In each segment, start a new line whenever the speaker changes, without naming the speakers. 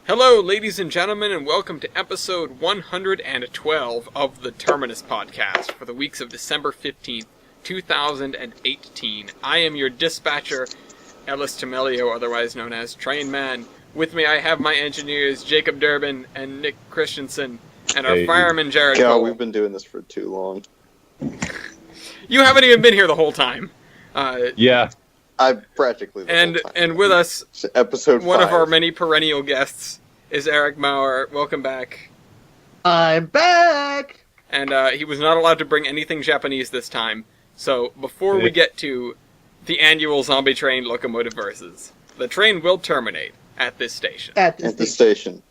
Hello, ladies and gentlemen, and welcome to episode 112 of the Terminus podcast for the weeks of December 15th, 2018. I am your dispatcher, Ellis Tamelio, otherwise known as Train Man. With me I have my engineers, Jacob Durbin and Nick Christensen, and our fireman, Jared Cole.
We've been doing this for too long.
You haven't even been here the whole time.
Yeah. I've practically
and with us,
episode 5.
One of our many perennial guests is Eric Maurer. Welcome back.
I'm back!
And he was not allowed to bring anything Japanese this time. So before we get to the annual Zombie Train Locomotive Versus, the train will terminate at this station.
At the station.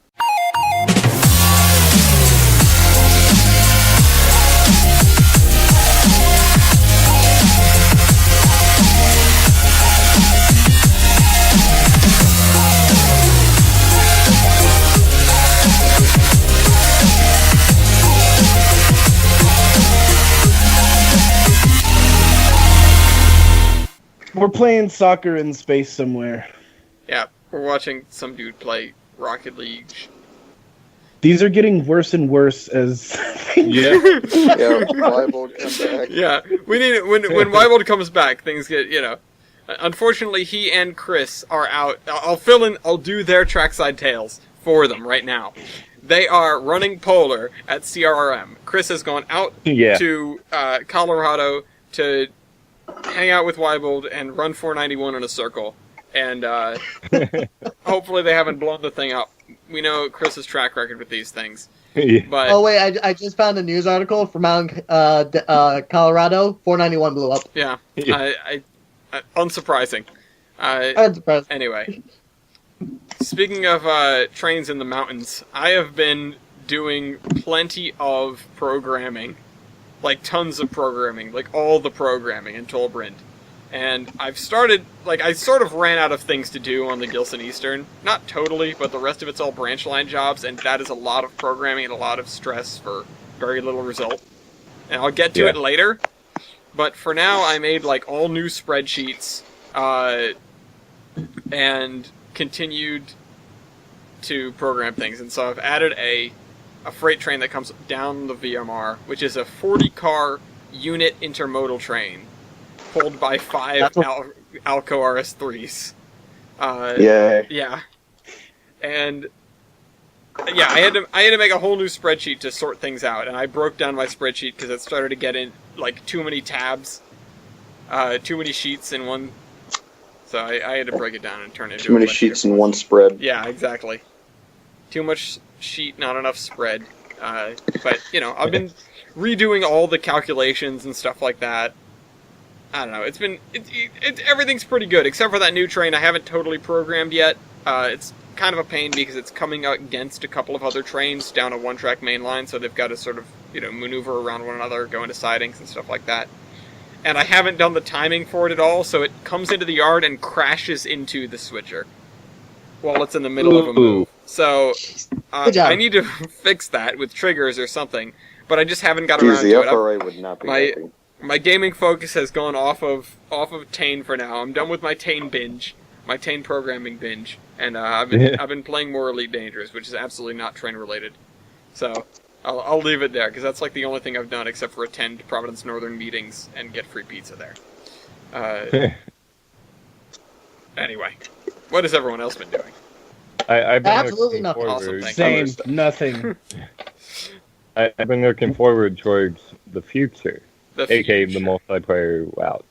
We're playing soccer in space somewhere.
Yeah, we're watching some dude play Rocket League.
These are getting worse and worse as...
Yeah, Weibold comes back.
Yeah, we need it. When Weibold comes back, things get, Unfortunately, he and Chris are out. I'll do their trackside tales for them right now. They are running polar at CRRM. Chris has gone out to Colorado to hang out with Weibold and run 491 in a circle. And hopefully they haven't blown the thing up. We know Chris's track record with these things. But
oh, wait, I just found a news article from out in Colorado. 491 blew up.
Yeah. Unsurprising.
Unsurprising.
Anyway. Speaking of trains in the mountains, I have been doing plenty of programming. Like, tons of programming. Like, all the programming in Tolbrand. And I've started, I sort of ran out of things to do on the Gilson Eastern. Not totally, but the rest of it's all branch line jobs, and that is a lot of programming and a lot of stress for very little result. And I'll get to it later. But for now, I made, all new spreadsheets, and continued to program things. And so I've added a freight train that comes down the VMR, which is a 40-car unit intermodal train pulled by 5 Alco RS3s. Yeah. And I had to make a whole new spreadsheet to sort things out, and I broke down my spreadsheet because it started to get in too many tabs, too many sheets in one. So I had to break it down and turn it into
too many sheets in one spread.
Yeah, exactly. Too much sheet, not enough spread. But I've been redoing all the calculations and stuff like that. I don't know. Everything's pretty good, except for that new train I haven't totally programmed yet. It's kind of a pain because it's coming out against a couple of other trains down a one-track main line, so they've got to sort of, maneuver around one another, go into sidings and stuff like that. And I haven't done the timing for it at all, so it comes into the yard and crashes into the switcher while it's in the middle of a move. So I need to fix that with triggers or something, but I just haven't got around to it.
The FRA would not be happy.
My gaming focus has gone off of Tane for now. I'm done with my Tane binge, my Tane programming binge, and I've been playing more Elite Dangerous, which is absolutely not train related. So I'll leave it there because that's the only thing I've done except for attend Providence Northern meetings and get free pizza there. Anyway, what has everyone else been doing?
I've been
absolutely nothing.
Awesome,
Same, nothing.
I've been looking forward towards the future. A.k.a. the multiplayer route.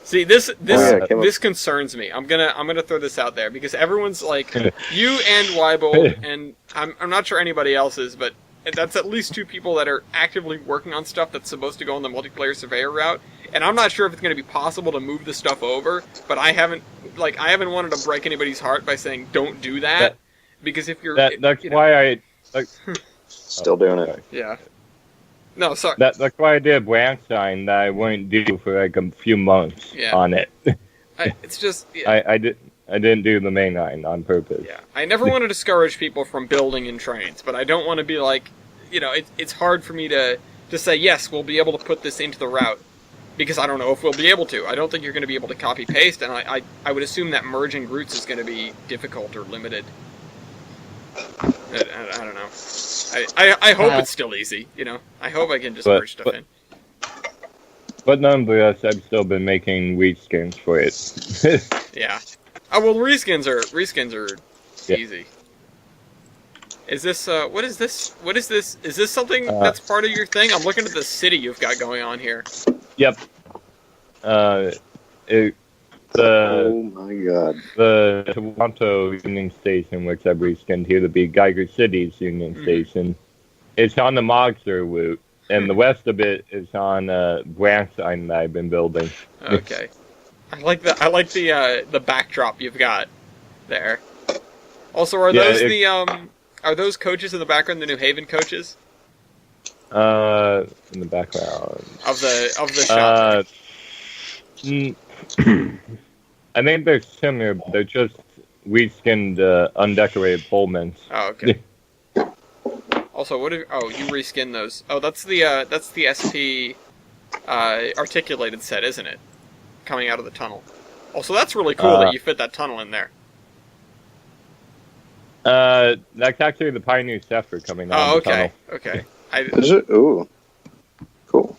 See, this concerns me. I'm gonna throw this out there because everyone's you and Weibold, and I'm not sure anybody else is, but that's at least 2 people that are actively working on stuff that's supposed to go on the multiplayer surveyor route. And I'm not sure if it's going to be possible to move the stuff over, but I haven't wanted to break anybody's heart by saying don't do that because if you're
that's why I
still doing it.
Yeah. No, sorry.
That's why I did branch line that I wouldn't do for a few months on it.
It's just
I didn't do the main line on purpose.
Yeah, I never want to discourage people from building in trains, but I don't want to be it's hard for me to say yes, we'll be able to put this into the route because I don't know if we'll be able to. I don't think you're going to be able to copy paste, and I would assume that merging routes is going to be difficult or limited. I don't know. I hope it's still easy, you know? I hope I can just merge stuff in.
But nonetheless, I've still been making wheat skins for it.
Yeah. Oh, well, reskins are easy. Is this, what is this? What is this? Is this something that's part of your thing? I'm looking at the city you've got going on here.
Yep.
Oh my god.
The Toronto Union Station, which I've reskinned here to be Geiger City's Union Station, it's on the Mogster route, and the west of it is on Branstein that I've been building.
Okay. I like the backdrop you've got there. Also, are those coaches in the background the New Haven coaches?
In the background
of the shop.
I think they're similar, but they're just reskinned undecorated Pullmans.
Oh, okay. Also, you reskinned those. Oh, that's the SP articulated set, isn't it? Coming out of the tunnel. Also, that's really cool that you fit that tunnel in there.
That's actually the Pioneer Zephyr coming out of the tunnel.
Okay.
Is it? Ooh. Cool.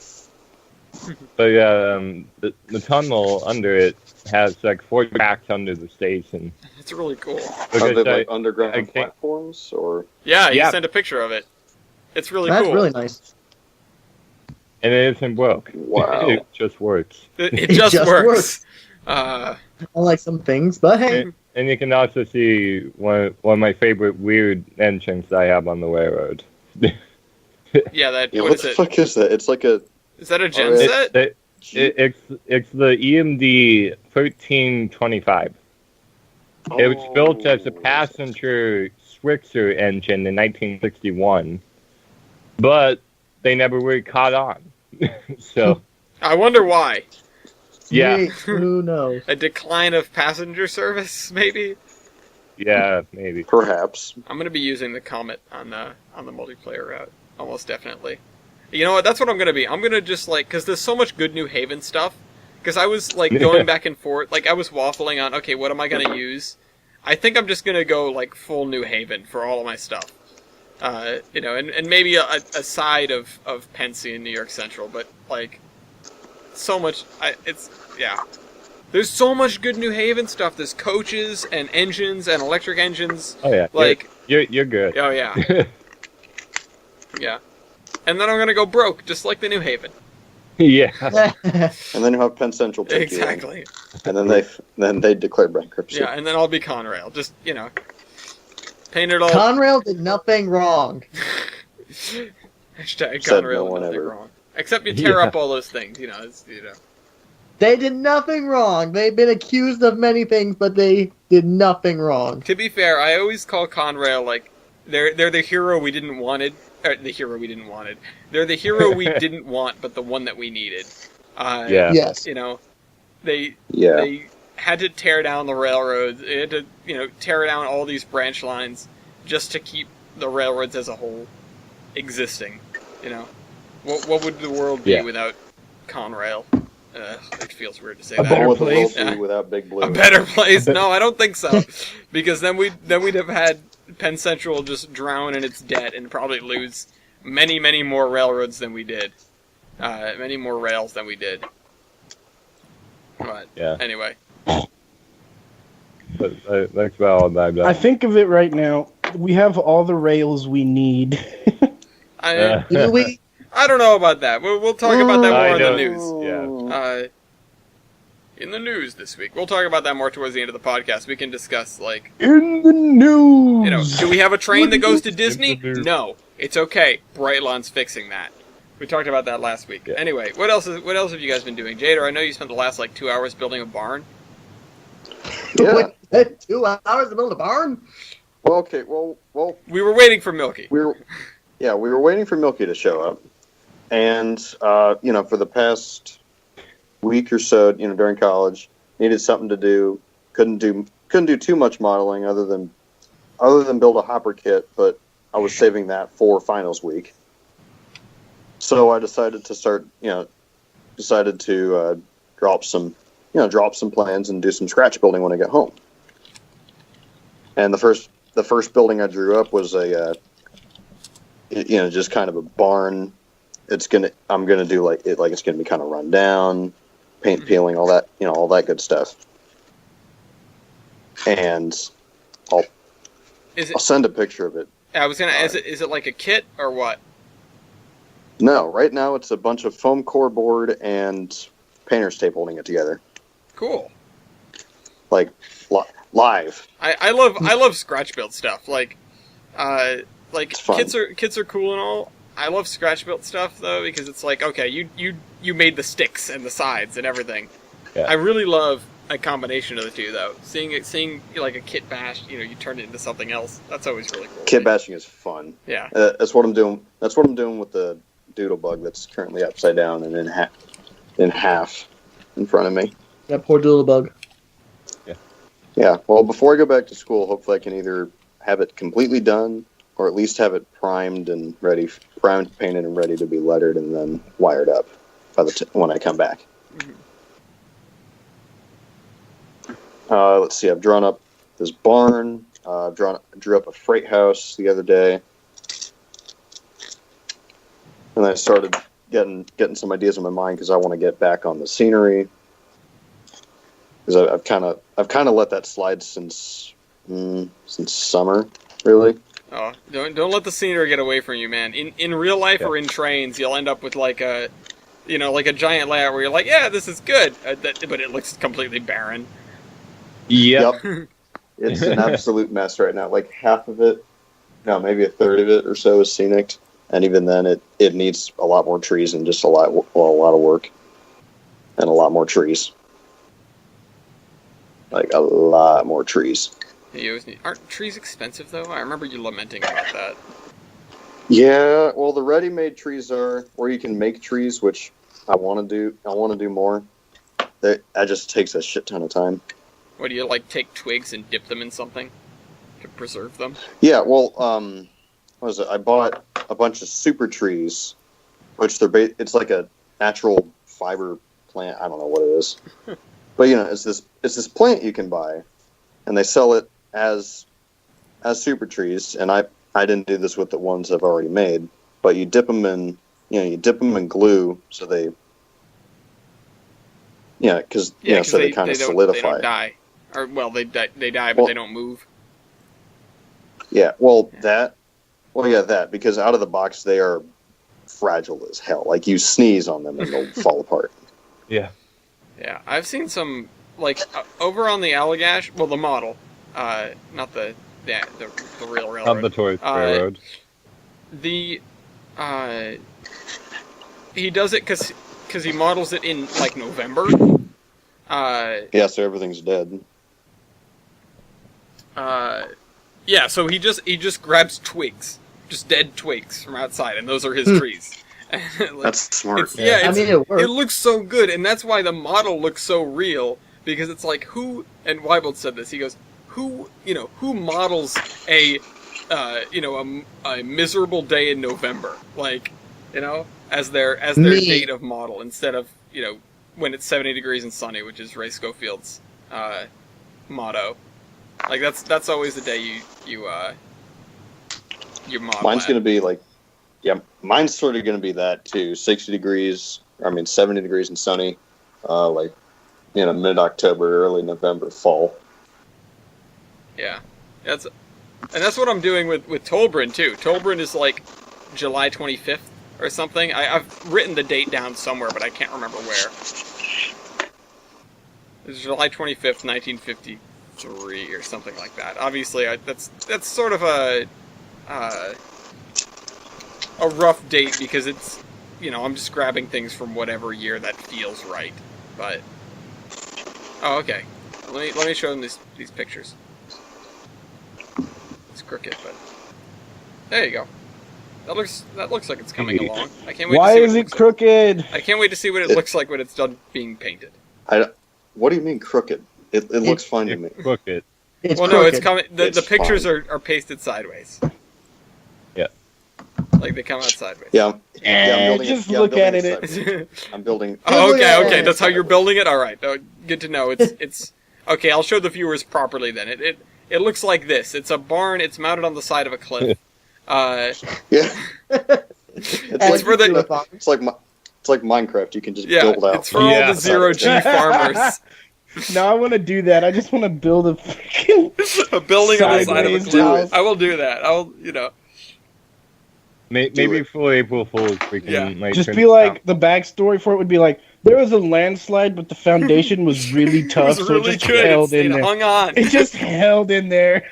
But yeah, the tunnel under it has like 4 tracks under the station.
It's really cool.
Are they like underground platforms, or?
Yeah, you sent a picture of it. It's really cool.
That's really nice.
And it isn't broke.
Wow.
It just works.
It just works.
I like some things, but hey.
And you can also see one of my favorite weird engines that I have on the railroad.
Yeah, what
the fuck is that? It's like a...
Is that a gen set?
It's the EMD 1325. It was built as a passenger Switzer engine in 1961, but they never really caught on. So
I wonder why.
Yeah.
Who knows?
A decline of passenger service, maybe?
Yeah, maybe.
Perhaps.
I'm going to be using the Comet on the multiplayer route, almost definitely. You know what? That's what I'm going to be. I'm going to just, because there's so much good New Haven stuff, because I was, going back and forth, I was waffling on, okay, what am I going to use? I think I'm just going to go, full New Haven for all of my stuff. And maybe a side of Pensy in New York Central, but, so much, there's so much good New Haven stuff. There's coaches and engines and electric engines.
Oh yeah, you're good.
Oh yeah, yeah. And then I'm gonna go broke, just like the New Haven.
Yeah.
And then you have Penn Central take
exactly.
You in. And then they declare bankruptcy.
Yeah, and then I'll be Conrail. Just paint it all.
Conrail did nothing wrong.
Hashtag Conrail did nothing wrong. Except you tear up all those things,
They did nothing wrong. They've been accused of many things, but they did nothing wrong.
To be fair, I always call Conrail, they're the hero we didn't wanted. The hero we didn't wanted. They're the hero we didn't want, but the one that we needed.
Yeah.
Yes.
They had to tear down the railroads. They had to, tear down all these branch lines just to keep the railroads as a whole existing. What would the world be without Conrail? It feels weird to say that.
What would the world be without Big Blue?
A better place? No, I don't think so. Because then we'd have had Penn Central just drown in its debt and probably lose many, many more railroads than we did. Many more rails than we did. But anyway.
That's about all that.
I think of it right now. We have all the rails we need.
Do we?
I don't know about that. We'll talk about that more in the news.
Yeah.
In the news this week. We'll talk about that more towards the end of the podcast. We can discuss,
in the news!
Do we have a train that goes to Disney? No. It's okay. Brightlawn's fixing that. We talked about that last week. Yeah. Anyway, what else have you guys been doing? Jader, I know you spent the last, 2 hours building a barn.
Yeah.
2 hours to build a barn?
Well, okay, well...
We were waiting for Milky.
We were waiting for Milky to show up. And, for the past week or so, during college, needed something to do. Couldn't do too much modeling other than build a hopper kit, but I was saving that for finals week. So I decided to drop some plans and do some scratch building when I get home. And the the first building I drew up was just kind of a barn. I'm gonna do like it's gonna be kind of run down, paint peeling, all that, all that good stuff. And I'll send a picture of it.
I was gonna. Is it like a kit or what?
No, right now it's a bunch of foam core board and painter's tape holding it together.
Cool.
Like live.
I love scratch build stuff. Like kits are cool and all. I love scratch built stuff though because it's like, okay, you made the sticks and the sides and everything.
Yeah.
I really love a combination of the two though. Seeing like a kit bash, you turn it into something else. That's always really cool.
Kit bashing is fun.
Yeah.
That's what I'm doing. That's what I'm doing with the doodle bug that's currently upside down and in half in front of me.
That poor doodle bug.
Yeah. Well, before I go back to school, hopefully I can either have it completely done or at least have it primed, painted, and ready to be lettered and then wired up when I come back. Let's see. I've drawn up this barn. Drew up a freight house the other day, and I started getting some ideas in my mind because I want to get back on the scenery. Because I've kind of let that slide since summer, really.
Oh, don't let the scenery get away from you, man. In real life or in trains, you'll end up with like a giant layout where you're like, yeah, this is good, but it looks completely barren.
Yep.
It's an absolute mess right now. Like half of it, no, maybe a third of it or so is scenic, and even then, it needs a lot more trees and just a lot of work, and a lot more trees. Like a lot more trees.
Aren't trees expensive though? I remember you lamenting about that.
Yeah, well, the ready-made trees are, or you can make trees, which I want to do. I want to do more. That just takes a shit ton of time.
What do you take twigs and dip them in something to preserve them?
Yeah, well, what was it? I bought a bunch of super trees, which it's like a natural fiber plant. I don't know what it is, but it's this plant you can buy, and they sell it as super trees. And I didn't do this with the ones I've already made, but you dip them in glue so they because they kind of solidify.
They don't die, or well, they die, but they don't move.
Yeah, that because out of the box they are fragile as hell. Like you sneeze on them and they'll fall apart.
Yeah.
Yeah, I've seen some over on the Allagash. Well, the model, not the real railroad.
Not the toy railroad.
He does it because he models it in November.
So everything's dead.
Yeah, so he just grabs twigs, just dead twigs from outside, and those are his trees.
That's smart.
It works.
It looks so good, and that's why the model looks so real, because it's like, who, and Weibold said this, he goes, who models a miserable day in November, as their date of model, instead of, when it's 70 degrees and sunny, which is Ray Schofield's motto. Like, that's always the day you model.
Mine's going to be mine's sort of going to be that too. 70 degrees and sunny, mid-October, early November, fall.
Yeah, that's what I'm doing with Tolbrin too. Tolbrin is like July 25th or something. I've written the date down somewhere, but I can't remember where. It's July 25th, 1953 or something like that. Obviously, that's sort of a rough date because it's, I'm just grabbing things from whatever year that feels right. But okay, let me show them these pictures. It's crooked, but there you go. That looks like it's coming along. I can't wait.
Why
to see
is
what
it crooked?
I can't wait to see what it looks like when it's done being painted.
What do you mean crooked? It looks fine to me.
Crooked.
It's
well,
crooked.
no, it's coming. The
It's
pictures
fine.
are pasted sideways.
Yeah.
Like they come out sideways.
Yeah, I'm building
just
it. Yeah,
look
I'm
at
building
it.
sideways. I'm building.
Oh, okay.
Yeah.
That's how you're building it. All right. Good to know. It's okay. I'll show the viewers properly then. It looks like this. It's a barn. It's mounted on the side of a cliff.
Yeah.
As
for
you
the-
do with farms.
It's like Minecraft. You can just
Yeah,
build out.
it's for all
Yeah.
the zero-G farmers.
Now I want to do that. I just want to build a freaking
A building on the side of a
sideways
cliff.
house.
I will do that.
Maybe
it.
for April Fools, we can
Yeah.
like
Just
print
be
it
like,
out.
the backstory for it would be like, there was a landslide, but the foundation was really
It
tough,
was
so
really
it just
good.
held
It
in there.
hung on.
It just held in there.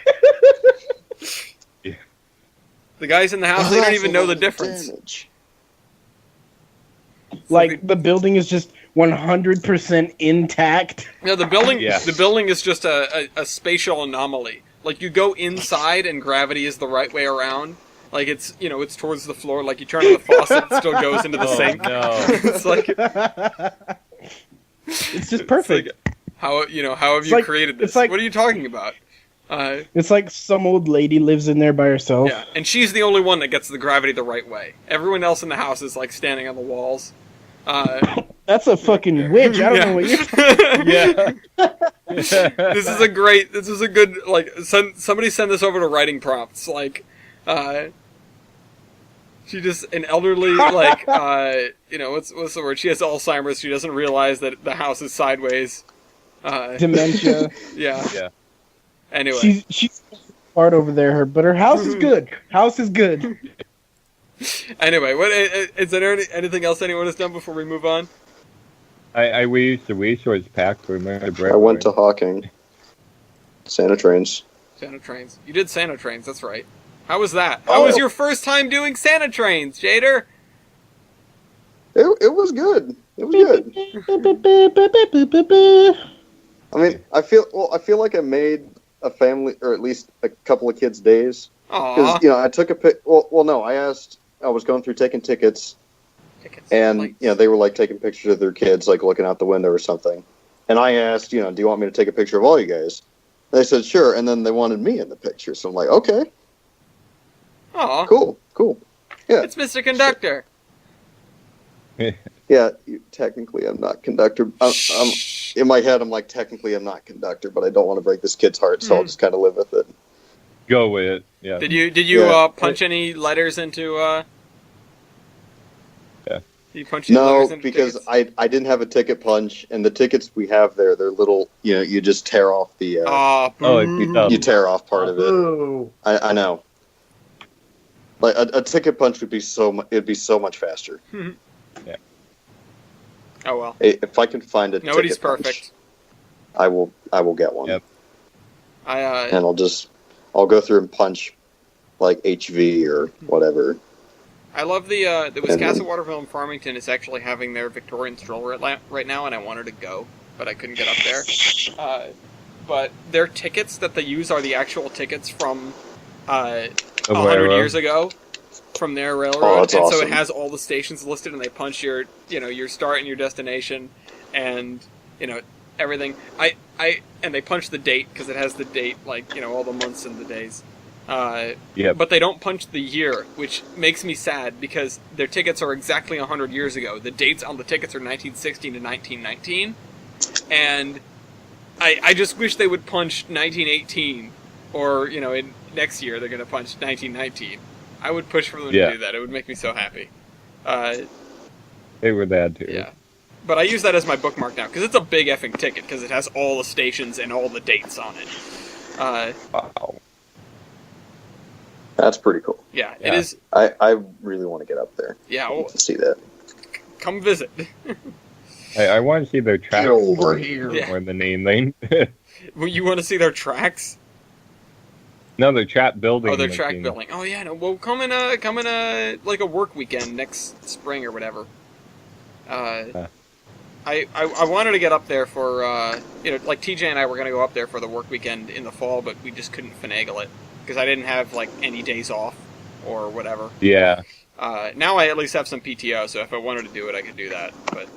The guys in the house, they don't even know the difference.
Damage.
Like, the building is just 100% intact.
Yeah, the building.
Yeah.
The building is just a spatial anomaly. Like you go inside and gravity is the right way around. Like it's it's towards the floor. Like you turn on the faucet, it still goes into the
Oh,
sink.
no.
It's like
It's just perfect.
It's like, how have
It's
you
like-
created this?
it's like-
What are you talking about?
It's like some old lady lives in there by herself.
Yeah, and she's the only one that gets the gravity the right way. Everyone else in the house is like standing on the walls.
That's a fucking witch. I don't know what you're...
Yeah.
This is a good like somebody send this over to writing prompts like she just an elderly like what's the word, she has Alzheimer's, she doesn't realize that the house is sideways,
Dementia.
yeah
Yeah.
anyway
She's hard over there, but her house is good. House is good.
anyway what is there anything else anyone has done before we move on?
We used the resource pack for my bread.
I went to Hawking. Santa trains.
Santa trains, you did Santa trains, that's right. How was that? How was your first time doing Santa trains, Jader?
It was good. It was good. I mean, I feel like I made a family, or at least a couple of kids' days.
Aww.
Because I took a pic. Well, no, I was going through taking tickets, and
Lights.
they were like taking pictures of their kids, like looking out the window or something. And I asked, do you want me to take a picture of all you guys? They said sure, and then they wanted me in the picture. So I'm like, okay,
Aw,
cool. Yeah,
it's Mr. Conductor.
yeah. Technically, I'm not conductor. I'm in my head. I'm like, technically, I'm not conductor, but I don't want to break this kid's heart, so I'll just kind of live with it.
Go with it. Yeah.
Did you
Yeah.
punch any letters into
Yeah.
Did you punch any
No,
letters into
because
tickets?
I didn't have a ticket punch, and the tickets we have there, they're little. You just tear off the.
Aw,
Oh,
boo.
it's tough.
You tear off part of it.
Ooh.
I know. Like a ticket punch would be it'd be so much faster.
Oh well.
If I can find a
Nobody's
ticket punch,
perfect.
I will get one.
Yep.
And I'll go through and punch like HV or whatever.
I love the Wiscasset
then-
Waterville and Farmington is actually having their Victorian stroll right now, and I wanted to go, but I couldn't get up there. But their tickets that they use are the actual tickets from 100
railroad.
years ago from their railroad,
Oh, that's
and so it
awesome.
has all the stations listed, and they punch your your start and your destination, and everything. And they punch the date because it has the date, like all the months and the days.
Yep.
But they don't punch the year, which makes me sad because their tickets are exactly 100 years ago. The dates on the tickets are 1916 to 1919, and I just wish they would punch 1918, or in next year they're going to punch 1919. I would push for them
Yeah.
to do that. It would make me so happy.
They were bad too.
Yeah. But I use that as my bookmark now because it's a big effing ticket because it has all the stations and all the dates on it.
Wow.
That's pretty cool.
Yeah,
Yeah.
it is.
I really want to get up there
Yeah, well,
to see that.
come visit.
I want to see their track
Get over here.
Yeah.
more than anything.
Well, you want to see their tracks?
No, their trap building.
Oh, their
machine.
track building. Oh yeah, no. Well, come in a like a work weekend next spring or whatever. I wanted to get up there for like TJ and I were gonna go up there for the work weekend in the fall, but we just couldn't finagle it because I didn't have like any days off or whatever.
Yeah.
Now I at least have some PTO, so if I wanted to do it, I could do that. But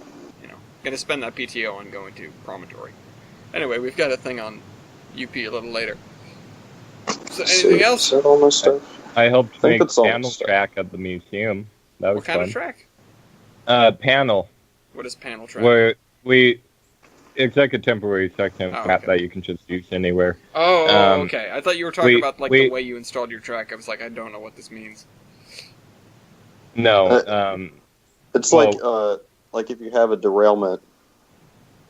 gonna spend that PTO on going to Promontory. Anyway, we've got a thing on UP a little later. So anything else?
Is that all my stuff?
I helped
I think
make
that's all
panel
stuff.
track at the museum. That was
What kind
fun.
of track?
Panel.
What is panel track?
Where It's like a temporary section
Oh,
map
okay.
that you can just use anywhere.
Oh, okay. I thought you were talking about the
we-
way you installed your track. I was like, I don't know what this means.
No,
It's
Well-
like if you have a derailment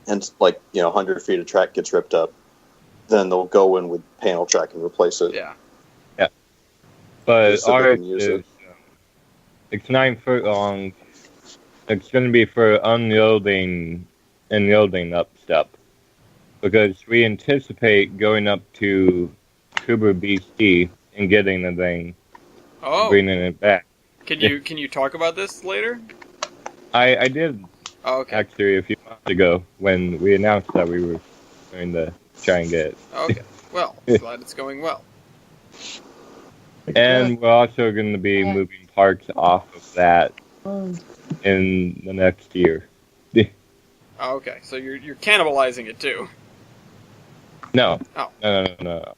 and 100 feet of track gets ripped up, then they'll go in with panel track and replace it.
Yeah.
but
just so they
ours
can use
is
it.
it's 9 foot long. It's going to be for unloading and loading up stuff because we anticipate going up to Kuber BC and getting the thing,
Oh,
bringing it back.
can you talk about this later?
I did
Oh, okay.
actually a few months ago when we announced that we were going to try and get it.
Okay. Well, glad it's going well.
And we're also going to be moving parts off of that in the next year.
Oh, okay. So you're cannibalizing it too.
No.
Oh.
No.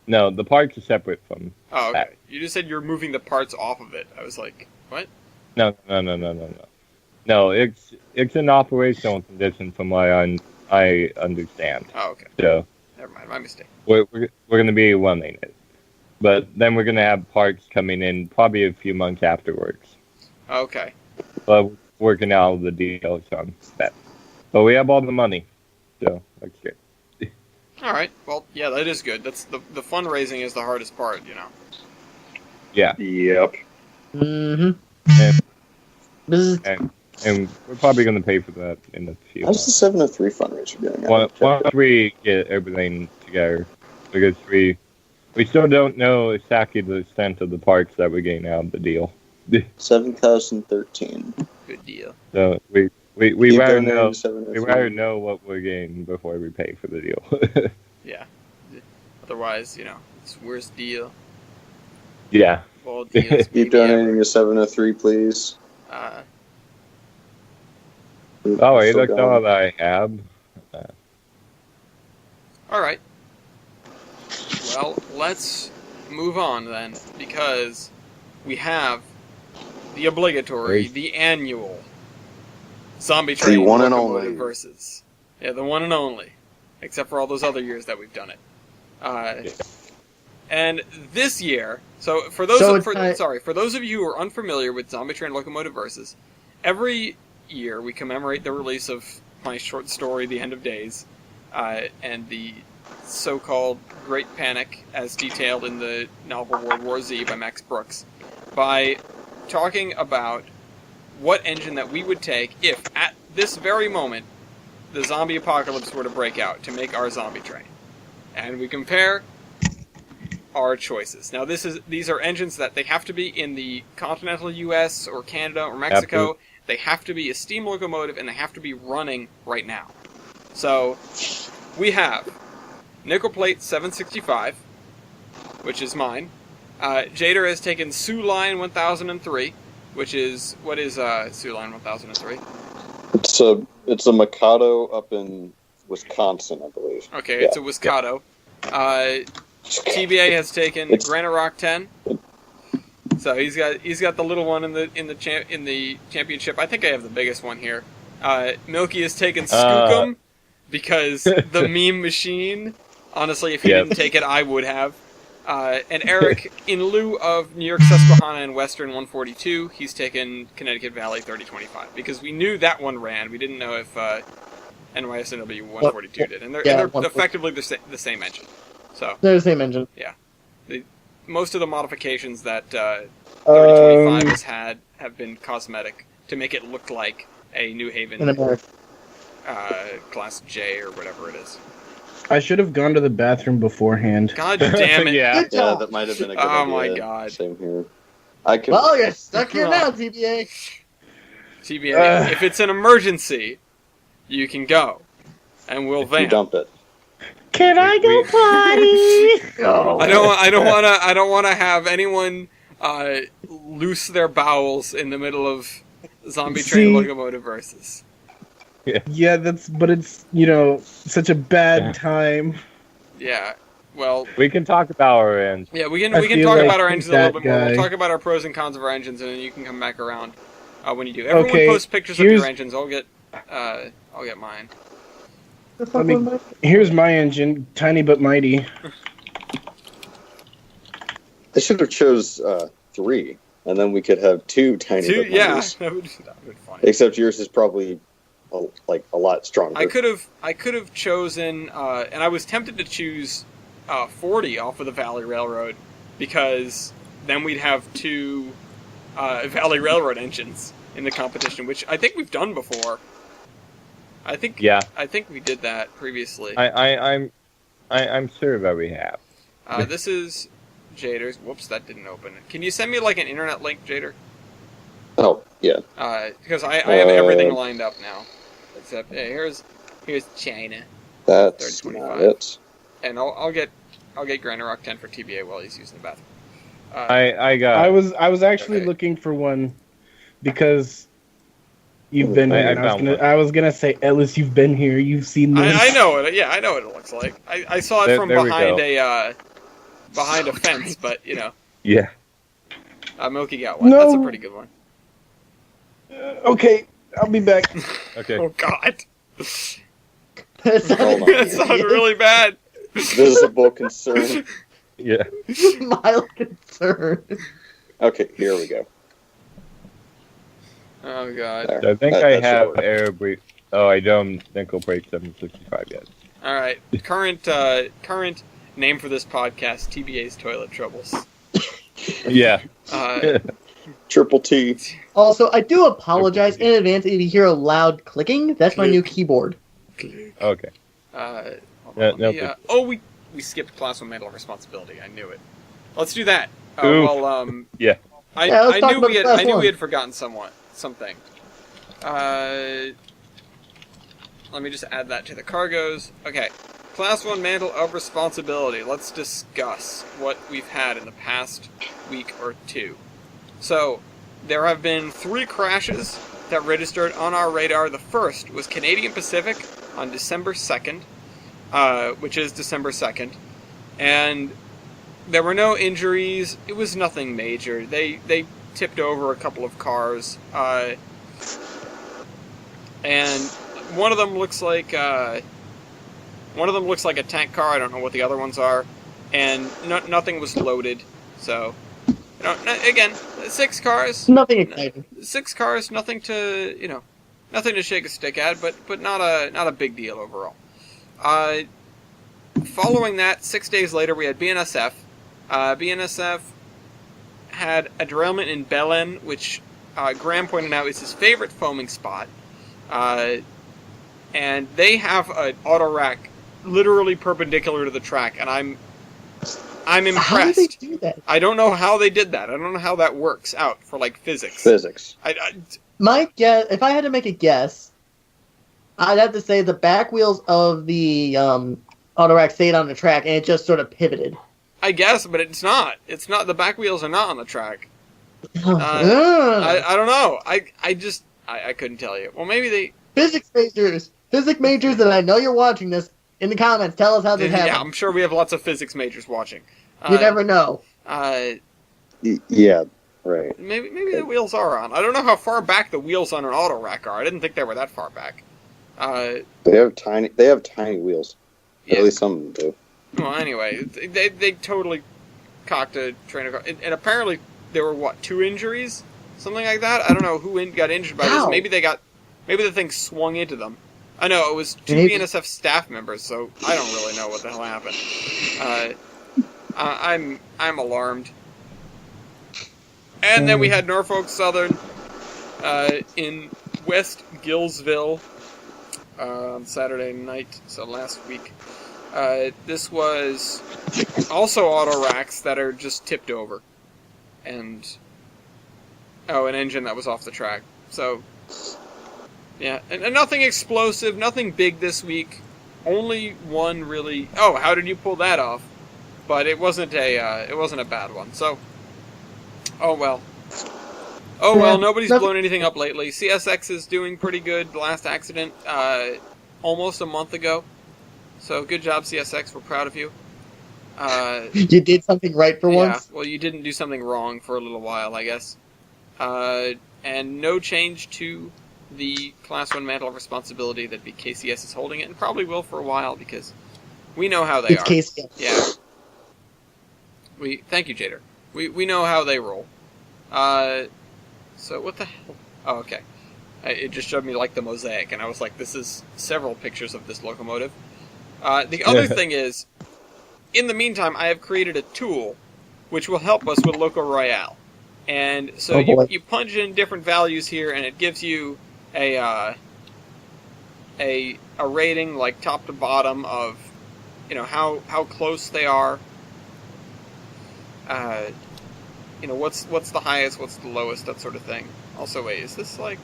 No, the parts are separate from.
Oh, okay. You just said you're moving the parts off of it. I was like, what?
No. No, it's an operational condition from what I understand.
Oh, okay.
So
Never mind. My mistake.
we're going to be running it, but then we're going to have parts coming in probably a few months afterwards.
Okay.
But working out all the details on that. But we have all the money, so that's good.
All right. Well, yeah, that is good. That's the fundraising is the hardest part, you know.
Yeah,
Yep.
Mm-hmm.
And-
This is
and we're probably going to pay for that in a few
How's the
months.
703 fundraiser going?
Once we get everything together, because we still don't know exactly the extent of the parts that we're getting out of the deal.
7,013.
Good deal.
So we
Keep
rather
donating
know
to 703.
we rather know what we're getting before we pay for the deal.
Yeah. Otherwise, you know, it's worst deal.
Yeah.
Of all deals.
Keep
maybe
donating
ever.
to 703, please.
Oh, wait,
Still
that's
going.
all I have.
All right. Well, let's move on then, because we have the obligatory,
Great.
the annual Zombie Train
one and
Locomotive
only.
Versus. Yeah, the one and only. Except for all those other years that we've done it. And this year, so for those for those of you who are unfamiliar with Zombie Train Locomotive Versus, every year we commemorate the release of my short story, The End of Days, and the so-called Great Panic, as detailed in the novel World War Z by Max Brooks, by talking about what engine that we would take if, at this very moment, the zombie apocalypse were to break out to make our zombie train. And we compare our choices. Now, these are engines that they have to be in the continental U.S. or Canada or Mexico.
Absolutely.
They have to be a steam locomotive, and they have to be running right now. So, we have Nickel Plate 765, which is mine. Jader has taken Sioux Line 1003, which is... What is Sioux Line 1003?
It's a Mikado up in Wisconsin, I believe.
Okay,
Yeah.
it's a Wiscato. TBA has taken Granite Rock 10. So he's got the little one in the championship. I think I have the biggest one here. Milky has taken Skookum because the meme machine. Honestly, if he didn't take it, I would have. And Eric, in lieu of New York Susquehanna and Western 142, he's taken Connecticut Valley 3025 because we knew that one ran. We didn't know if NYSNW 142 did, and they're effectively the same engine. So
they're the same engine.
most of the modifications that 3025 has had have been cosmetic to make it look like a New Haven
In America.
Class J or whatever it is.
I should have gone to the bathroom beforehand.
God damn it!
Yeah.
Good
Yeah,
job.
that might have been a good
Oh
idea.
my God.
Same here. I could.
Well, you're stuck here now, TBA.
TBA, if it's an emergency, you can go, and we'll
you
vamp.
dump it.
Can I go potty?
Oh.
I don't want to have anyone loose their bowels in the middle of Zombie Train
See-
Locomotive Versus.
Yeah, but it's, such a bad time.
Yeah. Well,
We can talk about our ends.
yeah, we can
I
talk
feel like
about our engines a little
that
bit more. We'll
guy.
talk about our pros and cons of our engines, and then you can come back around when you do. Everyone
Okay,
post pictures of
here's-
your engines. I'll get mine.
Let me. Here's my engine, tiny but mighty.
They should have chose 3, and then we could have 2 tiny
Two,
but
yeah,
mighties.
that would be funny.
Except yours is probably a lot stronger.
I could have chosen, and I was tempted to choose 40 off of the Valley Railroad, because then we'd have 2 Valley Railroad engines in the competition, which I think we've done before. I think we did that previously.
I'm sure that we have.
This is Jader's. Whoops, that didn't open. Can you send me like an internet link, Jader?
Oh, yeah.
Because I have everything lined up now. Except here's China.
That's
3025.
not it.
And I'll get Grinder Rock 10 for TBA while he's using the bathroom.
I
I was actually looking for one because you've been here. I was gonna say, Ellis, you've been here. You've seen this.
I know it. Yeah, I know what it looks like. I saw it from behind a fence, but you know.
Yeah.
Milky got one.
No.
That's a pretty good one.
Okay, I'll be back.
Okay.
Oh God.
That
Hold on.
That sounds really bad.
Visible concern.
Yeah.
mild concern.
Okay, here we go.
Oh God.
There.
I think
That
I
should
have
work.
air brake. Oh, I don't nickel brake 765 yet.
All right. Current name for this podcast: TBA's Toilet Troubles.
Yeah.
Triple T.
Also, I do apologize in advance if you hear a loud clicking. That's my new keyboard.
Okay.
Hold
Yeah,
on,
no,
let me, we skipped class 1 mental responsibility. I knew it. Let's do that.
Oof.
Yeah.
Yeah, let's talk about class
I knew
one.
we had forgotten something. Let me just add that to the cargoes. Okay. Class 1 mantle of responsibility. Let's discuss what we've had in the past week or 2. So, there have been 3 crashes that registered on our radar. The first was Canadian Pacific on December 2nd, which is December 2nd, and there were no injuries. It was nothing major. They tipped over a couple of cars, and one of them looks like a tank car. I don't know what the other ones are, and nothing was loaded. So, again, 6 cars.
Nothing exciting.
6 cars, nothing to shake a stick at, but not a big deal overall. Following that, 6 days later, we had BNSF. BNSF had a derailment in Belen, which Graham pointed out is his favorite foaming spot. And they have an auto rack literally perpendicular to the track, and I'm impressed.
How did they do that?
I don't know how they did that. I don't know how that works out for like physics.
My guess, if I had to make a guess, I'd have to say the back wheels of the auto rack stayed on the track, and it just sort of pivoted.
I guess, but it's not. It's not. The back wheels are not on the track.
Ah.
I don't know. I couldn't tell you. Well, maybe they.
Physics majors, and I know you're watching this. In the comments, tell us how this happened.
Yeah, I'm sure we have lots of physics majors watching.
You never know.
Yeah, right.
Maybe the wheels are on. I don't know how far back the wheels on an auto rack are. I didn't think they were that far back.
They have tiny wheels.
Yeah.
At least some of them do.
Well, anyway, they totally cocked a train of cars. And apparently there were, 2 injuries? Something like that? I don't know who got injured by this. Maybe the thing swung into them. I know, it was 2 BNSF staff members, so I don't really know what the hell happened. I'm alarmed. And then we had Norfolk Southern in West Gillsville on Saturday night, so last week. This was also auto racks that are just tipped over. And an engine that was off the track. So, yeah, and nothing explosive, nothing big this week. Only one really. Oh, how did you pull that off? But it wasn't a bad one. So, oh well. Nobody's blown anything up lately. CSX is doing pretty good. The last accident, almost a month ago. So good job, CSX. We're proud of you.
You did something right for once.
Yeah, well, you didn't do something wrong for a little while, I guess. And no change to the Class 1 mantle of responsibility that BKCS is holding it, and probably will for a while, because we know how they
It's
are.
KCS.
Yeah. Thank you, Jader. We know how they roll. So what the hell? Oh, okay. It just showed me, like, the mosaic, and I was like, this is several pictures of this locomotive. The other thing is, in the meantime, I have created a tool which will help us with Loco Royale. And so you punch in different values here, and it gives you a rating, like, top to bottom of, how close they are. What's the highest, what's the lowest, that sort of thing. Also, wait, is this like...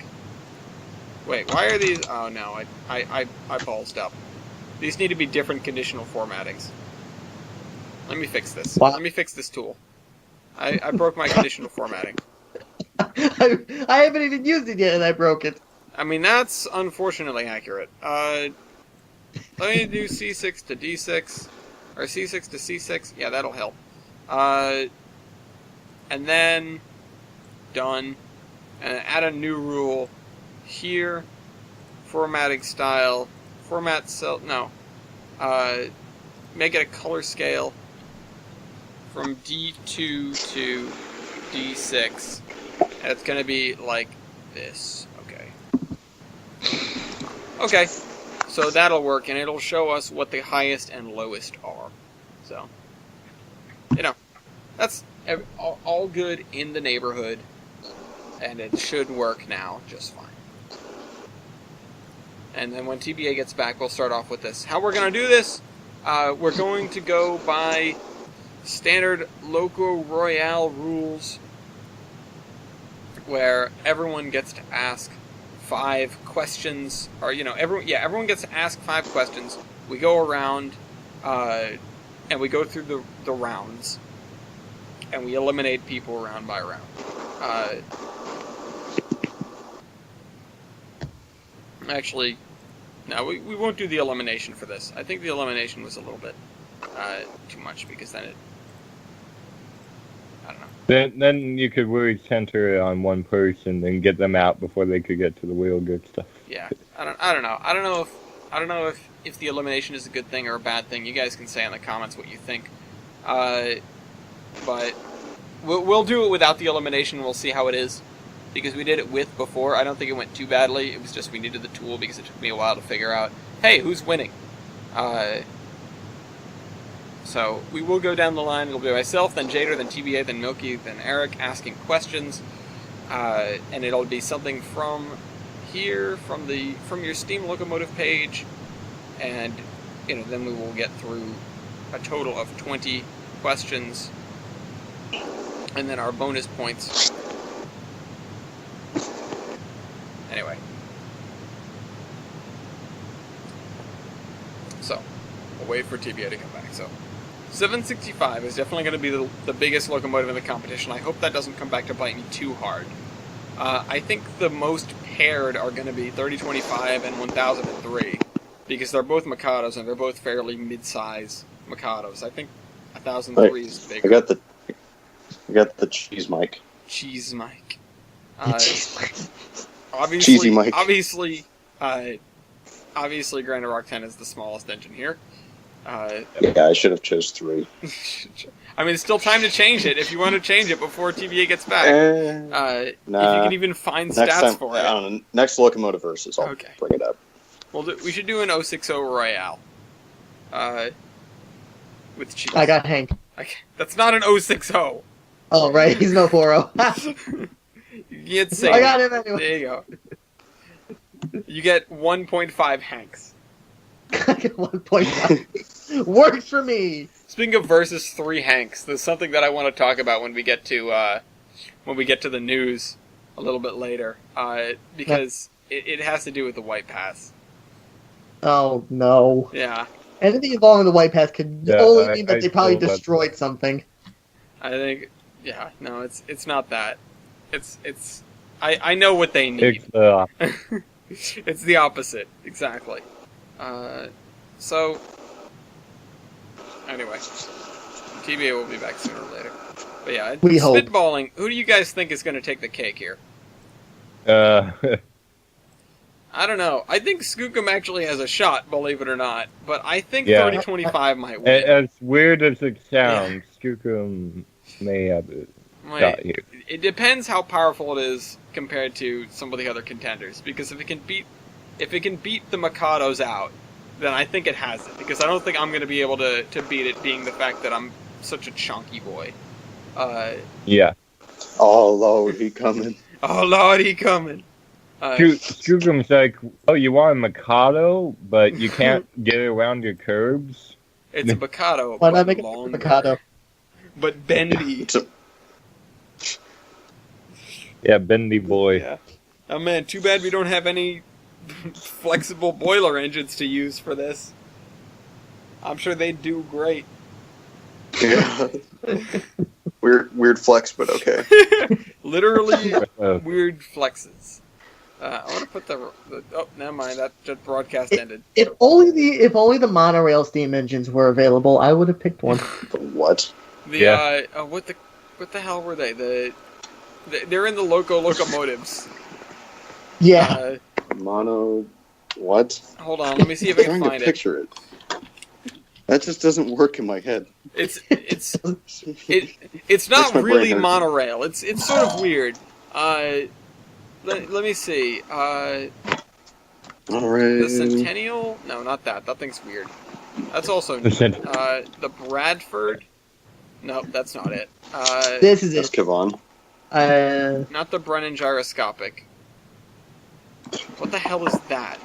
Wait, why are these... Oh, no, I ballsed up. These need to be different conditional formattings. Let me fix this.
Wow.
Let me fix this tool. I broke my conditional formatting.
I haven't even used it yet, and I broke it.
I mean, that's unfortunately accurate. Let me do C6 to D6, or C6 to C6. Yeah, that'll help. And then done. And add a new rule here. Formatting style. Format cell. No. Make it a color scale from D2 to D6. And it's going to be like this. Okay, so that'll work, and it'll show us what the highest and lowest are. So, that's all good in the neighborhood, and it should work now just fine. And then when TBA gets back, we'll start off with this. How we're going to do this, we're going to go by standard Loco Royale rules, where everyone gets to ask 5 questions, or everyone gets to ask 5 questions. We go around, and we go through the rounds, and we eliminate people round by round. Actually, no, we won't do the elimination for this. I think the elimination was a little bit too much, because then I don't know.
Then you could really center it on one person and get them out before they could get to the real good stuff.
Yeah, I don't know. I don't know if the elimination is a good thing or a bad thing. You guys can say in the comments what you think. But we'll do it without the elimination. We'll see how it is, because we did it with before. I don't think it went too badly. It was just we needed the tool, because it took me a while to figure out, hey, who's winning? So we will go down the line. It'll be myself, then Jader, then TBA, then Milky, then Eric asking questions, and it'll be something from here, from your Steam Locomotive page, and then we will get through a total of 20 questions, and then our bonus points. Anyway, so we'll wait for TBA to come back. So 765 is definitely going to be the biggest locomotive in the competition. I hope that doesn't come back to bite me too hard. I think the most paired are going to be 3025 and 1003, because they're both Mikados, and they're both fairly mid-size Mikados. I think 1003 is bigger.
I got the cheese mic.
Cheese mic.
Cheesy mic.
Obviously, Granite Rock 10 is the smallest engine here.
Yeah, I should have chose 3.
I mean, it's still time to change it if you want to change it before TBA gets back.
Nah,
if you can even find stats for it.
I don't know. Next Locomotive Versus, I'll bring it up.
We should do an 060 Royale. With cheese.
I got Hank.
That's not an 060.
Oh, right. He's no 40.
You get
I got him anyway.
There you go. You get 1.5 Hanks.
I get 1.5. Works for me.
Speaking of versus 3 Hanks, there's something that I want to talk about when we get to the news a little bit later, because it has to do with the White Pass.
Oh no.
Yeah.
Anything involving the White Pass could only mean that they probably destroyed something.
I think, no, it's not that. I know what they need. It's the opposite, exactly. So, anyway, TBA will be back sooner or later. But yeah,
we hope.
Spitballing, who do you guys think is going to take the cake here? I don't know. I think Skookum actually has a shot, believe it or not. But I think
Yeah.
3025 might win.
As weird as it sounds, Skookum may have a shot here.
It depends how powerful it is compared to some of the other contenders. Because if it can beat the Mikados out, then I think it has it. Because I don't think I'm going to be able to beat it, being the fact that I'm such a chunky boy.
Yeah.
Oh Lord, he coming.
Oh Lord, he coming.
Skookum's like, oh, you want a Mikado, but you can't get around your curbs?
It's a Mikado,
Why
but
not make it
longer.
Mikado?
But bendy.
Yeah, bendy boy.
Yeah. Oh man, too bad we don't have any flexible boiler engines to use for this. I'm sure they'd do great.
Yeah. Weird flex, but okay.
Literally weird flexes. I want to put the oh, never mind. That broadcast ended.
If only the monorail steam engines were available, I would have picked one.
What?
What the hell were they? They're in the locomotives.
Yeah.
Mono. What?
Hold on, let me see if I
I'm
can
trying
find
to picture it. That just doesn't work in my head.
It's
Makes
not
my
really
brain hurt.
monorail. It's sort of weird. Let me see.
All
The
right.
Centennial? No, not that. That thing's weird. That's also the Bradford. No, that's not it.
This is
That's
it.
Kevon.
Not the Brennan gyroscopic. What the hell is that?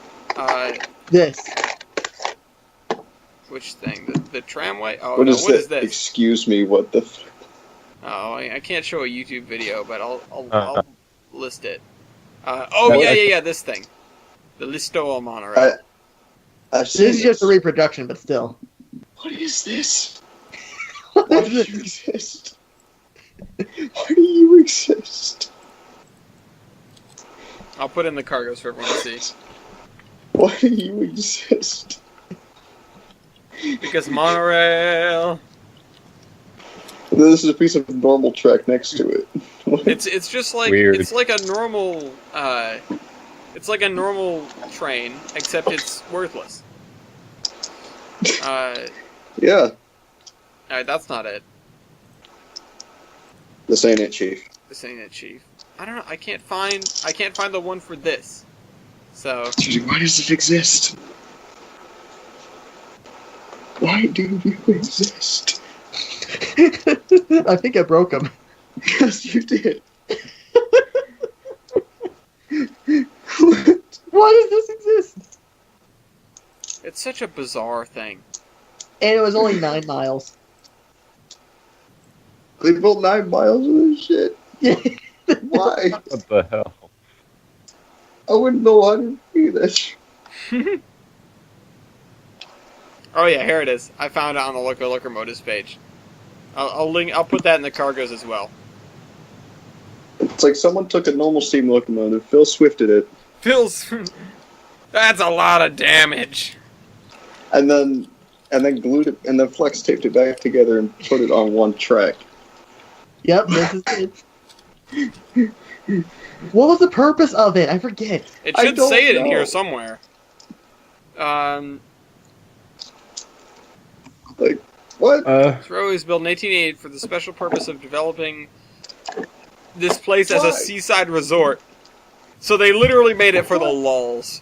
This.
Which thing? The tramway? Oh,
What
no,
is
what
that?
is this?
Excuse me. What the?
Oh, I can't show a YouTube video, but I'll list it.
Oh,
Yeah, this thing. The Listoa monorail.
I've
This
seen
is just a reproduction, but still.
What is this? Why do you exist? Why do you exist?
I'll put in the cargoes for everyone to see.
Why do you exist?
Because monorail.
This is a piece of normal track next to it. What?
It's just like
Weird.
it's like a normal train, except it's worthless.
Yeah,
Alright, that's not it.
this ain't it, Chief.
This ain't it, Chief. I don't know. I can't find the one for this. So
Why does it exist? Why do you exist?
I think I broke him.
Yes, you did.
Why does this exist?
it's such a bizarre thing.
And it was only 9 miles.
They built 9 miles of this shit. Why?
What the hell?
I wouldn't know how to do this.
Oh yeah, here it is. I found it on the Locomotives page. I'll link. I'll put that in the cargoes as well.
It's like someone took a normal steam locomotive, Phil Swifted it,
Phil's. That's a lot of damage.
and then glued it, and then flex taped it back together and put it on one track.
Yep, this is it. What was the purpose of it? I forget.
It
I
should
don't
say it in
know.
here somewhere.
Like, what?
Throw is built in 1888 for the special purpose of developing this place as a
Why?
seaside resort. So they literally made it for the lulls.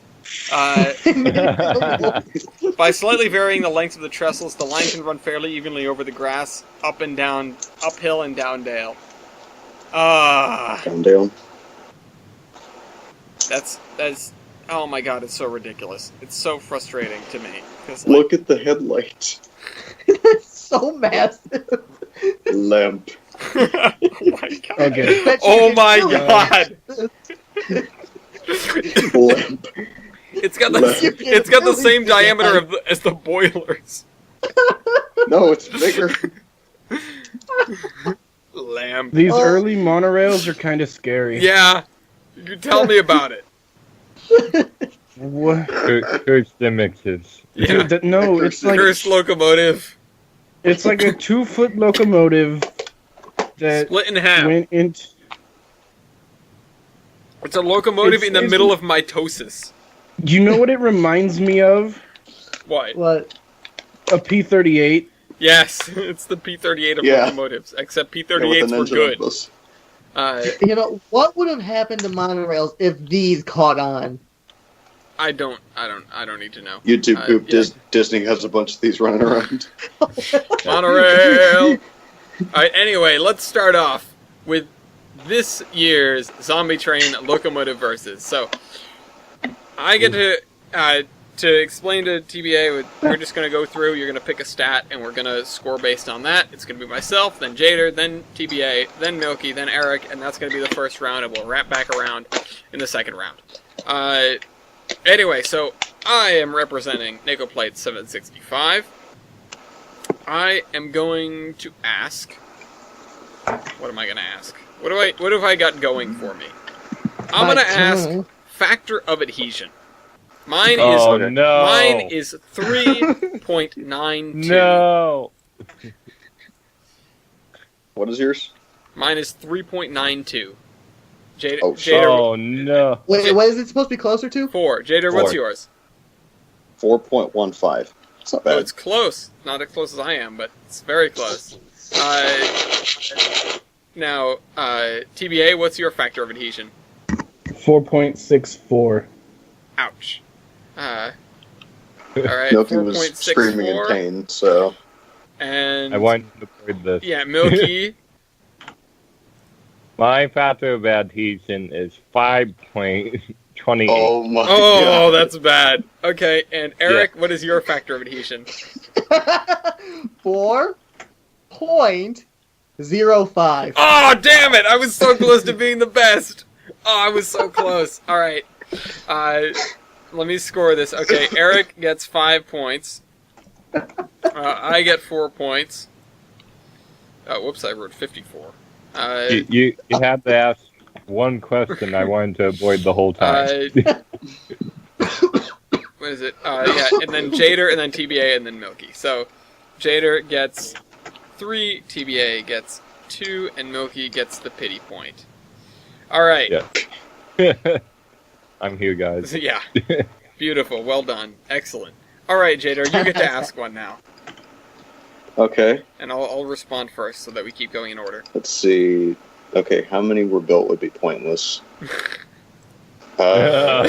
By slightly varying the lengths of the trestles, the line can run fairly evenly over the grass, uphill and down dale.
Calm down.
That's oh my god, it's so ridiculous. It's so frustrating to me. 'Cause,
Look at the headlights.
It's so massive.
Lamp.
oh my god.
Okay.
Oh my god.
Lamp.
It's got the same diameter as the boilers.
No, it's bigger.
Lamb.
These early monorails are kind of scary.
Yeah. You tell me about it.
What?
Curse the mixes.
Yeah.
Dude, no, it's like
Cursed locomotive.
it's like a 2-foot locomotive that
Split in half.
went into.
It's a locomotive
It's-
in the
it's-
middle of mitosis.
Do you know what it reminds me of?
What?
What?
A P-38.
Yes, it's the P-38 of locomotives, except P-38s were good.
What would have happened to monorails if these caught on?
I don't need to know.
YouTube poop. Disney has a bunch of these running around.
Monorail! Alright, anyway, let's start off with this year's Zombie Train Locomotive Versus. So, I get to explain to TBA, we're just going to go through, you're going to pick a stat, and we're going to score based on that. It's going to be myself, then Jader, then TBA, then Milky, then Eric, and that's going to be the first round, and we'll wrap back around in the second round. Anyway, so I am representing Nickel Plate 765. I am going to ask... What am I going to ask? What have I got going for me? I'm going to ask factor of adhesion. Mine is 3.92.
No.
What is yours?
Mine is 3.92. Jader,
oh no.
Wait, what is it supposed to be closer to?
4. Jader, what's yours?
4.15. It's not bad.
Oh, it's close. Not as close as I am, but it's very close. Now, TBA, what's your factor of adhesion?
4.64.
Ouch. Alright,
Milky was screaming in pain, so...
And...
I want to avoid this.
Yeah, Milky...
My factor of adhesion is 5.28.
Oh my god.
Oh, that's bad. Okay, and Eric, what is your factor of adhesion?
4.05.
Oh, damn it! I was so close to being the best! Oh, I was so close. Alright. Let me score this. Okay, Eric gets 5 points. I get 4 points. Oh, whoops, I wrote 54.
You had to ask one question I wanted to avoid the whole time.
What is it? Yeah, and then Jader, and then TBA, and then Milky. So, Jader gets 3, TBA gets 2, and Milky gets the pity point. Alright.
Yeah. I'm here, guys.
Yeah. Beautiful. Well done. Excellent. Alright, Jader, you get to ask one now.
Okay.
And I'll respond first so that we keep going in order.
Let's see. Okay, how many were built would be pointless?
I'm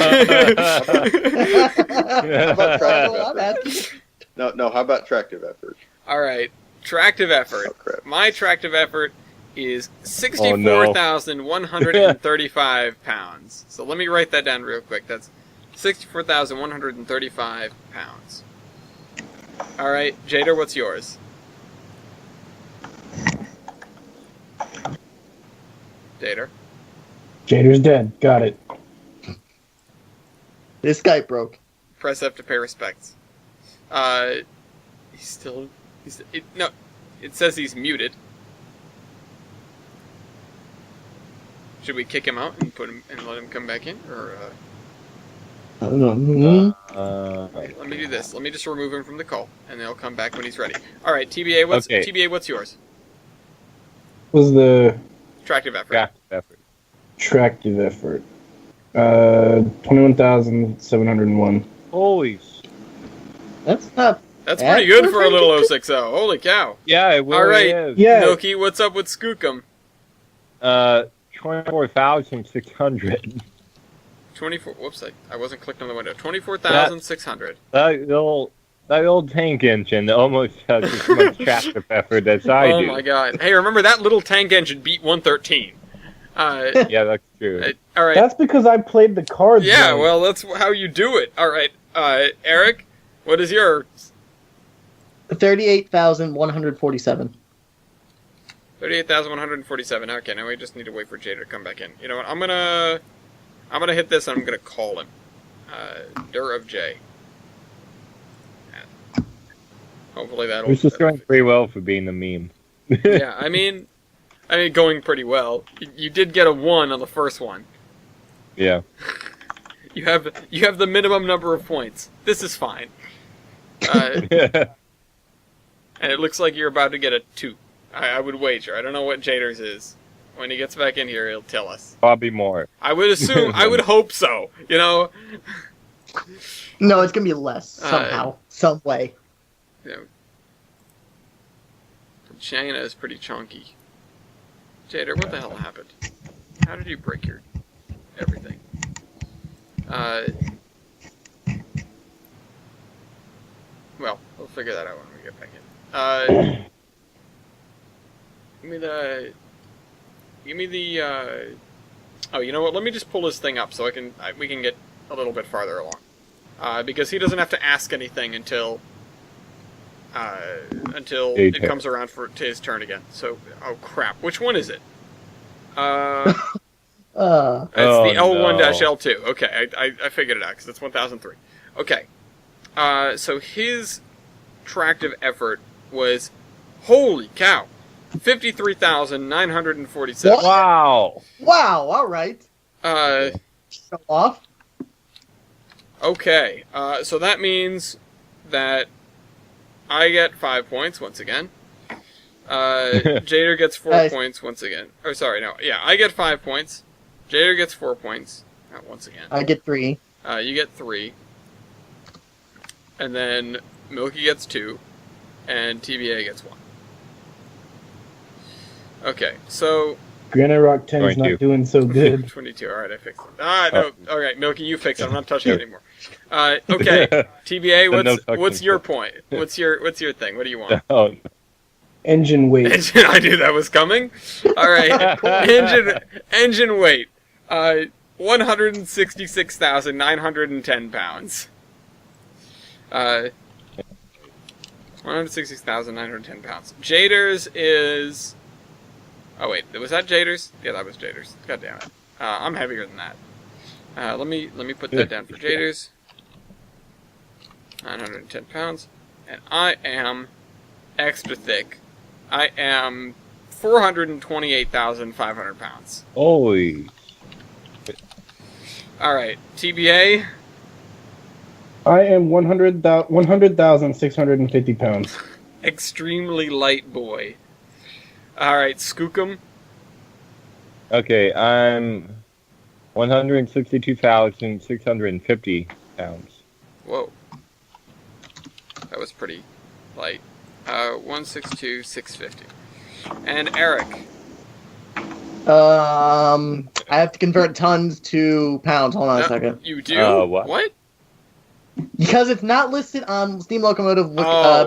No, how about tractive effort?
Alright, tractive effort.
Oh, crap.
My tractive effort is 64,135 pounds. So let me write that down real quick. That's 64,135 pounds. Alright, Jader, what's yours? Jader?
Jader's dead. Got it.
This Skype broke.
Press F to pay respects. It says he's muted. Should we kick him out and put him and let him come back in, or?
I don't know.
Let me do this. Let me just remove him from the call, and then he'll come back when he's ready. All right, TBA. What's yours?
Was the
Tractive effort.
Tractive effort. 21,701.
Holy.
That's not.
That's pretty good for a little 060. Holy cow!
Yeah, it really
All right,
is.
Yeah.
Milky, what's up with Skookum?
24,600.
24. Whoops, I wasn't clicked on the window. 24,600.
That old tank engine almost has as much tractive effort as I do.
Oh my god! Hey, remember that little tank engine beat 113.
Yeah, that's true.
All right.
That's because I played the cards.
Yeah,
right.
well, that's how you do it. All right, Eric, what is your
38,147.
38,147. Okay, now we just need to wait for Jader to come back in. You know what? I'm gonna hit this and I'm gonna call him. Dur of J. Hopefully that'll.
Which is going pretty well for being a meme.
Yeah, I mean, going pretty well. You did get a 1 on the first one.
Yeah.
You have the minimum number of points. This is fine. And it looks like you're about to get a 2. I would wager. I don't know what Jader's is. When he gets back in here, he'll tell us.
Probably more.
I would assume. I would hope so. You know.
No, it's gonna be less somehow, some way.
You know, China is pretty chunky. Jader, what the hell happened? How did you break your everything? Well, we'll figure that out when we get back in. Give me the. Oh, you know what? Let me just pull this thing up so we can get a little bit farther along. Because he doesn't have to ask anything until it comes around to his turn again. So, oh crap, which one is it? It's the L1-L2. Okay, I figured it out because it's 1003. Okay, so his tractive effort was, holy cow, 53,947.
Wow.
Wow. All right. Show off.
Okay, so that means that I get 5 points once again. Jader gets 4 points once again. Oh, sorry, no. Yeah, I get 5 points. Jader gets 4 points once again.
I get 3.
You get 3. And then Milky gets 2. And TBA gets 1. Okay, so...
Granite Rock 10 is not doing so good.
22, alright, I fixed it. No, alright, Milky, you fix it. I'm not touching it anymore. Okay, TBA, what's your point? What's your thing? What do you want?
Oh.
Engine weight.
I knew that was coming. Alright, engine weight. 166,910 pounds. 166,910 pounds. Jader's is... Oh wait, was that Jader's? Yeah, that was Jader's. God damn it. I'm heavier than that. Let me put that down for Jader's. 910 pounds. And I am extra thick. I am 428,500 pounds.
Holy.
Alright, TBA.
I am 100,650 pounds.
Extremely light boy. Alright, Skookum.
Okay, I'm 162,650 pounds.
Whoa. That was pretty light. 162,650. And Eric.
I have to convert tons to pounds. Hold on a second.
You do? What?
Because it's not listed on Steam Locomotive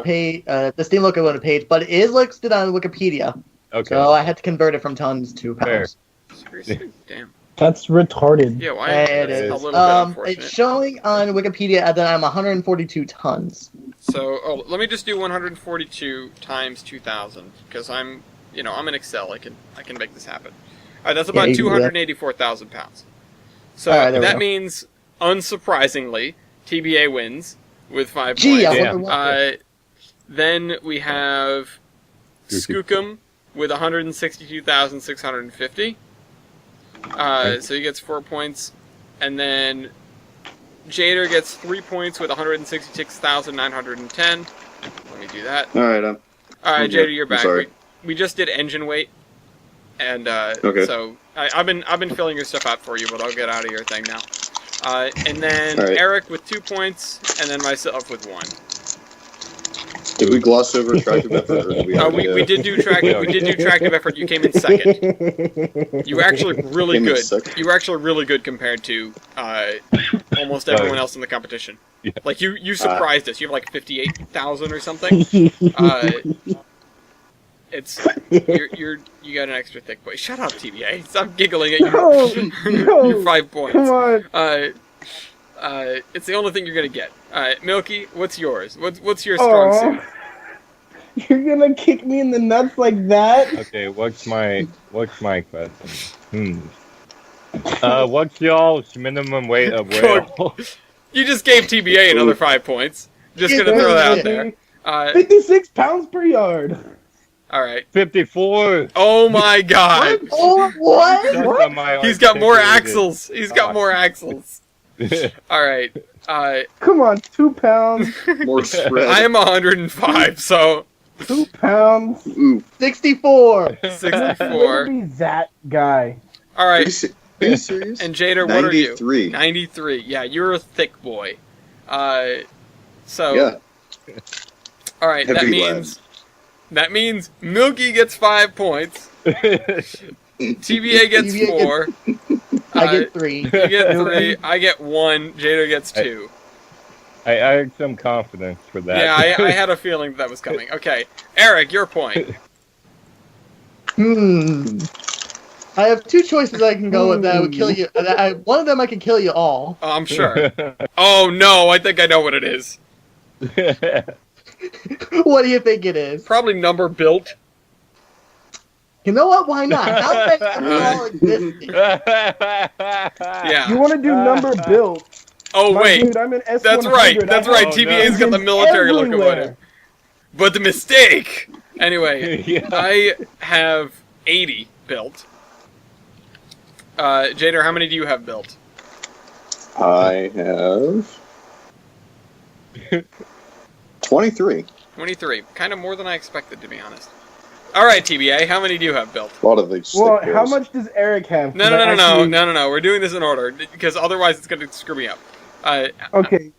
page, the Steam Locomotive page, but it is listed on Wikipedia.
Okay.
So I had to convert it from tons to pounds.
Seriously? Damn.
That's retarded.
Yeah, why?
It is.
A little bit unfortunate.
It's showing on Wikipedia that I'm 142 tons.
So, let me just do 142 times 2,000 because I'm in Excel. I can make this happen. All right, that's about 284,000 pounds. So that means, unsurprisingly, TBA wins with 5 points. Then we have Skookum with 162,650. So he gets 4 points. And then Jader gets 3 points with 166,910. Let me do that.
Alright,
Alright, Jader, you're back.
Sorry.
We just did engine weight. And so I've been filling your stuff out for you, but I'll get out of your thing now. And then Eric with 2 points, and then myself with 1.
Did we gloss over tractive effort? Or did
we did do tractive effort. You came in second. You were actually really good. You were actually really good compared to almost everyone else in the competition.
Yeah.
Like you surprised us. You have like 58,000 or something. You got an extra thick boy. Shut up, TBA. Stop giggling at your 5 points.
Come on.
It's the only thing you're gonna get. Milky, what's yours? What's your strong suit?
You're gonna kick me in the nuts like that?
Okay, what's my question? What's y'all's minimum weight of whale?
You just gave TBA another 5 points. Just gonna throw that out there.
56 pounds per yard.
Alright.
54.
Oh my god.
What?
He's got more axles. He's got more axles. Alright.
Come on, 2 pounds.
More spread.
I am 105, so
2 pounds.
64.
64.
Be that guy.
Alright.
Are you serious?
And Jader, what are you?
93.
93. Yeah, you're a thick boy. So.
Yeah.
All right,
Heavy
that means Milky gets 5 points. TBA gets 4.
I get 3.
You get 3. I get 1. Jader gets 2.
I had some confidence for that.
Yeah, I had a feeling that was coming. Okay, Eric, your point.
I have 2 choices I can go with that would kill you. One of them I can kill you all.
Oh, I'm sure. Oh no, I think I know what it is.
What do you think it is?
Probably number built.
You know what? Why not? How many of you all exist?
Yeah.
You want to do number built?
Oh wait,
dude, I'm an S100.
that's right. That's right. TBA's got the military
everywhere.
locomotive. But the mistake. Anyway,
Yeah.
I have 80 built. Jader, how many do you have built?
I have 23.
23. Kind of more than I expected, to be honest. All right, TBA, how many do you have built?
A lot of these.
Well,
stick
how
boys.
much does Eric have?
No. We're doing this in order because otherwise it's going to screw me up.
Okay.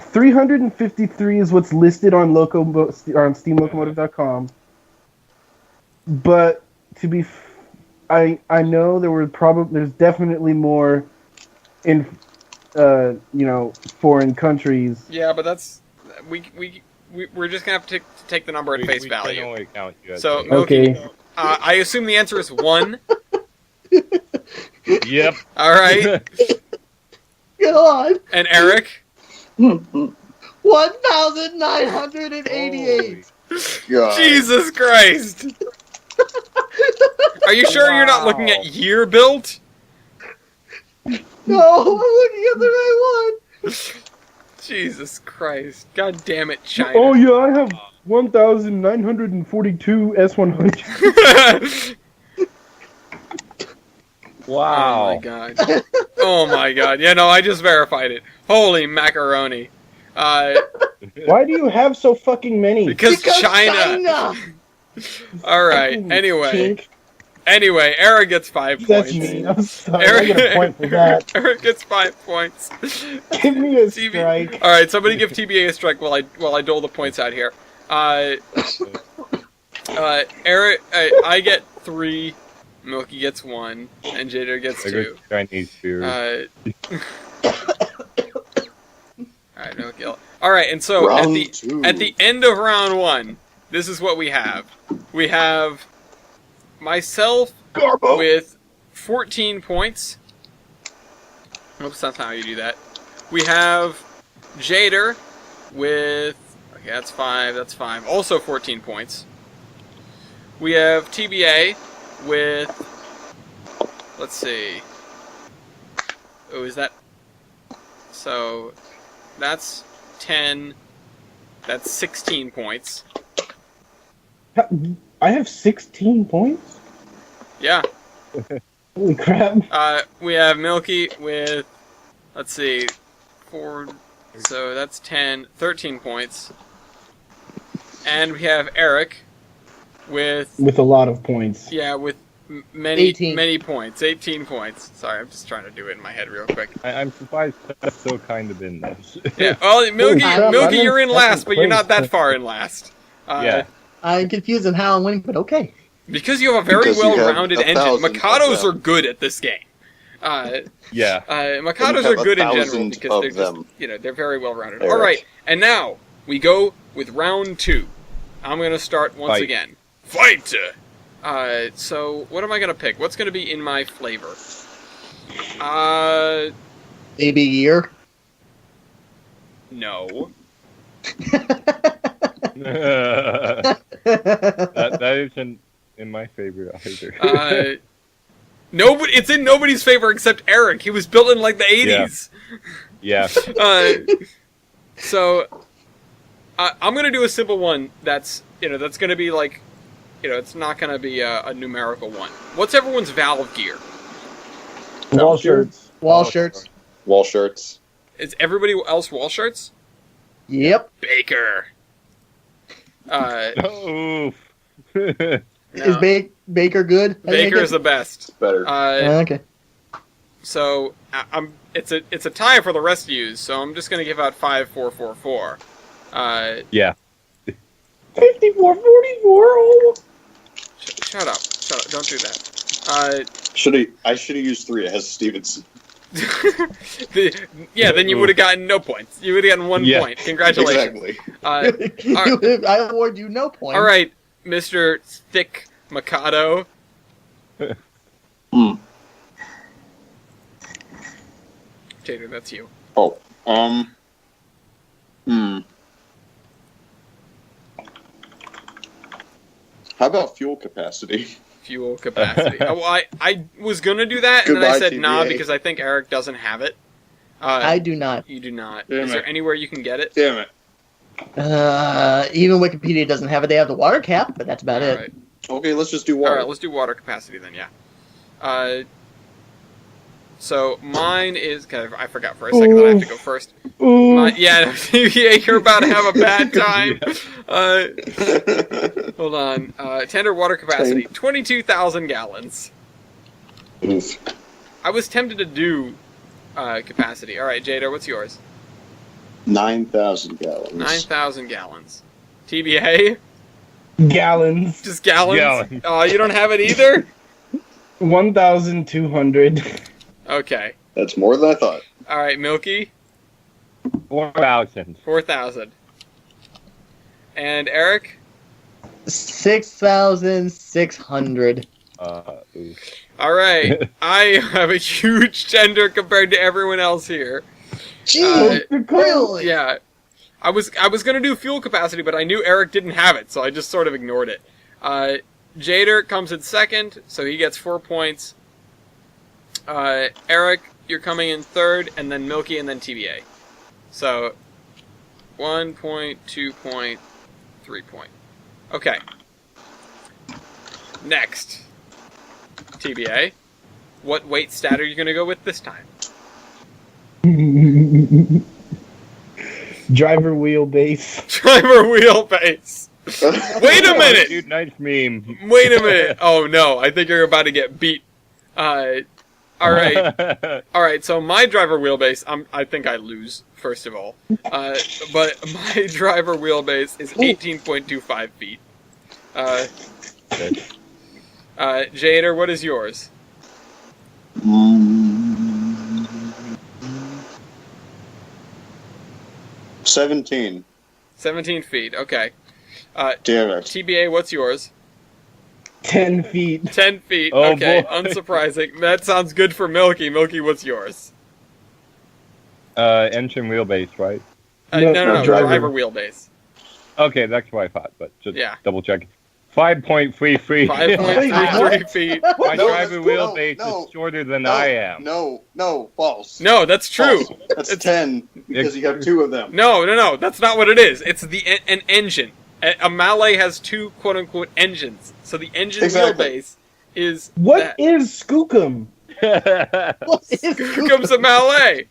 353 is what's listed on steamlocomotive.com. But to be, I know there's definitely more in, foreign countries.
Yeah, but that's we're just gonna have to take the number at face
We
value.
can only count you as
So,
two.
Milky,
Okay.
I assume the answer is 1.
Yep.
All right,
Go on.
and Eric.
1,988.
God.
Jesus Christ! Are you sure you're not looking at year built?
No, I'm looking at the right one.
Jesus Christ! God damn it, China!
Oh yeah, I have 1,942 S100.
Wow.
Oh my god! Oh my god! Yeah, no, I just verified it. Holy macaroni!
Why do you have so fucking many?
Because China. All right.
Fucking
Anyway,
chink.
Eric gets 5
That's
points.
me. I'm sorry. I get a point for that.
Eric gets 5 points.
Give me a
TB
strike.
All right, somebody give TBA a strike while I dole the points out here. Eric, I get 3. Milky gets 1, and Jader gets
I
2.
got Chinese beer.
Alright, Milky. Alright, and so
Round
at
2.
the end of round 1, this is what we have. We have myself
Garbo.
with 14 points. Oops, that's not how you do that. We have Jader with... Okay, that's 5. Also 14 points. We have TBA with... Let's see. Oh, is that... So, that's 10. That's 16 points.
I have 16 points?
Yeah.
Holy crap.
We have Milky with... Let's see. 4... So, that's 10. 13 points. And we have Eric with
With a lot of points.
yeah, with many
18.
many points. 18 points. Sorry, I'm just trying to do it in my head real quick.
I'm surprised that's still kind of in this.
Yeah. Well, Milky,
crap,
Milky,
I'm
you're in
in
last,
second
but you're not
place.
that far in last.
Yeah.
I'm confused on how I'm winning, but okay.
Because you have a very
Because you have
well-rounded engine.
1,000 of
Mikados
them.
are good at this game.
Yeah.
Mikados
have
are good in general
1,000
because
of
they're just,
them.
they're very well-rounded.
Eric.
All right, and now we go with round 2. I'm going to start once
Fight.
again. Fight! So what am I going to pick? What's going to be in my flavor?
Maybe a year.
No.
that isn't in my favorite either.
Nobody. It's in nobody's favor except Eric. He was built in like the 80s.
Yeah.
So I'm gonna do a simple one. That's that's gonna be like, it's not gonna be a numerical one. What's everyone's valve gear?
Wall shirts.
Wall shirts.
Wall shirts.
Is everybody else wall shirts?
Yep.
Baker.
Oof.
Is Baker good?
Baker is the best.
Better.
Okay.
So it's a tie for the rest of you. So I'm just gonna give out 5, 4, 4, 4.
Yeah.
54-44. Oh.
Shut up! Don't do that.
I should have used 3 as Stevenson.
Then you would have gotten no points. You would have gotten 1 point. Congratulations.
Exactly.
I award you no points.
All right, Mr. Thick Mikado. Tater, that's you.
Oh. How about fuel capacity?
Fuel capacity. Well, I was gonna do that, and then I said nah because I think Eric doesn't have it.
I do not.
You do not.
Damn
Is there anywhere you can get it?
Damn it.
Even Wikipedia doesn't have it. They have the water cap, but that's about it.
Right.
Okay, let's just do water.
All right, let's do water capacity then. Yeah. So mine is. I forgot for a second that I have to go first. TBA, you're about to have a bad time. Hold on. Tender water capacity, 22,000 gallons.
Oof.
I was tempted to do capacity. All right, Jada, what's yours?
9,000 gallons.
9,000 gallons. TBA?
Gallons.
Just gallons? Oh, you don't have it either?
1,200.
Okay.
That's more than I thought.
All right, Milky?
4,000.
4,000. And Eric?
6,600.
Oof.
All right. I have a huge tender compared to everyone else here.
Jeez, really?
Yeah. I was gonna do fuel capacity, but I knew Eric didn't have it, so I just sort of ignored it. Jader comes in second, so he gets 4 points. Eric, you're coming in third, and then Milky, and then TBA. So, 1 point, 2 point, 3 point. Okay. Next. TBA. What weight stat are you going to go with this time?
Driver wheelbase.
Driver wheelbase. Wait a minute!
Dude, nice meme.
Wait a minute. Oh no, I think you're about to get beat. Alright. Alright, so my driver wheelbase, I think I lose, first of all. But my driver wheelbase is 18.25 feet. Jader, what is yours?
17.
17 feet, okay.
Damn it.
TBA, what's yours?
10 feet.
10 feet,
Oh,
okay,
boy.
unsurprising. That sounds good for Milky. Milky, what's yours?
Engine wheelbase, right?
No,
driver.
driver wheelbase.
Okay, that's what I thought, but just
Yeah.
double check. 5.33.
5.33 feet.
My
No,
driver
that's-
wheelbase
no,
is shorter than
No,
I am.
No, false.
No, that's true.
False. That's 10, because you have 2 of them.
No, that's not what it is. It's an engine. A Malay has 2 quote-unquote engines. So the engine
Exactly.
wheelbase is
What
that.
is Skookum?
What is
Comes a Malay.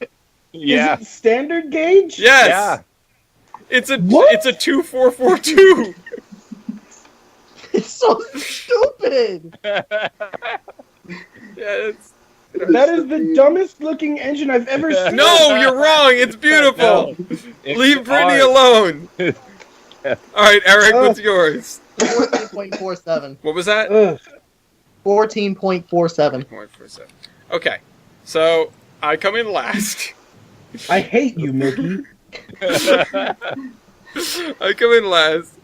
Yeah.
Is it standard gauge?
Yes.
Yeah.
It's a
What?
it's a 2442.
It's so stupid.
Yeah, it's,
That is the dumbest looking engine I've ever seen.
no, you're wrong. It's beautiful.
No, it's
Leave Brittany
art.
alone. All right, Eric, what's yours?
14.47.
What was that?
Ugh.
14.47.
Okay, so I come in last.
I hate you, Milky.
I come in last.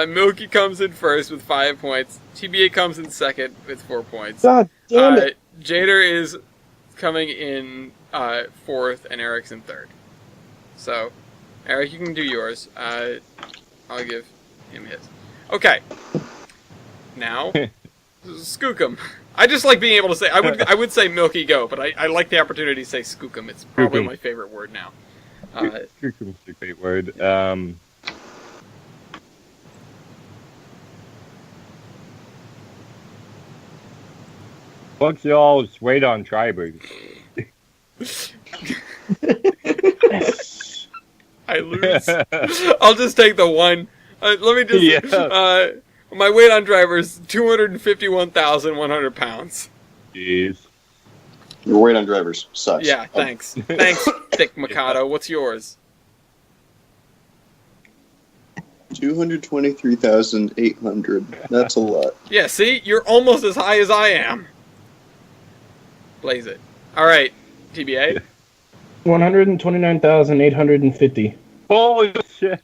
Milky comes in first with 5 points. TBA comes in second with 4 points.
God damn it.
Jader is coming in fourth, and Eric's in third. So, Eric, you can do yours. I'll give him his. Okay. Now, Skookum. I just like being able to say. I would say Milky Go, but I like the opportunity to say Skookum. It's probably
Skookum.
my favorite word now.
Skookum's a great word. What's y'all's weight on tribers?
I lose. I'll just take the one. Let me just.
Yeah.
My weight on driver is 251,100 pounds.
Jeez.
Your weight on drivers sucks.
Yeah, thanks. Thanks, Thick Mikado. What's yours?
223,800. That's a lot.
Yeah, see? You're almost as high as I am. Blaze it. Alright, TBA.
129,850.
Holy shit!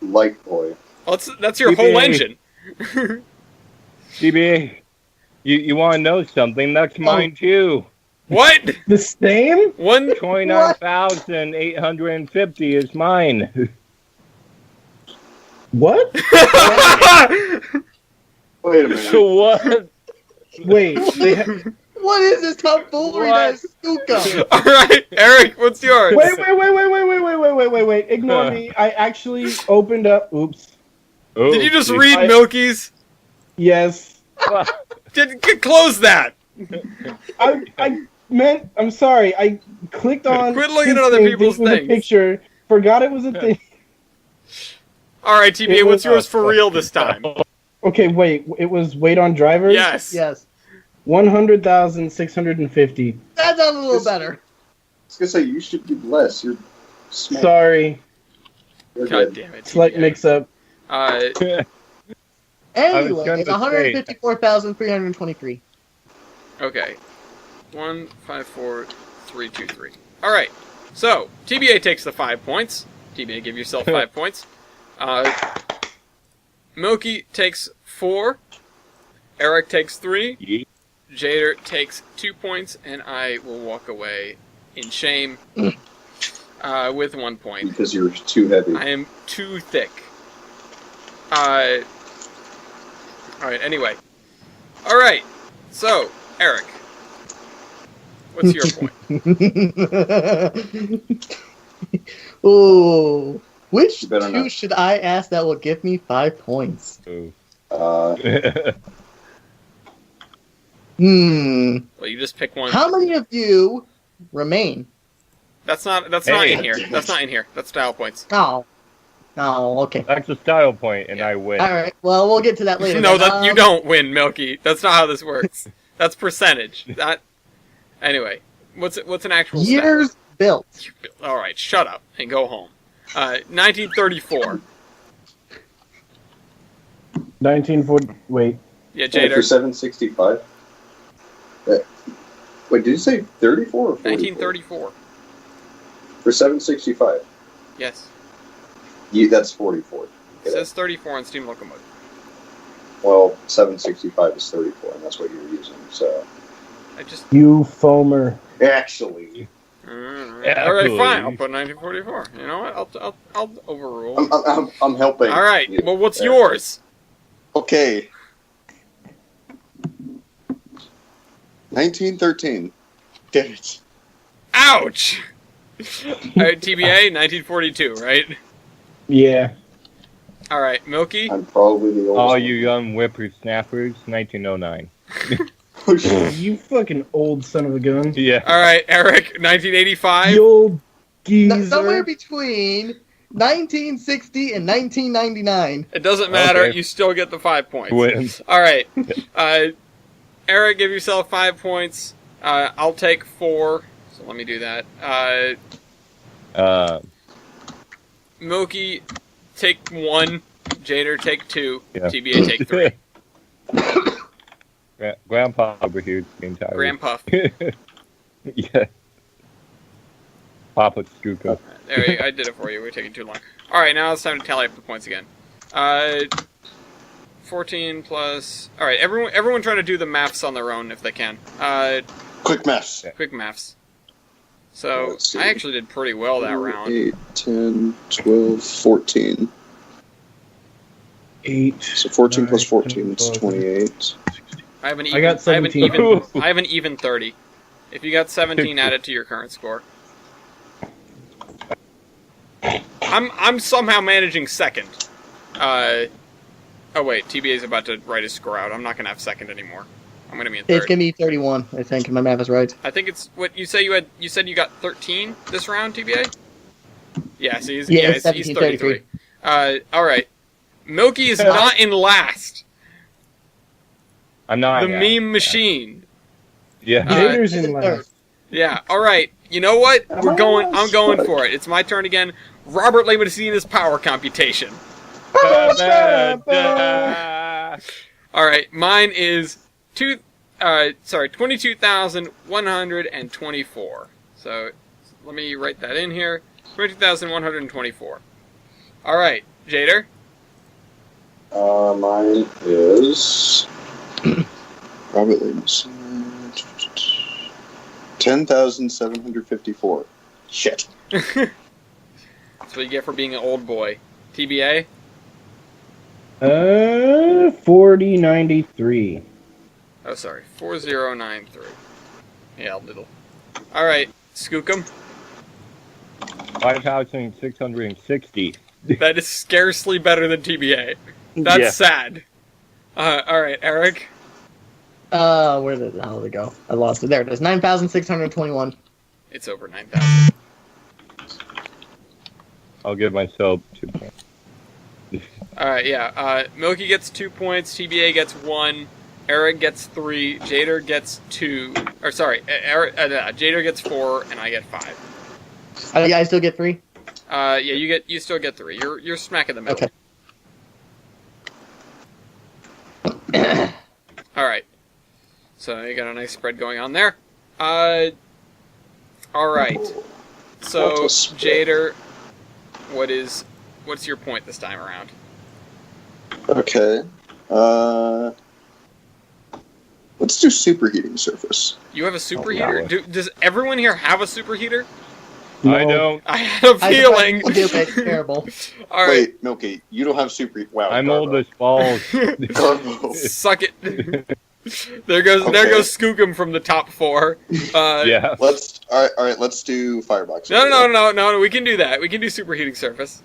Light boy.
Well, that's your whole
TBA.
engine.
TBA, you want to know something? That's mine too.
What?
The same?
29,850 is mine.
What?
Wait a minute.
So what?
Wait,
What is this tomfoolery that is Stuka?
Alright, Eric, what's yours?
wait. Ignore me. I actually opened up. Oops.
Oh,
Did you just
geez.
read Milky's?
Yes.
Close that!
I meant. I'm sorry. I clicked on.
Quit looking at other people's
thinking it was
things.
a picture. Forgot it was a thing.
Alright, TBA,
It
what's
was-
yours for real this time?
Okay, wait. It was weight on drivers.
Yes.
Yes.
100,650.
That sounds a little better.
I was gonna say you should do less. You're small.
Sorry.
You're
God
good.
damn it,
Slight
TBA.
mix-up.
Anyway,
gonna
it's
say-
154,323.
Okay. 154,323. Alright. So, TBA takes the 5 points. TBA, give yourself 5 points. Milky takes 4. Eric takes 3.
Yeet.
Jader takes 2 points, and I will walk away in shame with 1 point.
Because you're too heavy.
I am too thick. Alright, anyway. Alright, so, Eric. What's your point?
Ooh. Which
You better
two
not.
should I ask that will give me 5 points?
Uh,
Well, you just pick one.
How many of you remain?
That's not in here. That's not in here. That's style points.
Oh. Oh, okay.
That's a style point, and I win.
Alright, well, we'll get to that later.
No,
then.
that you don't win, Milky. That's not how this works. That's percentage. Anyway, what's an actual stat?
Years built.
All right, shut up and go home. 1934.
1940. Wait.
Yeah,
for
Jader.
765. Wait, did you say 34 or 44?
1934.
For 765.
Yes.
That's 44.
It
Yeah.
says 34 on Steam Locomotive.
Well, 765 is 34, and that's what you're using. So
I just.
You foamer.
actually,
All right, fine. I'll put 1944. You know what? I'll overrule.
I'm helping.
All right.
you.
Well, what's
There.
yours?
Okay. 1913. Damn it.
Ouch. All right, TBA 1942, right?
Yeah.
All right, Milky.
I'm probably the oldest.
All
one.
you young whippersnappers, 1909.
Oh, shit.
You fucking old son of a gun.
Yeah.
All right, Eric 1985.
You old geezer.
Somewhere between 1960 and 1999.
It doesn't matter.
Okay.
You still get the 5 points.
Wins.
All right. Eric, give yourself 5 points. I'll take 4. So let me do that. Milky, take 1. Jader, take 2.
Yeah.
TBA, take 3.
Grandpa over here being tired.
Grandpuff.
Yeah. Papa Skuka.
There you go. I did it for you. We're taking too long. All right, now it's time to tally up the points again. 14 plus. All right, everyone try to do the maths on their own if they can.
Quick maths.
Quick maths. So
Let's see.
I actually did pretty well that round.
8, 10, 12, 14.
8.
So 14 plus
9,
14 is
12.
28.
I have an even.
I got 17.
I have an even 30. If you got 17, add it to your current score. I'm somehow managing second. Oh wait, TBA is about to write his score out. I'm not gonna have second anymore. I'm gonna be in
It's
third.
gonna be 31, I think, if my math is right.
I think it's what you say you had. You said you got 13 this round, TBA. Yeah, so he's
Yeah,
he's
17,
33. All right. Milky is not in last.
I'm not.
The meme machine.
Yeah.
Jader's in last.
Yeah. All right. You know what? I'm going for it. It's my turn again. Robert Lemessina's power computation. All right. Mine is 22,124. So let me write that in here. 22,124. All right, Jader.
Mine is Robert Williams. 10,754. Shit.
That's what you get for being an old boy. TBA.
4093.
Oh, sorry, 4093. Yeah, little. All right, Skookum.
5,660.
That is scarcely better than TBA. That's sad. All right, Eric.
Where did the hell did it go? I lost it. There it is. 9,621.
It's over 9,000.
I'll give myself 2 points.
All right, yeah. Milky gets 2 points. TBA gets 1. Eric gets 3. Jader gets 2. Or sorry, Jader gets 4, and I get 5.
Yeah, I still get 3.
Yeah, you still get 3. You're smack in the middle.
Okay.
All right. So you got a nice spread going on there. All right. So Jader, what's your point this time around?
Okay. Let's do superheating surface.
You have a superheater? Does everyone here have a superheater?
No.
I don't.
I had a feeling.
Terrible.
All right.
Wait, Milky, you don't have super. Wow.
I'm
Garbo.
old as balls.
Garbo.
Suck it. There goes Skookum from the top 4.
Yeah.
All right. Let's do firebox.
No. We can do that. We can do superheating surface.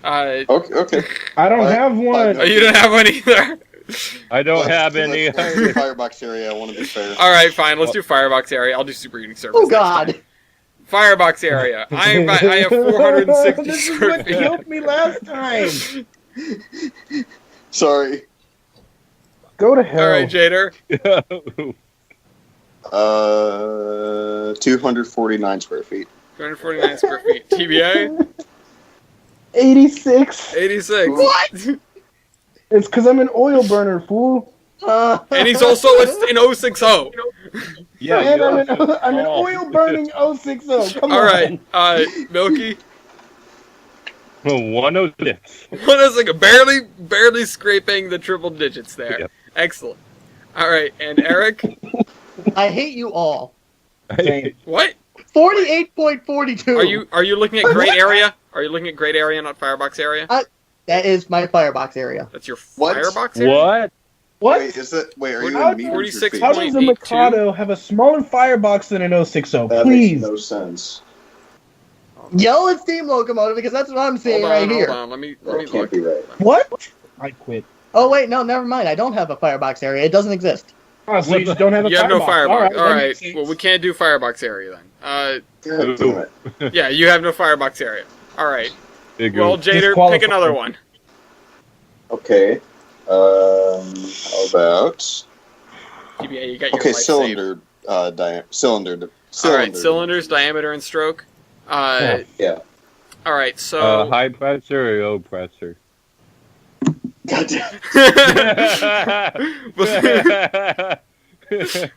Okay.
I don't have one.
Oh, you don't have one either.
I don't have any.
Let's do firebox area. I want to be fair.
All right, fine. Let's do firebox area. I'll do superheating surface.
Oh God.
Firebox area. I have 460
This is
square
what
feet.
killed me last time.
Sorry.
Go to hell.
All right, Jader.
249 square feet.
249 square feet. TBA.
86.
86.
What?
It's because I'm an oil burner, fool.
And he's also an 060.
Yeah.
And I'm an oil burning 060. Come on.
All right, Milky.
106.
What is like barely scraping the triple digits there.
Yep.
Excellent. All right, and Eric.
I hate you all.
What?
48.42.
Are you looking at great area? Are you looking at great area, not firebox area?
That is my firebox area.
That's your
What?
firebox area.
What?
What?
Wait, are you
How-
in meters or
46
feet?
How does a
0.82?
Mikado have a smaller firebox than an 060?
That
Please.
makes no sense.
Yell at Steam Locomotive because that's what I'm seeing
Hold
here.
on. Let me
That can't
look.
be right.
What? I quit.
Oh wait, no, never mind. I don't have a firebox area. It doesn't exist.
Oh, so you just don't have a
You have no firebox. All
that
right.
makes sense.
Well, we can't do firebox area then.
God damn it.
Yeah, you have no firebox area. All right.
Big
Well,
oof.
Jader, pick
Disqualified.
another one.
Okay. How about
TBA, you got your
okay
life
cylinder cylinder.
Saved. All right, cylinders, diameter, and stroke.
Yeah.
All right, so
high pressure or low pressure?
God damn.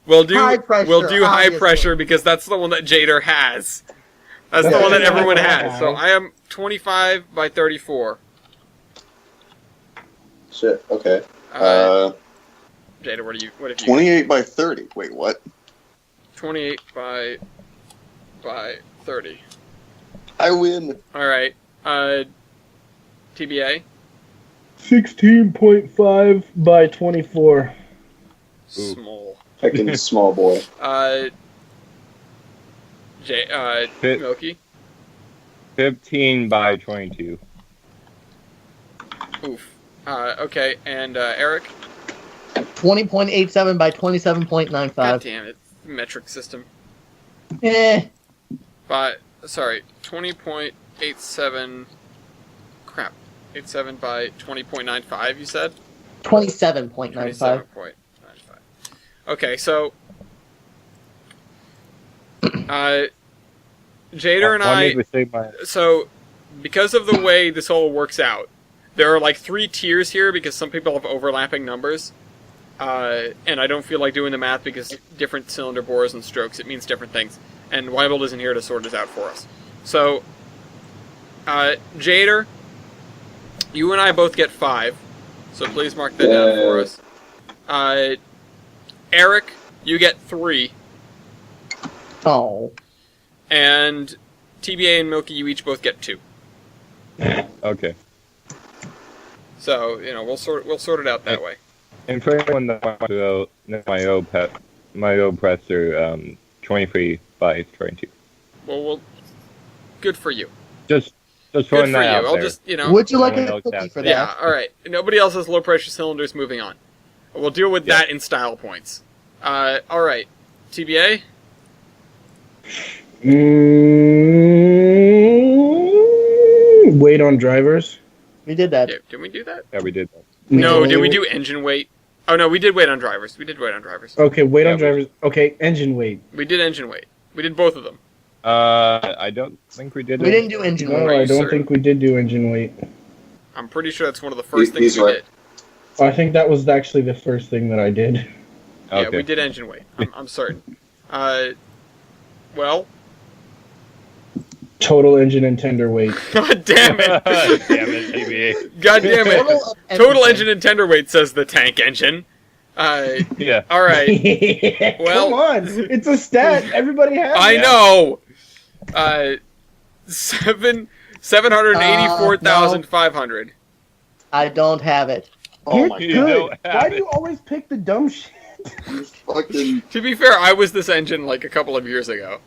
we'll do
High pressure,
high
obviously.
pressure because that's the one that Jader has. That's the one that everyone has. So I am 25 by 34.
Shit. Okay.
Jader, what have you?
28 by 30. Wait, what?
28 by 30.
I win.
All right. TBA.
16.5 by 24.
Small.
Fucking small boy.
Milky.
15 by 22.
Oof. Okay, and Eric.
20.87 by
God
27.95.
damn it, metric system.
Eh.
20.87. Crap. 87 by 20.95. You said.
27.95.
27.95. Okay, so Jader and I... So, because of the way this all works out, there are like 3 tiers here because some people have overlapping numbers. And I don't feel like doing the math because different cylinder bores and strokes, it means different things. And Weibold isn't here to sort this out for us. So, Jader, you and I both get 5. So please mark that down for us. Eric, you get 3.
Oh.
And TBA and Milky, you each both get 2.
Okay.
So, we'll sort it out that way.
And for anyone that wants to know, my old presser, 23 by 22.
Well, good for you.
Just
Good
throwing
for
that
you.
out
I'll
there.
just,
Would you like
No one
a
else
cookie
has
for
it.
that?
Yeah, alright. Nobody else has low pressure cylinders, moving on. We'll deal with that in style points. Alright. TBA?
Weight on drivers.
We did that.
Yeah, did we do that?
Yeah, we did that.
No,
did.
did we do engine weight? Oh, no, we did weight on drivers.
Okay, weight on
Yeah,
drivers. Okay, engine weight.
We did engine weight. We did both of them.
I don't think we did.
We didn't do engine
No,
weight.
I don't
certain?
think we did do engine weight.
I'm pretty sure that's one of the first
He's
things we
right.
did.
I think that was actually the first thing that I did.
Yeah,
Okay.
we did engine weight. I'm certain. Well,
Total engine and tender weight.
god damn it!
Damn it, TBA.
God damn it!
Total of
Total
everything.
engine and tender weight, says the tank engine.
Yeah.
Alright. Well-
Come on, it's a stat. Everybody has.
I
it.
know! 784,500.
I don't have it.
Oh
You're
my
You
good.
don't have
Why do
it.
you always pick the dumb shit?
god. Fucking,
To be fair, I was this engine like a couple of years ago.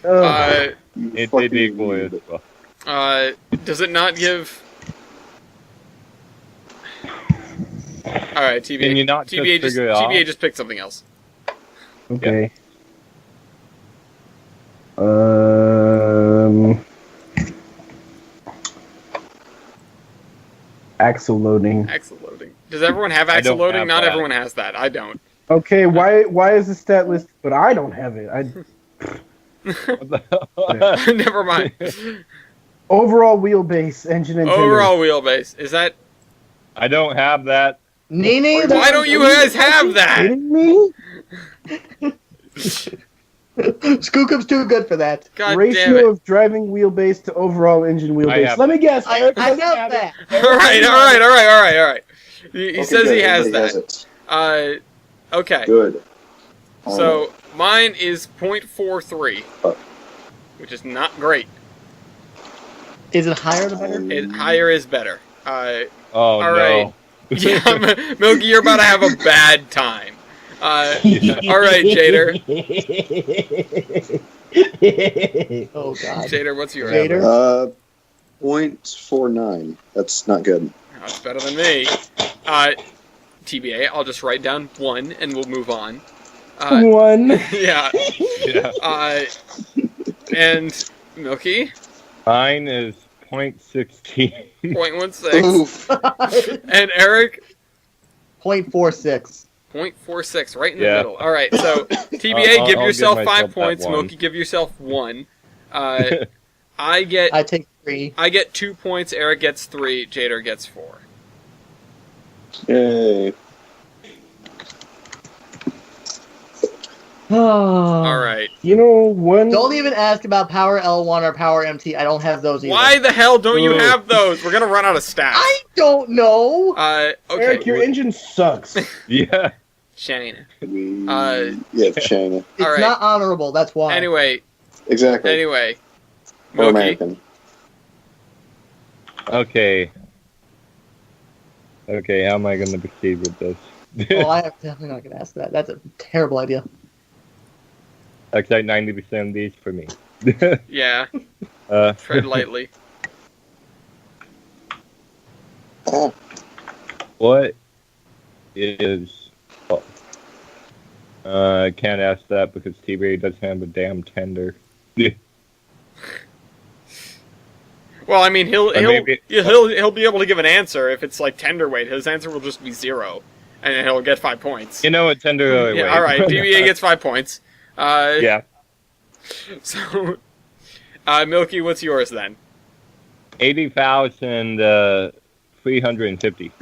Ugh.
It
fucking
did equal as well.
Does it not give... Alright, TBA.
Can you not just
TBA
figure it out?
TBA just picked something else.
Okay. Axle loading.
Axle loading. Does everyone have axle
don't
loading?
have
Not
that.
everyone has that. I don't.
Okay, why is the stat list? But I don't have it.
Never mind.
Overall wheelbase, engine and tender.
Overall wheelbase. Is that...
I don't have that.
Nene,
Why don't you guys have that?
Kidding me?
Skookup's too good for that.
God damn
Ratio
it.
of driving wheelbase to overall engine wheelbase.
have
Let me guess.
I
Eric
got
doesn't have
that.
Alright. He says he has
everybody
that.
it.
Okay.
Good.
So, mine is 0.43. Which is not great.
Is it higher the better?
Higher is better.
Oh
Alright.
no.
Yeah, Milky, you're about to have a bad time. Alright, Jader.
Oh god.
Jader, what's your
Jader?
average?
0.49. That's not good.
That's better than me. TBA, I'll just write down 1 and we'll move on.
One.
Yeah.
Yeah.
And Milky,
Mine is 0.16.
0.16.
Oof.
And Eric,
0.46.
0.46, right in the
Yeah.
middle. Alright, so TBA,
I'll
give
give
yourself
myself
5
that
points.
1.
Milky, give yourself 1. I get
I take 3.
2 points. Eric gets 3. Jader gets 4.
Yay.
All right.
You know, one.
Don't even ask about Power L1 or Power MT. I don't have those either.
Why the hell don't you
Ooh.
have those? We're gonna run out of stats.
I don't know.
Okay.
Eric, your engine sucks.
Yeah.
Shane.
Yeah, China.
It's
all right.
not honorable. That's why.
Anyway.
Exactly.
Or
Or
Milky.
American.
Okay. Okay, how am I going to proceed with this?
Oh, I'm definitely not going to ask that. That's a terrible idea.
Looks like 90% of these for me.
Yeah.
uh,
Tread lightly.
Oh,
what is... Oh. I can't ask that because TBA doesn't have a damn tender.
Well, I mean, he'll
maybe-
be able to give an answer if it's like tender weight. His answer will just be 0, and he'll get 5 points.
You know what tender really
Yeah.
weighs.
All right. DBA gets 5 points.
Yeah.
So, Milky, what's yours then?
80,350.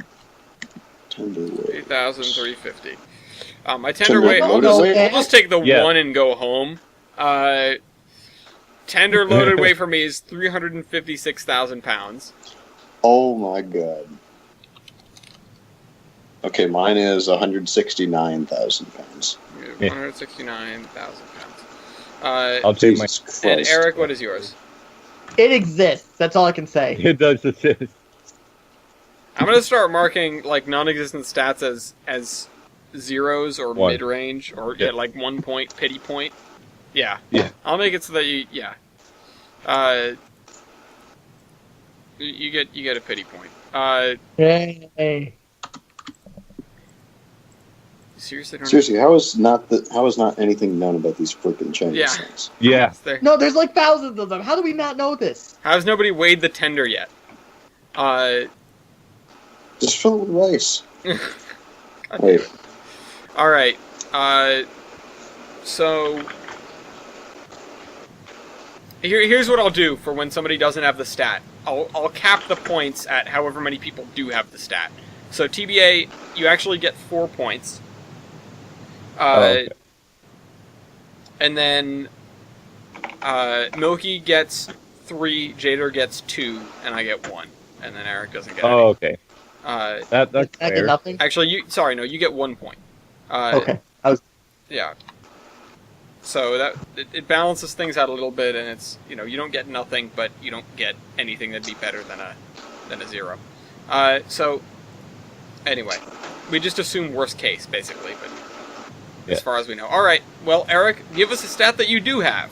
Tender weight.
8,350. My tender weight,
Tender
we'll
weight.
just take the
Yeah.
1 and go home. Tender loaded weight for me is 356,000 pounds.
Oh my god. Okay, mine is 169,000 pounds.
169,000 pounds.
I'll take my.
Jesus Christ.
And Eric, what is yours?
It exists. That's all I can say.
It does assist.
I'm gonna start marking like non-existent stats as zeros or
One.
mid-range or
Yeah.
like 1 point, pity point. Yeah.
Yeah.
I'll make it so that you you get a pity point.
Yay.
Seriously, don't
Seriously, how is not anything known about these freaking Chinese
Yeah.
things?
Yeah.
There.
No, there's like thousands of them. How do we not know this?
How's nobody weighed the tender yet?
Just fill it with rice. Wait,
All right. So here's what I'll do for when somebody doesn't have the stat. I'll cap the points at however many people do have the stat. So TBA, you actually get 4 points.
Okay.
And then Milky gets 3, Jader gets 2, and I get 1, and then Eric doesn't get
Oh, okay.
any.
That's
I get
fair.
nothing.
Actually, you get 1 point.
Okay.
Yeah. So that it balances things out a little bit, and it's you don't get nothing, but you don't get anything that'd be better than a 0. So anyway, we just assume worst case basically, but
Yeah.
as far as we know. All right. Well, Eric, give us a stat that you do have.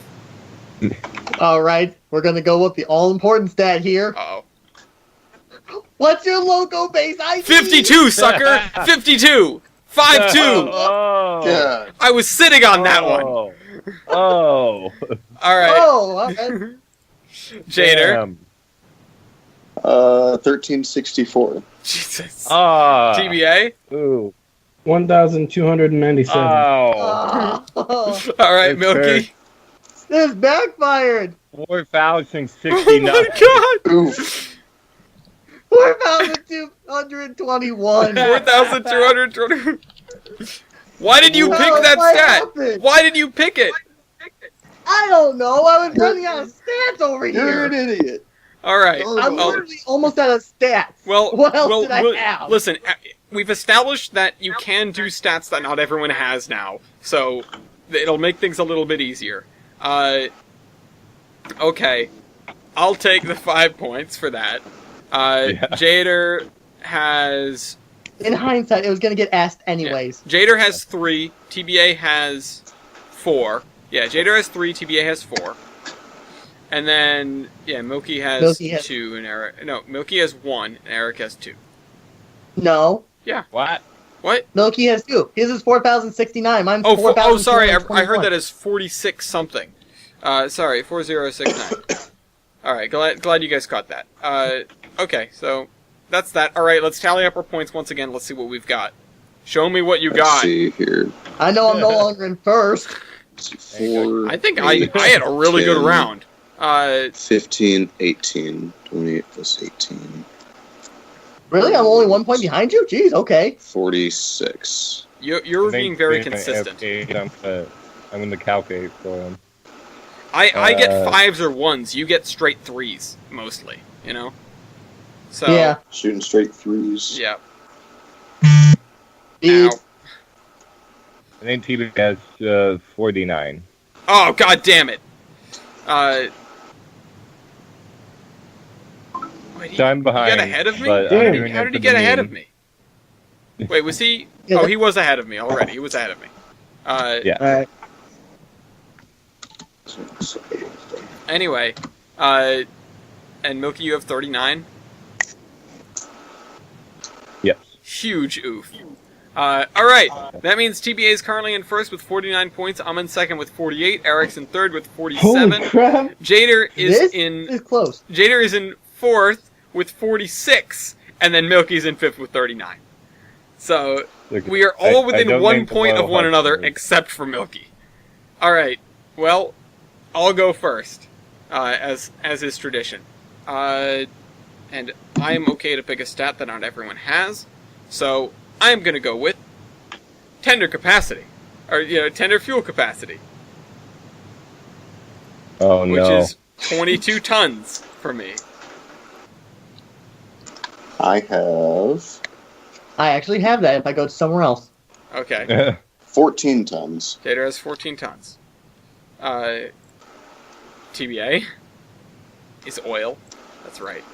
All right. We're going to go with the all-important stat here.
Uh-oh.
What's your logo base ID?
52, sucker. 52. 5-2.
Oh.
God.
I was sitting on that one.
Oh.
All right.
Oh, all right.
Jader.
Damn.
1364.
Jesus.
Ah.
TBA.
Ooh.
1,297.
Oh.
Oh,
All right,
It's
Milky.
this backfired.
4,069.
Oh my god.
Oof.
4,221.
4,220. Why did you
Wow,
pick that
what
stat?
happened?
Why did you pick it?
I don't know. I was running out of stats over
You're an
here.
idiot.
All right.
I'm
Well,
literally almost out of stats.
well,
What else
well,
did I
well,
have?
Listen, we've established that you can do stats that not everyone has now, so it'll make things a little bit easier. Okay. I'll take the 5 points for that.
Yeah.
Jader has...
In hindsight, it was going to get asked anyways.
Jader has 3, TBA has 4. Yeah, Jader has 3, TBA has 4. And then, yeah, Milky has 2, and Eric... No, Milky has 1, and Eric has 2.
No.
What?
What?
Milky has 2. His is 4,069. Mine's
Oh,
4,021.
sorry, I heard that as 46 something. Sorry, 4069. Alright, glad you guys caught that. Okay, so that's that. Alright, let's tally up our points once again. Let's see what we've got. Show me what you
Let's
got.
see here.
I know I'm no longer in first.
Let's see, 4,
I think I had a really good
10,
round.
15, 18, 28 plus 18,
Really? I'm only 1 point behind you? Jeez, okay.
46.
You're being very consistent.
I'm going to calculate for him.
I get 5s or 1s. You get straight 3s, mostly, you know? So,
Yeah.
Shooting straight threes.
Yeah.
Beep.
Ow.
I think TV has 49.
Oh, god damn it. Wait,
So I'm behind.
He got ahead of me?
but I'm
Dang.
doing
How
it
did he
for
get
the
ahead
meme.
of me? Wait, was he...
Yeah,
Oh, he was ahead of me already. He was ahead of me.
Yeah.
All right.
Anyway, and Milky, you have 39?
Yes.
Huge oof. Alright, that means TBA is currently in first with 49 points. I'm in second with 48. Eric's in third with 47.
Holy crap!
Jader is
This
in...
is close.
Jader is in fourth with 46. And then Milky's in fifth with 39. So,
Look,
we are all
I
within
don't
1
think
point
below
of one
has
another,
to be.
except for Milky. Alright, well, I'll go first, as is tradition. And I'm okay to pick a stat that not everyone has, so I'm gonna go with tender capacity, or tender fuel capacity.
Oh no!
Which is 22 tons for me.
I
actually have that if I go to somewhere else.
Okay.
14 tons.
Jader has 14 tons. TBA is oil. That's right.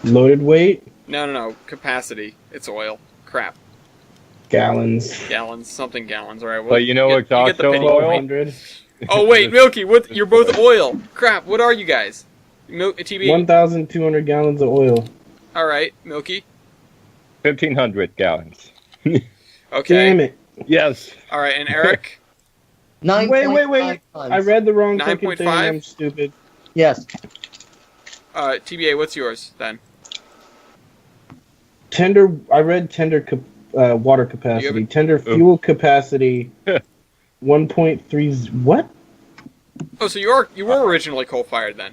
Loaded weight?
No. Capacity. It's oil. Crap.
Gallons.
Gallons. Something gallons. All right. Well,
But you know what's
get the
also
pity
oil?
point.
100.
Oh wait, Milky. What? You're both oil. Crap. What are you guys? TBA.
1,200 gallons of oil.
All right, Milky.
1,500 gallons.
Okay.
Damn it.
Yes.
All right, and Eric.
9.5
Wait.
tons.
I read the wrong fucking thing.
9.5?
I'm stupid.
Yes.
TBA. What's yours then?
I read tender water capacity. Tender
Oh.
fuel capacity. 1.3. What?
Oh, so you were originally coal-fired then.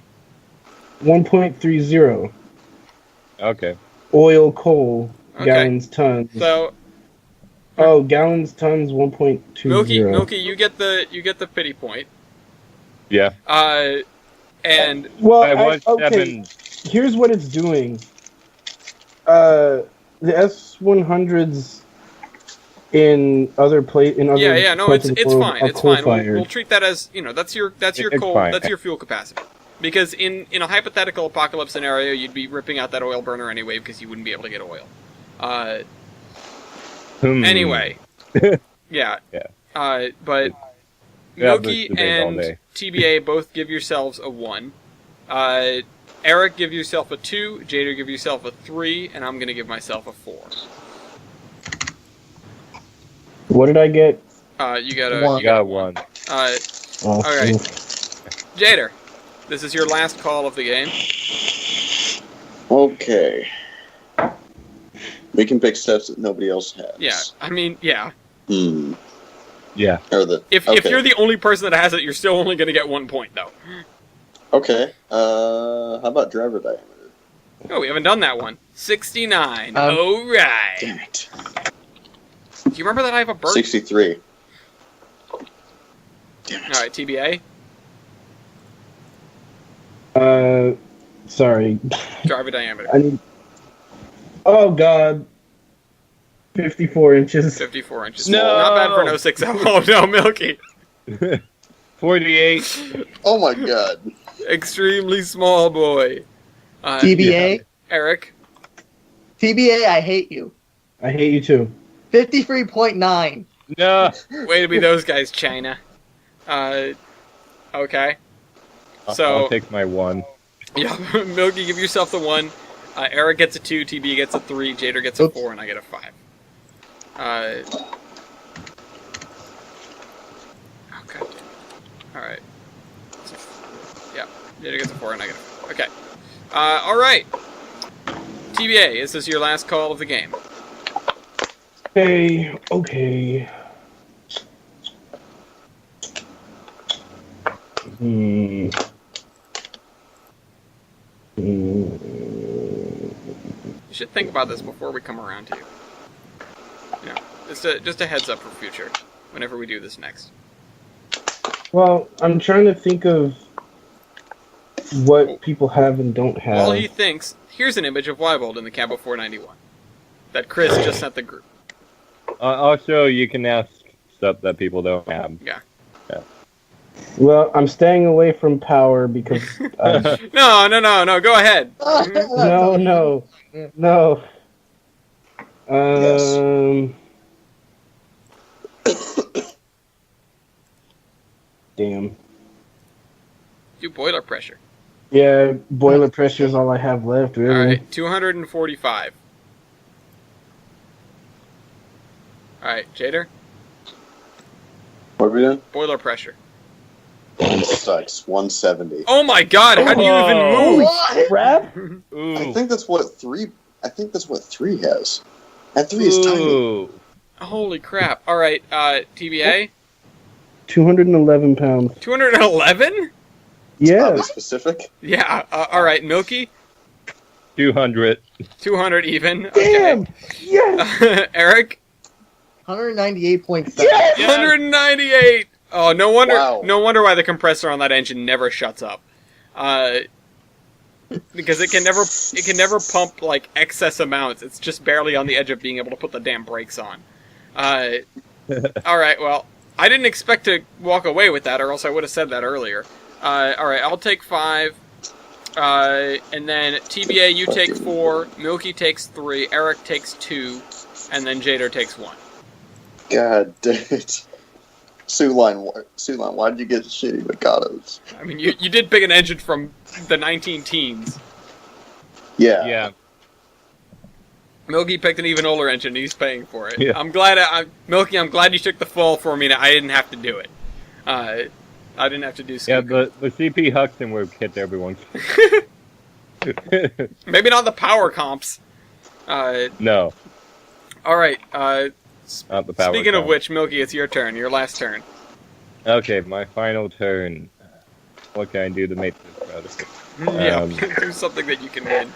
1.30.
Okay.
Oil, coal,
Okay.
gallons, tons.
So
Gallons, tons, 1.20.
Milky, you get the pity point.
Yeah.
And
Well,
I was
okay.
7.
Here's what it's doing. The S100s in other
yeah, no,
parts
it's
of the
it's
world
fine,
are
it's fine.
coal-fired.
We'll treat that as that's your
It's
coal,
fine.
that's your fuel capacity. Because in a hypothetical apocalypse scenario, you'd be ripping out that oil burner anyway because you wouldn't be able to get oil. Anyway, yeah.
Yeah.
But
Yeah,
Milky
this debate all
and
day.
TBA both give yourselves a 1. Eric, give yourself a 2. Jader, give yourself a 3. And I'm going to give myself a 4.
What did I get?
You got a
1.
you got a
1.
Oh,
Alright. Jader, this is your last call of the game.
Okay. We can pick steps that nobody else has.
Yeah, I mean, yeah.
Yeah.
Or the,
If you're the only person that has it, you're still only going to get 1 point, though.
Okay. How about driver diameter?
Oh, we haven't done that one. 69.
Um,
Alright.
Damn it.
Do you remember that I have a bird?
63. Damn it.
Alright, TBA.
Sorry.
Driver diameter.
I need. Oh God. 54 inches.
54 inches.
No!
Not bad for an 06. Oh no, Milky.
48.
Oh my god.
Extremely small boy.
TBA.
Eric.
TBA, I hate you.
I hate you too.
53.9.
No.
Way to be those guys, China. Okay. So,
I'll take my 1.
yeah, Milky, give yourself the 1. Eric gets a 2, TB gets a 3, Jader gets a
Oops.
4, and I get a 5. Oh, god. Alright. Yeah, Jader gets a 4, and I get a 5. Okay. Alright. TBA, is this your last call of the game?
Okay.
You should think about this before we come around to you. You know, just a heads up for future, whenever we do this next.
Well, I'm trying to think of what people have and don't have.
While he thinks, here's an image of Wybold in the Cabo 491 that Chris just sent the group.
Also, you can ask stuff that people don't have.
Yeah.
Well, I'm staying away from power because.
No, go ahead.
No. Damn.
Do boiler pressure.
Yeah, boiler pressure is all I have left, really.
Alright, 245. Alright, Jader,
What are we doing?
boiler pressure.
Sucks. 170.
Oh my god, how do you even
Oh.
move?
What?
Crap?
Ooh.
I think that's what 3 has. And 3 is tiny.
Ooh.
Holy crap. Alright, TBA,
211 pounds.
211?
Yeah.
Oddly specific.
Yeah. All right, Milky.
200.
200 even.
Damn!
Okay.
Yes!
Eric.
198.7.
Yes!
198. Oh, no wonder.
Wow.
No wonder why the compressor on that engine never shuts up. Because it can never pump like excess amounts. It's just barely on the edge of being able to put the damn brakes on. All right. Well, I didn't expect to walk away with that, or else I would have said that earlier. All right. I'll take 5. And then TBA, you take 4. Milky takes 3. Eric takes 2, and then Jader takes 1.
God damn it. Suline, why did you get shitty Mikados?
I mean, you did pick an engine from the 19 teens.
Yeah.
Yeah.
Milky picked an even older engine, and he's paying for it.
Yeah.
I'm glad, Milky, I'm glad you took the fall for me, and I didn't have to do it. I didn't have to do
Yeah,
Skooker.
the CP Huxton would hit everyone.
Maybe not the power comps.
No,
Alright,
not the power.
speaking of
comp.
which, Milky, it's your turn. Your last turn.
Okay, my final turn. What can I do to make this better?
Yeah,
Um,
do something that you can win.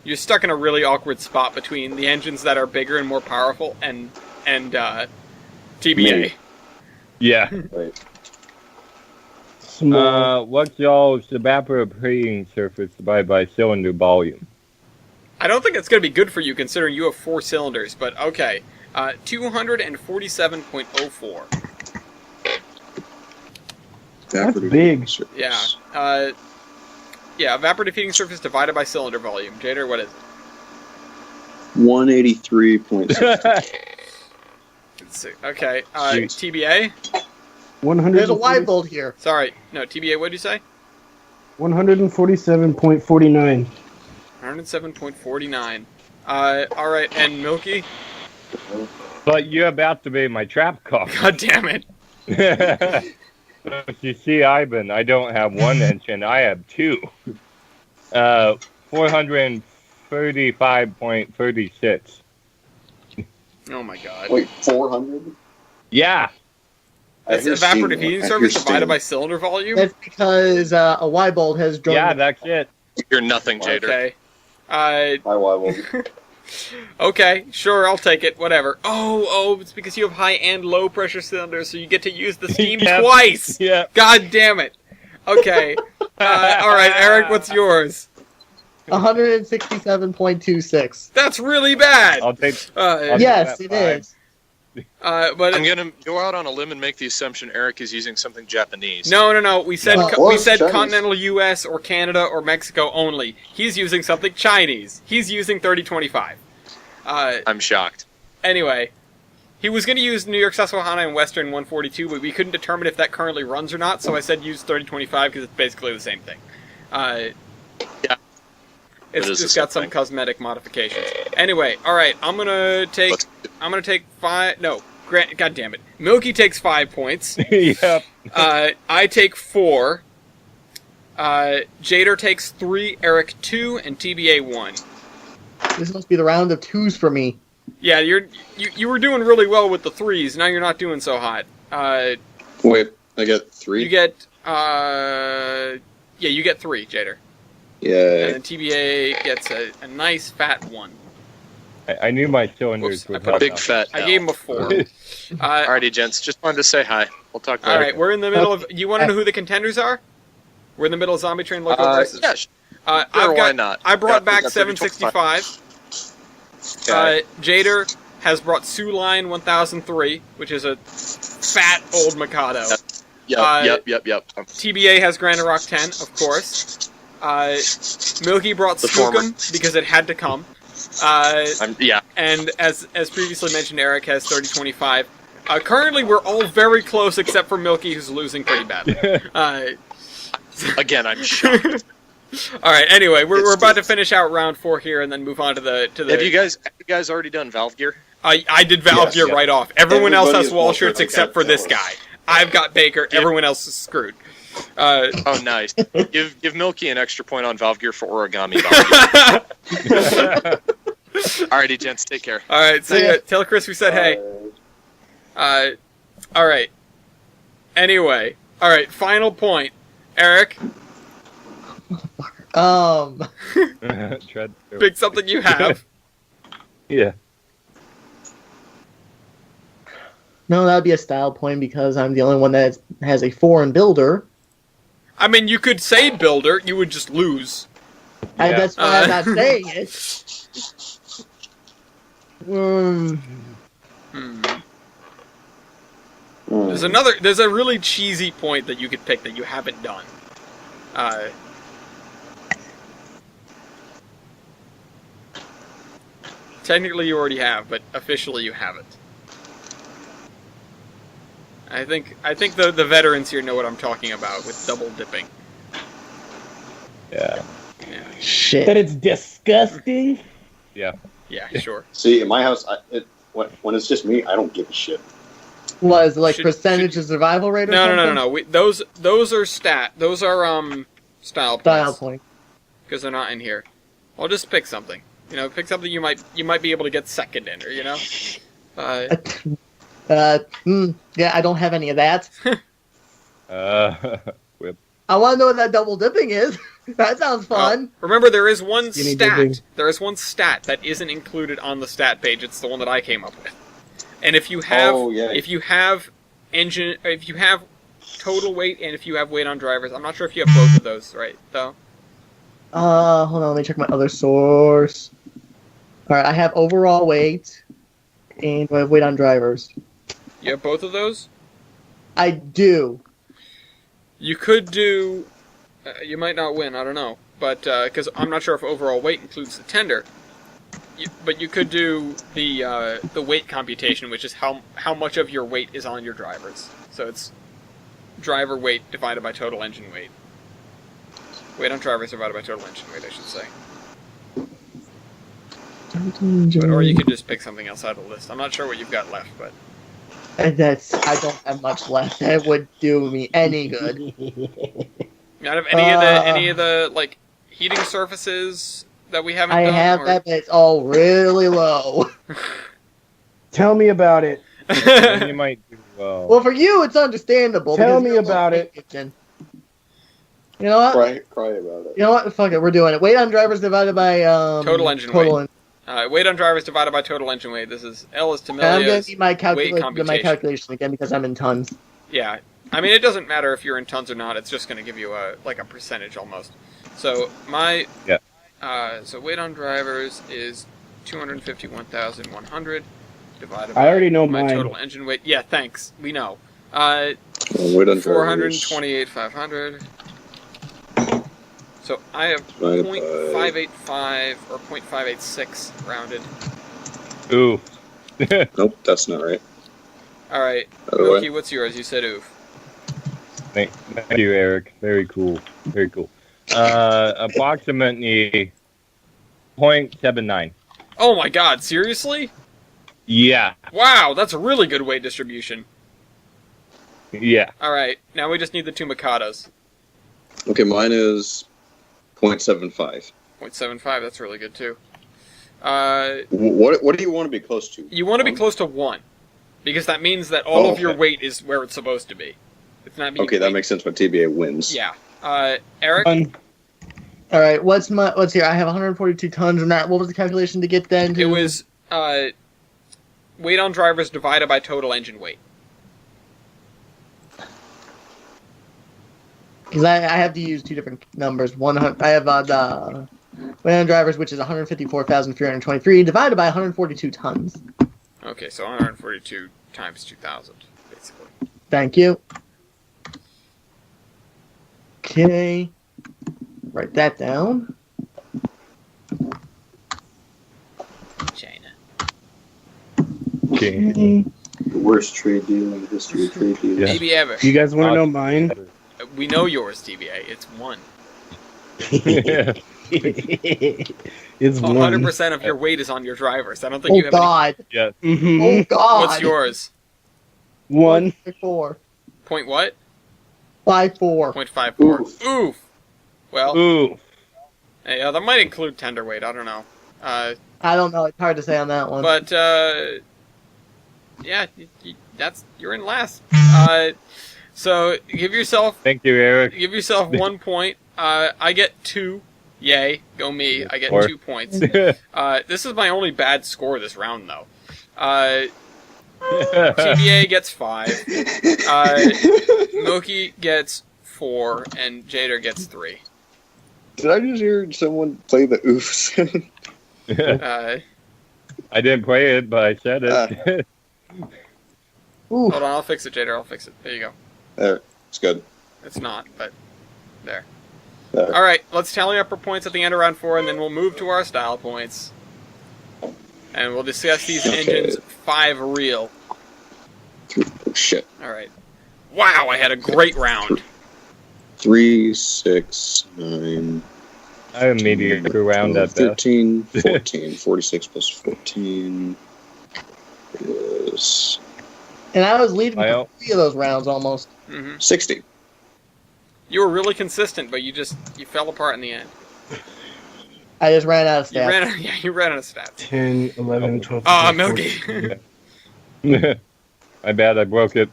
You're stuck in a really awkward spot between the engines that are bigger and more powerful and TBA.
Me.
Yeah.
Wait.
Small.
What's y'all's evaporating surface divided by cylinder volume?
I don't think it's going to be good for you considering you have 4 cylinders, but okay. 247.04.
That's big.
Yeah. Yeah, evaporative heating surface divided by cylinder volume. Jader, what is it?
183.6.
Let's see. Okay.
Shoot.
TBA?
100.
There's a wide bolt here.
Sorry. No, TBA, what did you say?
147.49.
107.49. Alright, and Milky?
But you're about to be my trap car.
God damn it.
You see, Ivan, I don't have one engine, I have 2. 435.36.
Oh my god.
Wait, 400?
Yeah.
That's
I hear
evaporative
steam.
heating
I
surface
hear
divided
steam.
by cylinder volume?
That's because a wide bolt has joined.
Yeah, that's it.
You're nothing, Jader.
Okay.
Hi, Wobble.
Okay, sure, I'll take it. Whatever. Oh, it's because you have high and low pressure cylinders, so you get to use the steam
Yep.
twice.
Yeah.
God damn it. Okay. All right, Eric, what's yours?
167.26.
That's really bad.
I'll take.
Yes,
that
it
5.
is.
But
I'm gonna go out on a limb and make the assumption Eric is using something Japanese.
no. We said
Well,
we
it's
said
Chinese.
continental U.S. or Canada or Mexico only. He's using something Chinese. He's using 3025.
I'm shocked.
Anyway, he was going to use New York Susquehanna and Western 142, but we couldn't determine if that currently runs or not, so I said use 3025 because it's basically the same thing.
Yeah.
It's
It is
just
the
got
same
some
thing.
cosmetic modifications. Anyway, all right, I'm gonna take 5. No, God damn it. Milky takes 5 points.
Yep.
I take 4. Jader takes 3. Eric 2, and TBA 1.
This must be the round of 2s for me.
Yeah, you were doing really well with the 3s. Now you're not doing so hot.
Wait, I got 3?
You get you get 3, Jader. And
Yeah.
then TBA gets a nice fat 1.
I knew my cylinders
Whoops, I
would
put a
help
Big
out.
fat
I
L.
gave him a 4.
Alrighty, gents. Just wanted to say hi. We'll talk later.
All right, we're in the middle of. You want to know who the contenders are? We're in the middle of Zombie Train Loco versus.
Yeah,
I've
why not?
I brought
Yeah, we
back
got
765.
Okay.
Jader has brought Line 1003, which is a fat old Mikado.
Yep.
TBA has Grand Rock 10, of course. Milky brought
The former.
Skookum because it had to come. And as previously mentioned, Eric has 3025. Currently, we're all very close except for Milky, who's losing pretty badly.
Again, I'm shocked.
All right. Anyway, we're about to finish out round 4 here, and then move on to the.
Have you guys already done valve gear?
I did Valve
Yes,
Gear
yeah.
right off. Everyone else
Everybody
has
is
wall
wall
shirts
shirts.
except for this
Okay.
guy. I've got Baker. Everyone else is screwed.
Oh, nice. give Milky an extra point on valve gear for origami. Valve gear. Alrighty, gents. Take care.
All right. So
Yeah.
tell Chris we said hey. All right. Anyway, all right. Final point, Eric.
Tread.
Pick something you have.
Yeah.
No, that would be a style point because I'm the only one that has a foreign builder.
I mean, you could say builder. You would just lose.
Yeah.
That's why I'm not saying it.
There's a really cheesy point that you could pick that you haven't done. Technically you already have, but officially you haven't. I think the veterans here know what I'm talking about with double dipping.
Yeah.
Shit.
That it's disgusting.
Yeah.
Yeah, sure.
See, in my house, when it's just me, I don't give a shit.
Was it like
Should-
percentage of survival rate or something?
No. Those are Those are style
Style
points
point.
because they're not in here. I'll just pick something. You know, pick something you might be able to get second in, or you know.
Yeah, I don't have any of that.
Whip.
I want to know what that double dipping is. That sounds fun.
Remember, there is one
Skinny
stat.
dipping.
There is one stat that isn't included on the stat page. It's the one that I came up with. And if you have, if you have total weight, and if you have weight on drivers, I'm not sure if you have both of those, right? Though.
Hold on, let me check my other source. Alright, I have overall weight, and I have weight on drivers.
You have both of those.
I do.
You could do. You might not win. I don't know, but because I'm not sure if overall weight includes the tender. But you could do the weight computation, which is how much of your weight is on your drivers. So it's driver weight divided by total engine weight. Weight on drivers divided by total engine weight, I should say. Or you could just pick something else out of the list. I'm not sure what you've got left, but
I don't have much left. That would do me any good.
out of any of the like heating surfaces that we haven't
I
done.
have that, but it's all really low.
Tell me about it.
Then you might do well.
Well, for you, it's understandable.
Tell
because
me
you're
about it.
kitchen. You know what?
Cry about it.
You know what? Fuck it, we're doing it. Weight on drivers divided by
Total engine weight. Weight on drivers divided by total engine weight. This is L is
I'm going
Tamilia's
to need my
weight computation.
calculation again because I'm in tons.
Yeah, I mean it doesn't matter if you're in tons or not. It's just going to give you a percentage almost. So so weight on drivers is 251,100 divided by
I already know
my
mine.
total engine weight. Yeah, thanks. We know.
Weight on drivers.
428,500. So I have
Divided by-
0.585 or 0.586 rounded.
Ooh.
Nope, that's not right.
All right,
Other
Milky,
way.
what's yours? You said oof.
Thank you, Eric. Very cool. Very cool. Approximately 0.79.
Oh my God! Seriously?
Yeah.
Wow, that's a really good weight distribution.
Yeah.
All right, now we just need the two Mikados.
Okay, mine is 0.75.
0.75. That's really good too.
What do you want to be close to?
You want to be close to 1, because that means that all of your
okay.
weight is where it's supposed to be. It's not being
Okay, that
weight-
makes sense when TBA wins.
Yeah. Eric.
All right, what's here? I have 142 tons, and that. What was the calculation to get then?
It was weight on drivers divided by total engine weight.
Because I have to use two different numbers. I have the weight on drivers, which is 154,323, divided by 142 tons.
Okay, so 142 times 2,000, basically.
Thank you. Okay. Write that down.
China.
Okay.
Okay.
The worst trade deal in the history of trade deals.
Yeah.
Maybe ever.
You guys want to know mine?
We know yours, TBA. It's 1.
It's
100% of your weight is on your drivers. I don't think you
Oh
have
God!
Yeah.
Mm-hmm.
Oh God!
What's yours?
1.
4.
Point what?
5.4.
0.54.
Oof.
Oof. Well,
Ooh.
hey, that might include tender weight. I don't know.
I don't know. It's hard to say on that one.
But yeah, you're in last. So give yourself
Thank you, Eric.
1 point. I get 2. Yay, go me. I get 2 points. This is my only bad score this round, though. TBA gets 5. Moki gets 4, and Jader gets 3.
Did I just hear someone play the oofs?
I didn't play it, but I said it.
Hold on, I'll fix it, Jader. I'll fix it. There you go.
There, it's good.
It's not, but there.
There.
All right, let's tally up our points at the end of round 4, and then we'll move to our style points. And we'll discuss these engines 5 real.
Oh, shit.
All right. Wow, I had a great round.
3, 6, 9.
I have a mediocre round at best.
13, 14. 46 plus 14 is
And I was leading
Well.
3 of those rounds almost.
60.
You were really consistent, but you fell apart in the end.
I just ran out of
You
stats.
ran out of stats.
10, 11, 12.
Ah,
13,
Milky.
My bad, I broke it.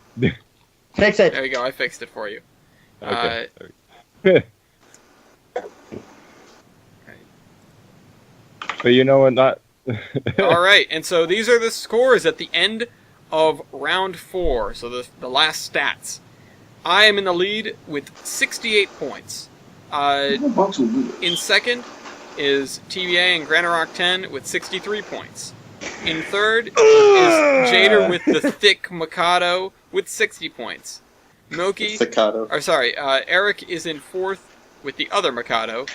Fix it.
There you go. I fixed it for you.
Okay. But you know what? Not.
All right, and so these are the scores at the end of round 4. So the last stats. I am in the lead with 68 points. In second is TBA and Granarok 10 with 63 points. In third is Jader with the thick Mikado with 60 points. Moki, Eric is in fourth with the other Mikado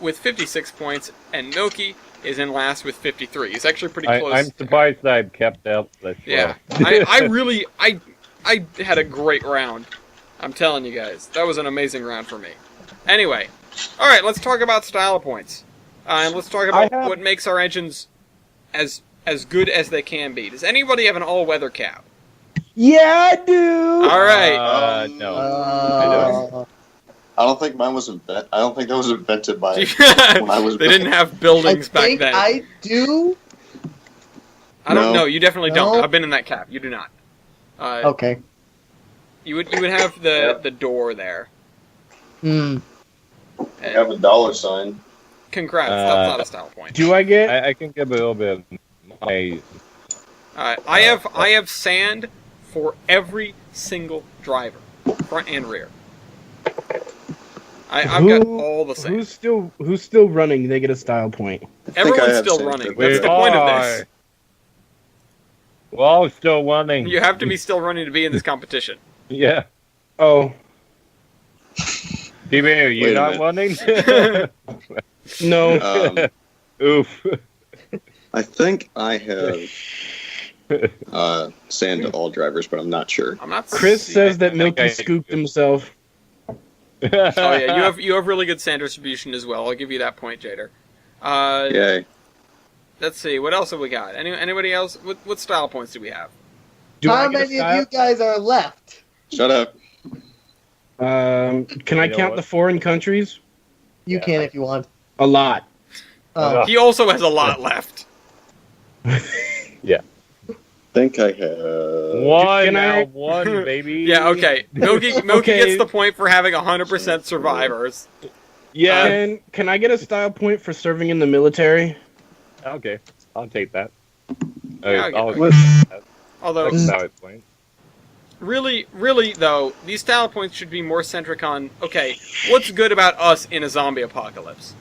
with 56 points, and Milky is in last with 53. He's actually pretty close.
I'm surprised that I've kept up this
Yeah,
well.
I had a great round. I'm telling you guys, that was an amazing round for me. Anyway, all right, let's talk about style points, and let's talk about what makes our engines as good as they can be. Does anybody have an all-weather cab?
Yeah, I do.
All right.
No.
I don't think mine was invented. I don't think that was invented by when I was.
They didn't have buildings back then.
I do.
I don't know. You definitely don't.
No.
I've been in that cab. You do not.
Okay.
You would have the door there.
Hmm.
I have a dollar sign.
Congrats. That's not a style point.
Do I get?
I can give a little bit of my.
I have sand for every single driver, front and rear. I've got all the sand.
Who's still running? They get a style point.
Everyone's still running. That's the point of this.
We're all still running.
You have to be still running to be in this competition.
Yeah.
Oh.
TBA, are you not running?
No.
Oof.
I think I have sand to all drivers, but I'm not sure.
I'm not.
Chris says that Milky scooped himself.
Oh yeah, you have really good sand distribution as well. I'll give you that point, Jader.
Yay.
Let's see, what else have we got? Anybody else? What style points do we have?
How many of you guys are left?
Shut up.
Can I count the foreign countries?
You can if you want.
A lot.
He also has a lot left.
Yeah.
I think I have
one, baby.
Yeah, okay. Milky gets the point for having 100% survivors.
Yeah.
Can I get a style point for serving in the military?
Okay, I'll take that.
Yeah,
I'll
although,
valid point.
really though, these style points should be more centric on, okay, what's good about us in a zombie apocalypse?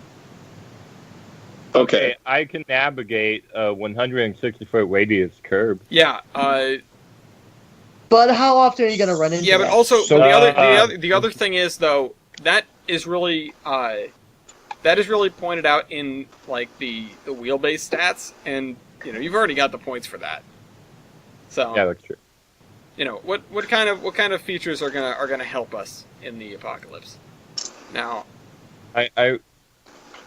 Okay.
I can navigate a 160-foot radius curb.
Yeah,
But how often are you going to run into
yeah, but
that?
also
So,
the other thing is though that is really pointed out in like the wheelbase stats, and you've already got the points for that. So
Yeah, that's true.
What kind of features are gonna help us in the apocalypse? Now,
I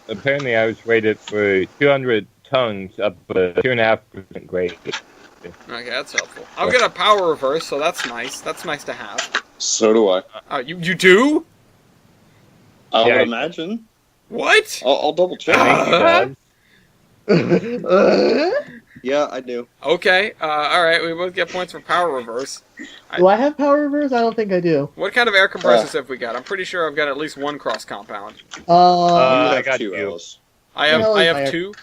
apparently I was rated for 200 tons up a 2.5% grade.
okay, that's helpful. I've got a power reverse, so that's nice. That's nice to have.
So do I.
You do?
I
Yeah.
would imagine.
What?
I'll double check.
I think it does.
Yeah, I do.
Okay, alright, we both get points for power reverse.
Do I have power reverse? I don't think I do.
What kind of air compressors have we got? I'm pretty sure I've got at least one cross compound.
You
I
have
got
two,
you.
Alice.
I
Hell is
have
my-
two.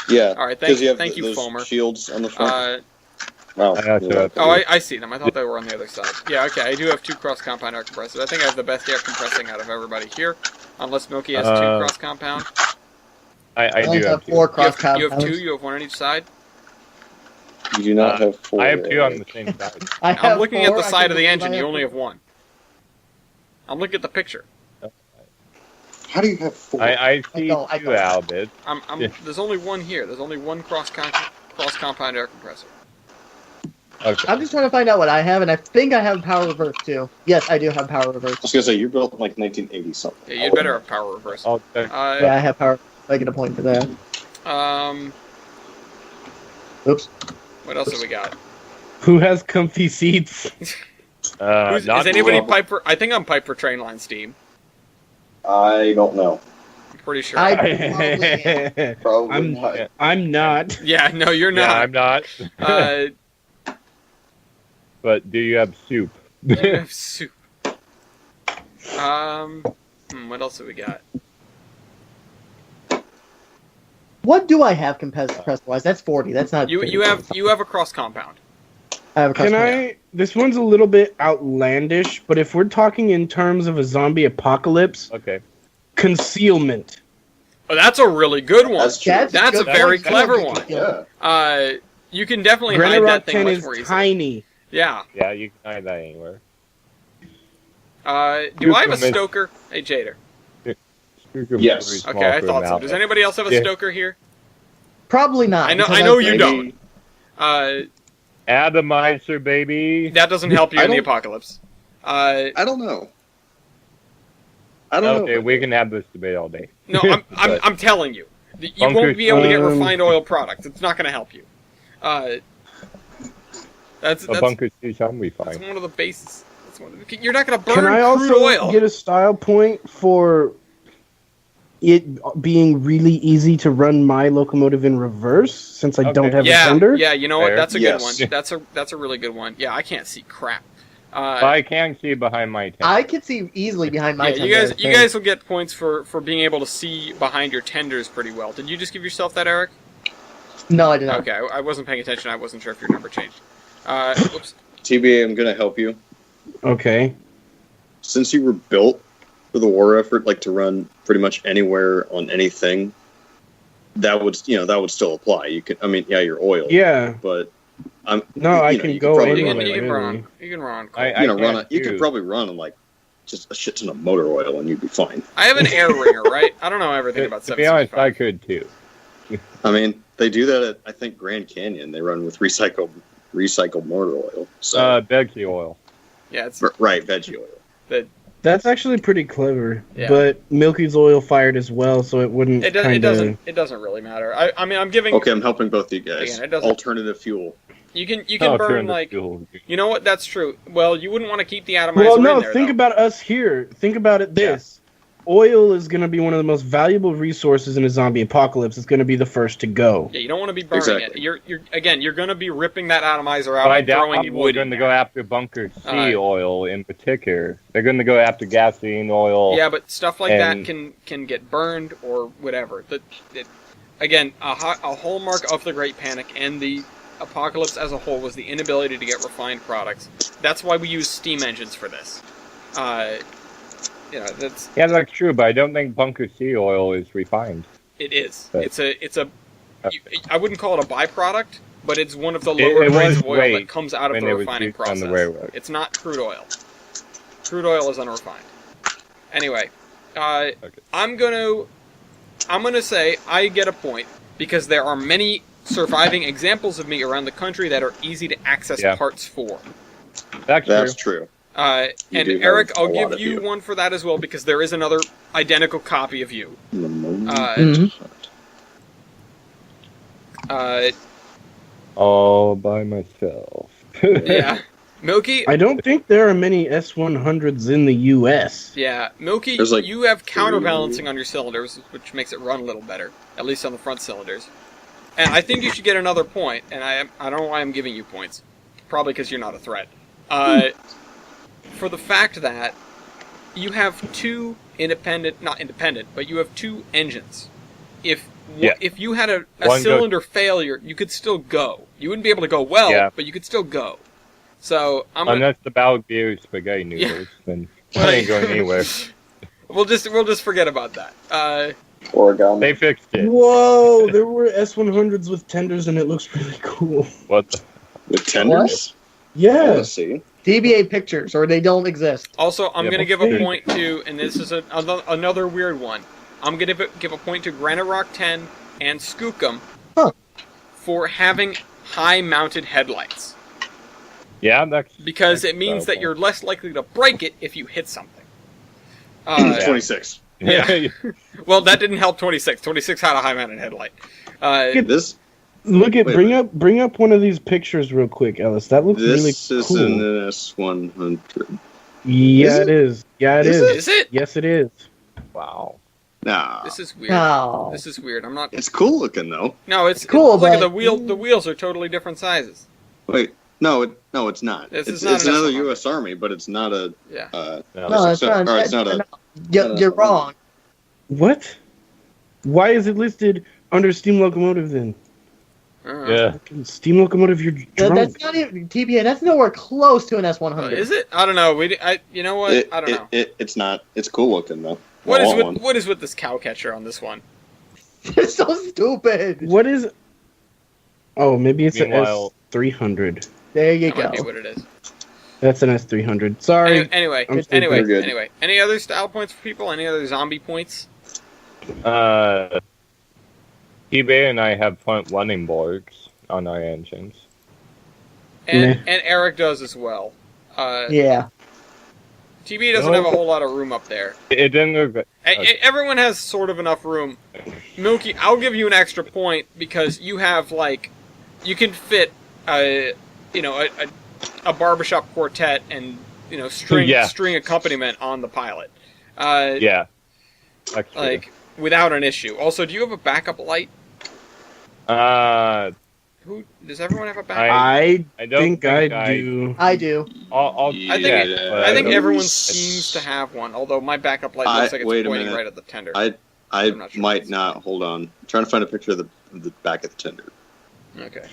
Yeah.
Alright,
'cause you have
thank you,
those
Fulmer.
shields on the front.
I also have
Oh, I see them. I thought they were on the other side. Yeah, okay, I do have two cross compound air compressors. I think I have the best air compressing out of everybody here. Unless Milky has two cross compound.
I
I
do
only have
have
4
two.
cross
You
compounds.
have two? You have one on each side?
You do not have 4.
I have two on the same side.
I have
I'm looking at
4,
the
I
side
can
of the
believe
engine.
I
You only have
4.
one. I'm looking at the picture.
How do you have 4?
I see
I
two
don't.
Albert. Yeah.
There's only one here. There's only one cross compound air compressor.
Okay.
I'm just trying to find out what I have, and I think I have power reverse too. Yes, I do have power reverse.
I was gonna say you're built in like 1980 something.
Yeah, you'd better have power reverse.
I'll check.
Yeah, I have power. I get a point for that. Oops.
What else have we got?
Who has comfy seats?
Is
Not
anybody
me.
pipe for? I think I'm pipe for Trainline Steam.
I don't know.
I'm pretty sure.
I probably am.
Probably
I'm
not.
I'm not.
Yeah, no, you're
Yeah,
not.
I'm not. But do you have soup?
You have soup. What else have we got?
What do I have compressor-wise? That's 40. That's not.
You have a cross compound.
I have a cross
Can
compound.
I? This one's a little bit outlandish, but if we're talking in terms of a zombie apocalypse,
Okay.
concealment.
Oh, that's a really good one.
That's true.
That's a
good.
very
That's
clever
good.
one.
Yeah.
You can definitely
Granite
hide
Rock
that thing
10
much
is
more easily.
tiny.
Yeah.
Yeah, you can hide that anywhere.
Do I have a Stoker? Hey, Jader.
Yes.
Okay, I thought so. Does anybody else have a
Yeah.
Stoker here?
Probably not.
I know
because
you
Maybe-
don't.
Atomizer, baby.
That doesn't help you
I
in the
don't-
apocalypse.
I don't know. I don't
Okay,
know.
we can have this debate all day.
No, I'm telling you. You
Bunkers,
won't be able to get
um,
refined oil products. It's not going to help you. That's
A bunker see some we
that's
find.
one of the bases. You're not going to burn
Can I
crude
also
oil.
get a style point for it being really easy to run my locomotive in reverse since I don't
Okay.
have a
Yeah,
fender?
yeah. You know what?
Fair.
That's a
Yes.
good one. That's a really good one. Yeah, I can't see crap.
But I can see behind my tent.
I could see easily behind my.
Yeah,
tender, I
you
think.
guys will get points for being able to see behind your tenders pretty well. Did you just give yourself that, Eric?
No, I did not.
Okay, I wasn't paying attention. I wasn't sure if your number changed. Whoops.
TBA, I'm gonna help you.
Okay.
Since you were built for the war effort, like to run pretty much anywhere on anything, that would still apply. You could, I mean, yeah, you're oil.
Yeah.
But
No, I
you know,
can
you
go
could probably
anywhere.
You can
really.
run. You can run.
I
you know,
can't
you could
do-
probably run on like just a shit ton of motor oil and you'd be fine.
I have an air ringer, right? I don't know everything about
To be honest, I
765.
could too.
I mean, they do that at I think Grand Canyon. They run with recycled motor oil. So
Veggie oil.
Yeah, it's
right, veggie oil.
That's actually pretty clever.
Yeah.
But Milky's oil fired as well, so it wouldn't
it doesn't really matter. I mean, I'm giving.
Okay, I'm helping both of you guys.
Again, it doesn't-
Alternative fuel.
You can
Oh,
burn
turn the
like.
fuel.
You know what? That's true. Well, you wouldn't want to keep the atomizer
Well,
in
no,
there.
think
though.
about us here. Think about it this. Oil is going to be one of the most valuable resources in a zombie apocalypse. It's going to be the first to go.
Yeah, you don't want to be burning
Exactly.
it. You're going to be ripping that atomizer out
But I
and
doubt
throwing
people are
wood
going
in
to
there.
go after bunker C
Alright.
oil in particular. They're going to go after gasoline oil.
Yeah, but stuff like
And-
that can get burned or whatever. Again, a hallmark of the Great Panic and the apocalypse as a whole was the inability to get refined products. That's why we use steam engines for this. That's
Yeah, that's true, but I don't think bunker C oil is refined.
it is.
But-
I wouldn't call it a byproduct, but it's one of the
It-
lower
it
grades
was
of oil
great
that comes out of
when
the
it was
refining
used on
process.
the railroad.
It's not crude oil. Crude oil is unrefined. Anyway, I'm gonna say I get a point because there are many surviving examples of me around the country that are easy to access
Yeah.
parts for.
That's
That's
true.
true.
And
do have
Eric,
a
I'll
lot
give
of
you
you.
one for that as well because there is another identical copy of you.
Mhm.
All by myself.
Yeah, Milky.
I don't think there are many S100s in the U.S.
Yeah, Milky,
There's like
you have counterbalancing on your cylinders, which makes it run a little better, at least on the front cylinders. and I think you should get another point, and I don't know why I'm giving you points. Probably because you're not a threat. For the fact that you have two not independent, but you have two engines. If you had a cylinder failure, you could still go. You wouldn't be able to go but you could still go. So
unless the Battle Gear spaghetti noodles, then I ain't going anywhere.
We'll just forget about that.
Origami.
They fixed it.
Whoa, there were S100s with tenders, and it looks really cool.
What the?
With tenders?
Yeah.
Let's see.
TBA pictures, or they don't exist.
Also, I'm going to give a point to, and this is another weird one, I'm going to give a point to Granite Rock 10 and Skookum for having high-mounted headlights.
Yeah,
because it means that you're less likely to break it if you hit something.
26.
Yeah. Well, that didn't help 26. 26 had a high-mounted headlight.
Bring up one of these pictures real quick, Ellis. That looks really cool.
This is an S100.
Yeah, it is. Yeah, it is.
Is it?
Yes, it is.
Wow.
Nah.
This is weird.
No.
This is weird. I'm not.
It's cool looking though.
No, it's
cool.
Look at
but...
the wheel. The wheels are totally different sizes.
Wait. No, it's not. It's another U.S. Army, but it's not a.
Yeah.
No, it's not.
Or it's not a.
You're wrong.
What? Why is it listed under steam locomotive then?
Yeah.
Steam locomotive, you're drunk.
That's not even TBA. That's nowhere close to an S100.
Is it? I don't know. You know what? I don't know.
It's not. It's cool looking though.
What is with this cow catcher on this one?
It's so stupid.
What is? Oh, maybe it's
Meanwhile,
an S300.
There you
That
go.
might be what it is.
That's an S300. Sorry.
Anyway. Any other style points for people? Any other zombie points?
TBA and I have front running boards on our engines.
And Eric does as well.
Yeah.
TBA doesn't have a whole lot of room up there.
It didn't look good.
Everyone has sort of enough room. Milky, I'll give you an extra point because you have you can fit a barbershop quartet and string accompaniment on the pilot.
Yeah.
Like without an issue. Also, do you have a backup light? Does everyone have a backup?
I
don't think
I do.
I do.
I think everyone seems to have one. Although my backup light looks like it's pointing right at the tender.
I might not. Hold on. I'm trying to find a picture of the back of the tender.
Okay.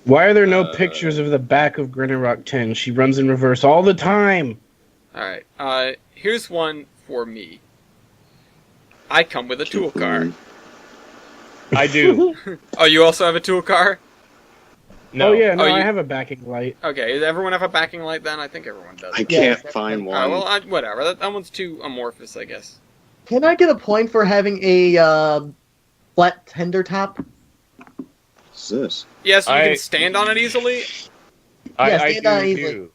Why are there no pictures of the back of Granite Rock 10? She runs in reverse all the time.
All right. Here's one for me. I come with a tool car.
I do.
Oh, you also have a tool car?
No.
Oh yeah, I have a backing light.
Okay, does everyone have a backing light then? I think everyone does.
I can't find one.
Well, whatever. That one's too amorphous, I guess.
Can I get a point for having a flat tender top?
What's this?
Yes, you can stand on it easily.
I
stand on it
do
easily.
too.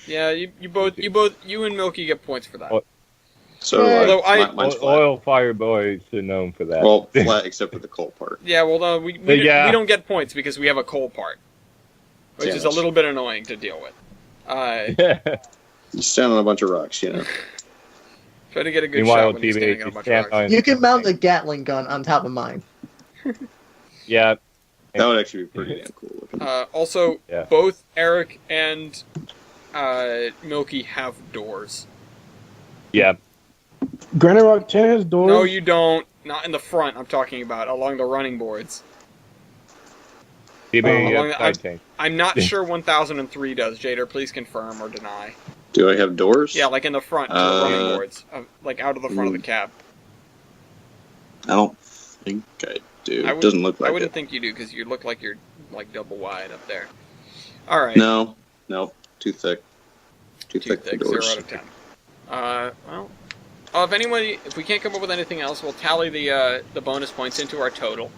Yeah, you and Milky get points for that.
Well,
So
although
mine's flat.
Oil fire boys are known for that.
Well, flat except for the coal part.
Yeah, well, no, we don't get points because we have a coal part, which is a little bit annoying to deal with.
You stand on a bunch of rocks, you know.
Try to get a good
Meanwhile,
shot when you're standing on a bunch of rocks.
You can mount a Gatling gun on top of mine.
Yeah.
That would actually be pretty damn cool looking.
Also, both Eric and Milky have doors.
Yeah.
Granite Rock 10 has doors?
No, you don't. Not in the front, I'm talking about, along the running boards. I'm not sure 1003 does. Jader, please confirm or deny.
Do I have doors?
Yeah, like in the front, to the running boards. Like out of the front of the cab.
I don't think I do. It doesn't look like it.
I wouldn't think you do, because you look like you're like double wide up there. Alright.
No. Too thick. Too thick for
0
doors.
out of 10. If we can't come up with anything else, we'll tally the bonus points into our total,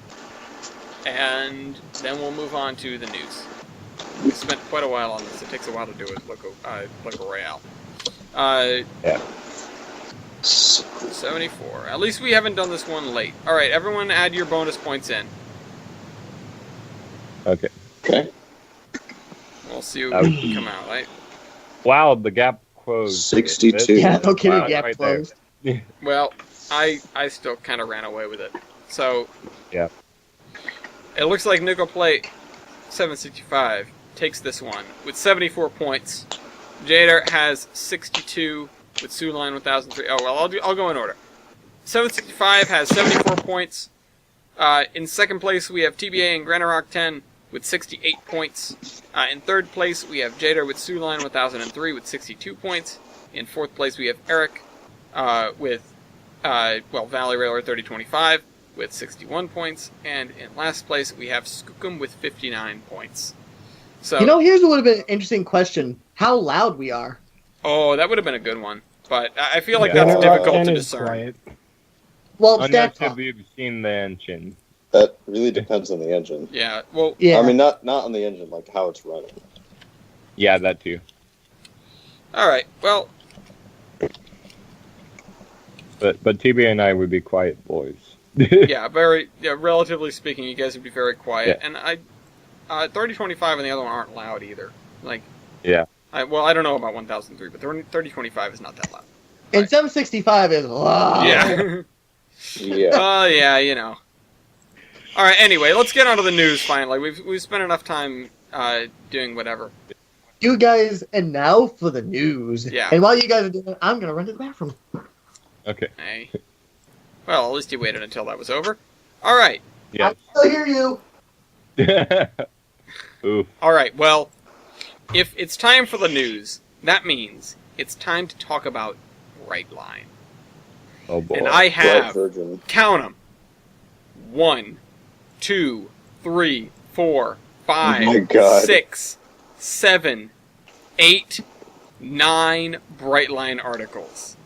and then we'll move on to the news. We spent quite a while on this. It takes a while to do it. Local Royale. 74. At least we haven't done this one late. All right, everyone, add your bonus points in.
Okay.
We'll see what can come out. Right?
Wow, the gap closed.
62.
Yeah, no kidding, gap
right
closed.
Well, I still kind of ran away with it. So
yeah.
it looks like Nickel Plate 765 takes this one with 74 points. Jader has 62 with Suline 1003. Oh, well, I'll go in order. 765 has 74 points. In second place, we have TBA and Granarok 10 with 68 points. In third place, we have Jader with Suline 1003 with 62 points. In fourth place, we have Eric with Valley Railroad 3025 with 61 points. And in last place, we have Skookum with 59 points. So,
here's what would have been an interesting question. How loud we are.
Oh, that would have been a good one. But I feel like that's difficult to discern.
Quiet.
Well,
Unless you've seen the engine.
That really depends on the engine.
Yeah, well...
Yeah.
I mean, not on the engine, like how it's running.
Yeah, that too.
Alright, well...
But TBA and I would be quiet boys.
yeah, relatively speaking, you guys would be very quiet. Yeah. And 3025 and the other one aren't loud either. Like...
Yeah.
I don't know about 1003, but 3025 is not that loud.
And 765 is loud.
Yeah.
Yeah.
Yeah, All right. Anyway, let's get on to the news. Finally, we've spent enough time doing whatever.
You guys, and now for the news.
Yeah.
And while you guys are doing it, I'm gonna run to the bathroom.
Okay.
Hey. Well, at least you waited until that was over. All right.
Yeah.
I still hear you.
Oof.
All right. Well, if it's time for the news, that means it's time to talk about Brightline.
Oh boy.
And I have,
Virgin.
count them, 1, 2, 3, 4, 5,
Oh my God.
6, 7, 8, 9 Brightline articles.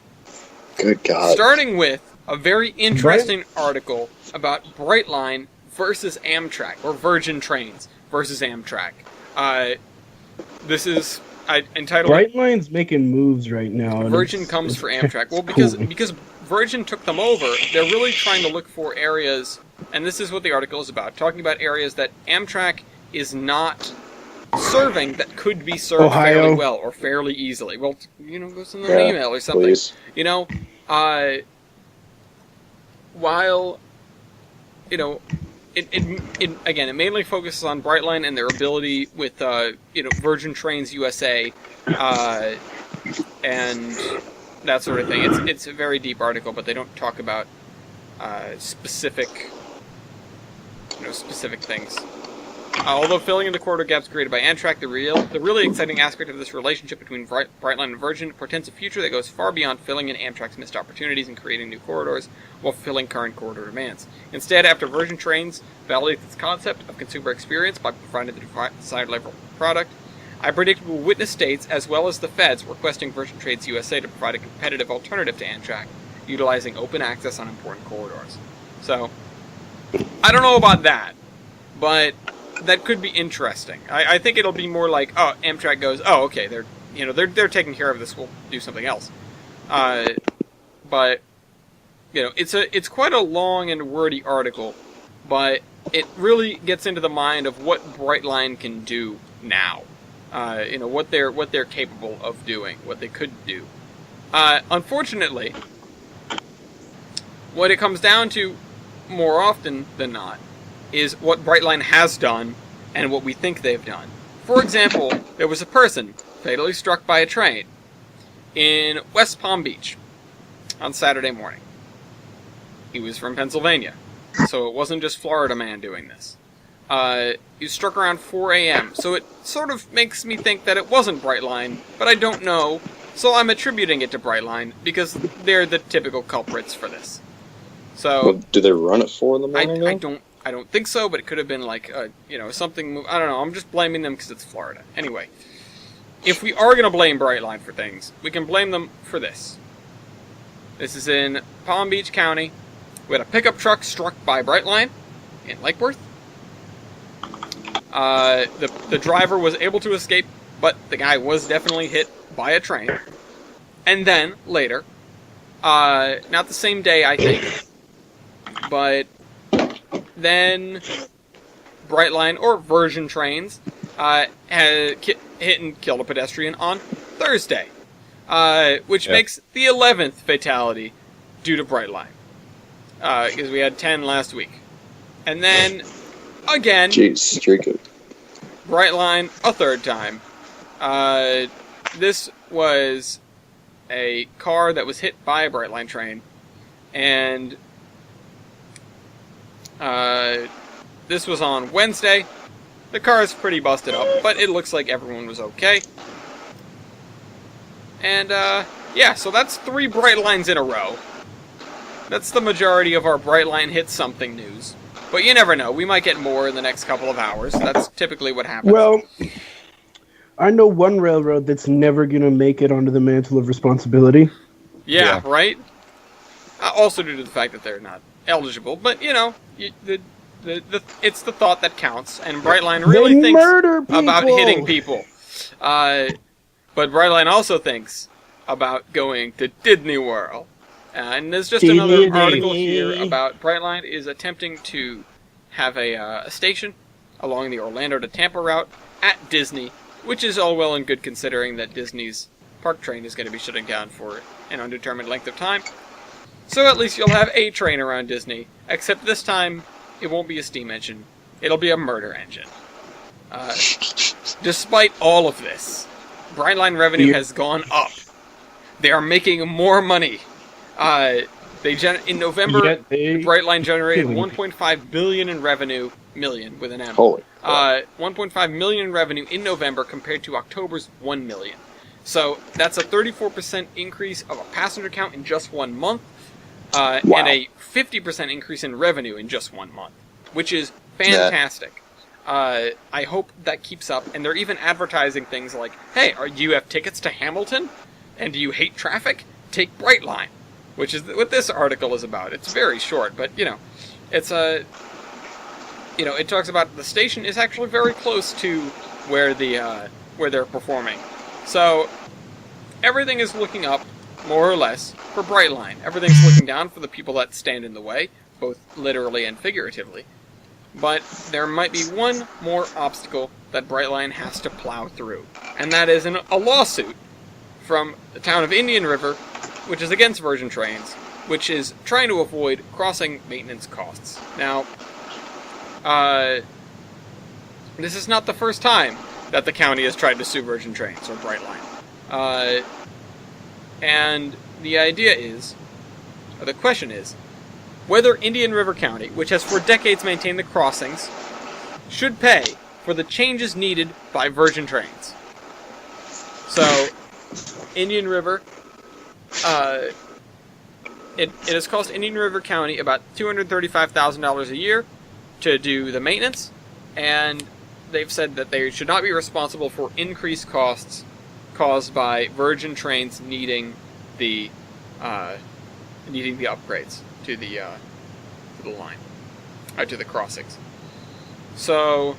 Good God.
Starting with a very interesting article about Brightline versus Amtrak, or Virgin Trains versus Amtrak. This is entitled
Brightline's making moves right now. and
Virgin
it's-
comes
it's
for Amtrak. Well, because Virgin took them over, they're really trying to look for areas, and this is what the article is about, talking about areas that Amtrak is not serving that could be served
Ohio.
fairly well or fairly easily. Well, go send them an email or something.
Please.
While, it mainly focuses on Brightline and their ability with, Virgin Trains USA, and that sort of thing. It's a very deep article, but they don't talk about specific things. Although filling in the corridor gaps created by Amtrak, the really exciting aspect of this relationship between Brightline and Virgin portends a future that goes far beyond filling in Amtrak's missed opportunities and creating new corridors while fulfilling current corridor demands. Instead, after Virgin Trains validates its concept of consumer experience by providing the desired level of product, I predict we will witness states as well as the feds requesting Virgin Trains USA to provide a competitive alternative to Amtrak, utilizing open access on important corridors. So, I don't know about that, but that could be interesting. I think it'll be more like, Amtrak goes, okay, they're taking care of this. We'll do something else. But it's quite a long and wordy article, but it really gets into the mind of what Brightline can do now. What they're capable of doing, what they could do. Unfortunately, what it comes down to more often than not is what Brightline has done and what we think they've done. For example, there was a person fatally struck by a train in West Palm Beach on Saturday morning. He was from Pennsylvania, so it wasn't just Florida man doing this. He was struck around 4 a.m., so it sort of makes me think that it wasn't Brightline, but I don't know, so I'm attributing it to Brightline because they're the typical culprits for this. So,
Well, do they run at 4 in the morning?
I don't think so, but it could have been like, something. I don't know. I'm just blaming them because it's Florida. Anyway, if we are going to blame Brightline for things, we can blame them for this. This is in Palm Beach County. We had a pickup truck struck by Brightline in Lake Worth. The driver was able to escape, but the guy was definitely hit by a train. And then, later, not the same day, I think, but then Brightline, or Virgin Trains, had hit and killed a pedestrian on Thursday, which makes the 11th fatality due to Brightline, because we had 10 last week. And then again.
Jeez, streaking.
Brightline a third time. This was a car that was hit by a Brightline train, and this was on Wednesday. The car is pretty busted up, but it looks like everyone was okay. And yeah, so that's 3 Brightlines in a row. That's the majority of our Brightline hit something news. But you never know. We might get more in the next couple of hours. That's typically what happens.
Well, I know one railroad that's never going to make it onto the mantle of responsibility.
Yeah, right? Also due to the fact that they're not eligible. But, you know, it's the thought that counts. And Brightline really thinks about hitting people. But Brightline also thinks about going to Disney World. And there's just another article here about Brightline is attempting to have a station along the Orlando to Tampa route at Disney, which is all well and good considering that Disney's park train is going to be shutting down for an undetermined length of time. So at least you'll have a train around Disney, except this time it won't be a steam engine, it'll be a murder engine. Despite all of this, Brightline revenue has gone up. They are making more money. In November, Brightline generated 1.5 billion in revenue, million with an M.
Holy.
1.5 million in revenue in November compared to October's 1 million. So that's a 34% increase of a passenger count in just 1 month, and a 50% increase in revenue in just 1 month, which is fantastic. I hope that keeps up, and they're even advertising things like, hey, do you have tickets to Hamilton? And do you hate traffic? Take Brightline. Which is what this article is about. It's very short, but, you know, it's it talks about the station is actually very close to where they're performing. So, everything is looking up, more or less, for Brightline. Everything's looking down for the people that stand in the way, both literally and figuratively. But there might be one more obstacle that Brightline has to plow through, and that is a lawsuit from the town of Indian River, which is against Virgin Trains, which is trying to avoid crossing maintenance costs. Now, this is not the first time that the county has tried to sue Virgin Trains or Brightline. And the idea is, or the question is, whether Indian River County, which has for decades maintained the crossings, should pay for the changes needed by Virgin Trains. So, Indian River, it has cost Indian River County about $235,000 a year to do the maintenance, and they've said that they should not be responsible for increased costs caused by Virgin Trains needing the upgrades to the line, to the crossings. So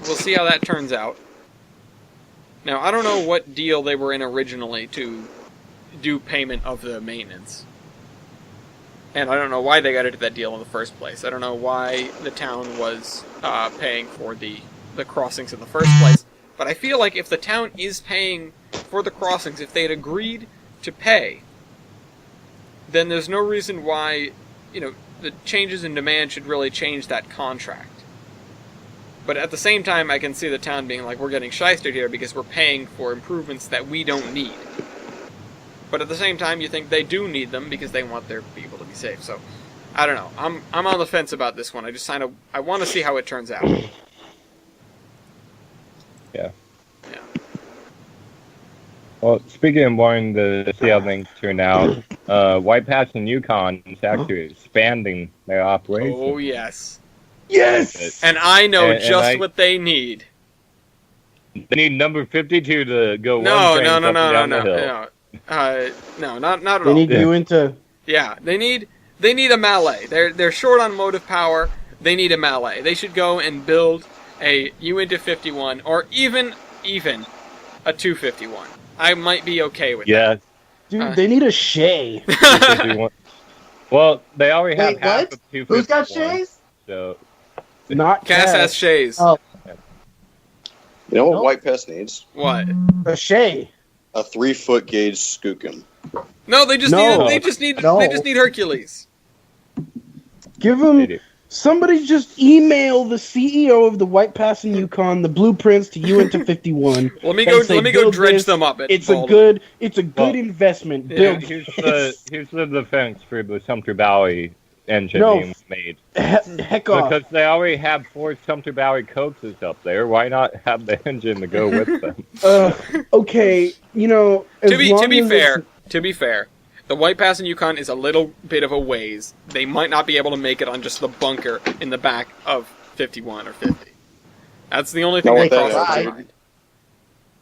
we'll see how that turns out. Now, I don't know what deal they were in originally to do payment of the maintenance. And I don't know why they got into that deal in the first place. I don't know why the town was paying for the crossings in the first place. But I feel like if the town is paying for the crossings, if they had agreed to pay, then there's no reason why, the changes in demand should really change that contract. But at the same time, I can see the town being like, we're getting shystered here because we're paying for improvements that we don't need. But at the same time, you think they do need them because they want their people to be safe. So, I don't know. I'm on the fence about this one. I want to see how it turns out.
Yeah.
Yeah.
Well, speaking of wanting to see how things turn out, White Pass and Yukon is actually expanding their operation.
Oh, yes.
Yes!
And I know what they need.
They need number 52 to go
No,
one train
no,
up and down the hill.
no, not at all.
They need you into...
Yeah, they need a Malay. They're short on motive power. They need a Malay. They should go and build a U 51 or even a 251. I might be okay with that.
Dude, they need a Shay.
Well, they already have
Wait,
half
what?
of 251.
Who's got Shays?
So,
Not
Cass has Shays.
Oh.
You know what
Nope.
White Pass needs?
What?
a Shay.
A 3-foot gauge skookum.
No, they just need Hercules.
Give
They
them...
do.
Somebody just email the CEO of the White Pass in Yukon the blueprints to you into 51.
Let me go dredge them up.
It's a good investment. Build.
Here's the defense for the Sumter Valley engine being made.
Heck off.
Because they already have 4 Sumter Valley coaches up there. Why not have the engine to go with them?
Okay,
To be fair, the White Pass in Yukon is a little bit of a ways. They might not be able to make it on just the bunker in the back of 51 or 50. That's the only thing that crosses my mind.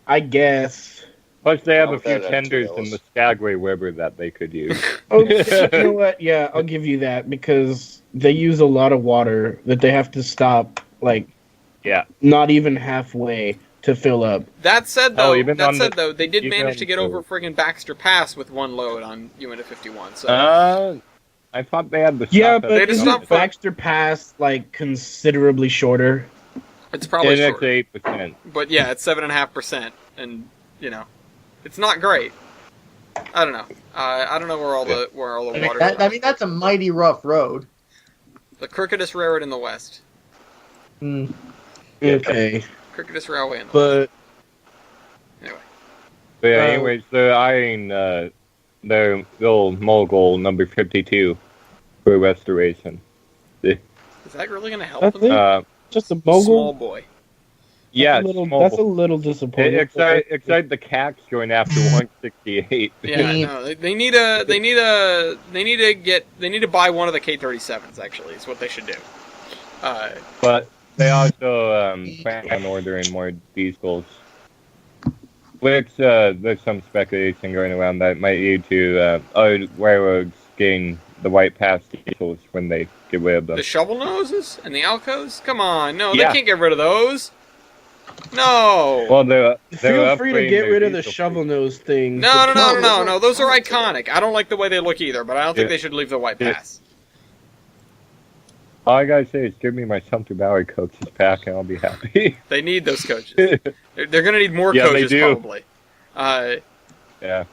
I guess.
Plus, they have a few tenders in the Skagway River that they could use.
Okay, you know what? Yeah, I'll give you that, because they use a lot of water that they have to stop, not even halfway to fill up.
That said, though, they did manage to get over friggin' Baxter Pass with one load on UN 51. So
I thought they had the
but isn't Baxter Pass considerably shorter?
It's probably
shorter.
It's
8%.
But yeah, it's 7.5%, and it's not great. I don't know. I don't know where all the water.
That's a mighty rough road.
The crookedest railroad in the West.
Okay.
Crookedest railway in the West. Anyway.
But yeah, anyways, they're eyeing their little mogul number 52 for restoration.
Is that really going to help them?
Just a mogul?
Small boy.
That's a little disappointing.
Except the CAC's going after 168.
Yeah, no, they need to buy one of the K-37s. Actually, is what they should do.
But they also plan on ordering more diesels, which there's some speculation going around that might lead to other railroads getting the White Pass diesels when they get rid of them.
The shovel noses and the Alcos? Come on, no, they can't get rid of those. No.
Well,
feel free to get rid of the shovel nose thing.
No. Those are iconic. I don't like the way they look either, but I don't think they should leave the White Pass.
All I gotta say is give me my Sumter Valley coaches back and I'll be happy.
They need those coaches. They're gonna need more coaches probably.
Yeah.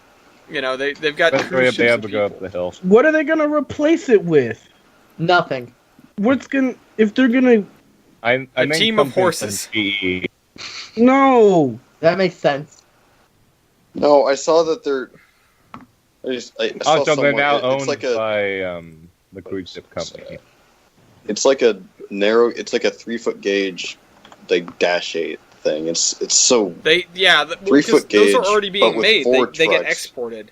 They've got cruise ships and
go up the hill.
What are they gonna replace it with?
Nothing.
If they're gonna
a team of horses?
No.
That makes sense.
No, I saw that they're. I saw
they're now owned by the cruise ship company.
It's like a 3-foot gauge, Dash 8 thing. It's so. 3-foot gauge.
Those are already being made. They get exported.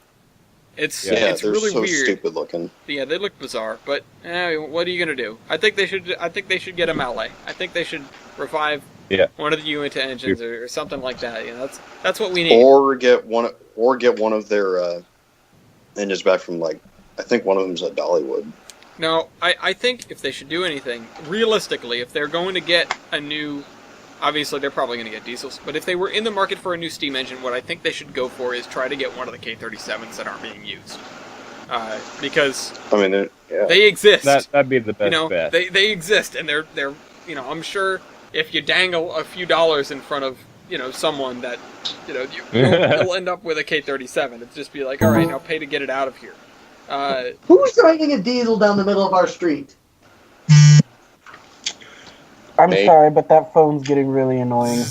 It's
they're
really
so
weird.
Stupid looking.
Yeah, they look bizarre, but what are you gonna do? I think they should get a Malay. I think they should revive one of the Uinta engines or something like that. That's what we need.
Or get one of their engines back from I think one of them's at Dollywood.
No, I think if they should do anything, realistically, if they're going to get a new. Obviously, they're probably going to get diesels, but if they were in the market for a new steam engine, what I think they should go for is try to get one of the K-37s that aren't being used. Because they exist.
That'd be the best bet.
They exist, and they're I'm sure if you dangle a few dollars in front of someone that you'll end up with a K-37. It's just be like, all right, now pay to get it out of here.
Who's driving a diesel down the middle of our street?
I'm sorry, but that phone's getting really annoying.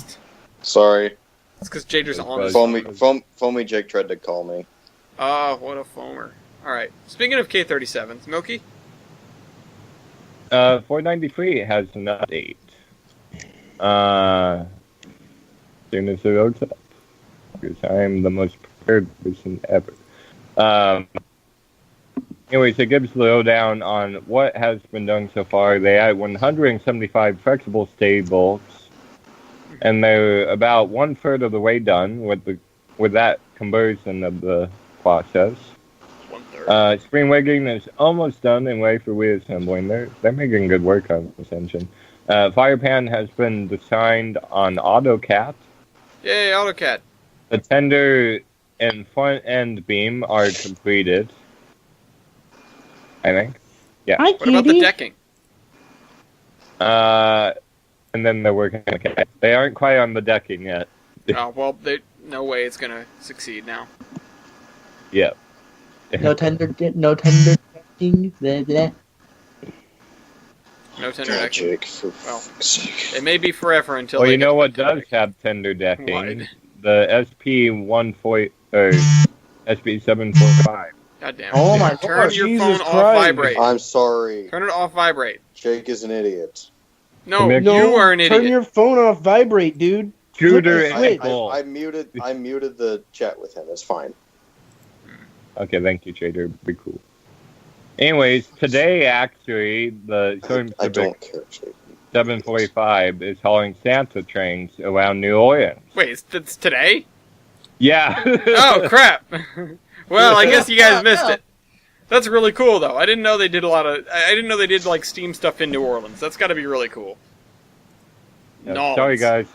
Sorry.
It's because Jader's on his
Foamy Jake tried to call me.
What a foamer. Alright, speaking of K-37s, Milky?
493 has an update. Soon as it loads up. Because I am the most prepared person ever. Anyways, it gives the lowdown on what has been done so far. They had 175 flexible stables, and they're about 1/3 of the way done with that conversion of the process.
1/3.
Spring rigging is almost done and ready for reassembling. They're making good work on this engine. Firepan has been designed on AutoCAD.
Yay, AutoCAD.
The tender and front end beam are completed, I think. Yeah.
Hi,
what about the decking?
And then they're working on the CAD. They aren't quite on the decking yet.
Oh, well, no way it's going to succeed now.
Yep.
No tender decking. Blah, blah.
No tender
God,
decking.
Jake, for
Well,
fuck's sake.
It may be forever until.
Well,
they
you
get
know
the
what
tender
does
decking.
have tender decking?
What?
The SP-14 or SP-745.
God damn it.
Oh my
Turn
God.
your
Jesus
phone off
Christ.
vibrate.
I'm sorry.
Turn it off vibrate.
Jake is an idiot.
No,
Come here.
you are an
Turn
idiot.
your phone off vibrate, dude.
Scooter
Flip the
and
switch.
Bull.
I muted the chat with him. It's fine.
Okay, thank you, Trader. Be cool. Anyways, today actually, the Southern
I
Pacific
don't care, Jake.
745 is hauling Santa trains around New Orleans.
Wait, it's today?
Yeah.
Oh, crap. Well, I guess you guys missed it. That's really cool, though. I didn't know they did I didn't know they did, like, Steam stuff in New Orleans. That's gotta be really cool.
Yeah, sorry, guys.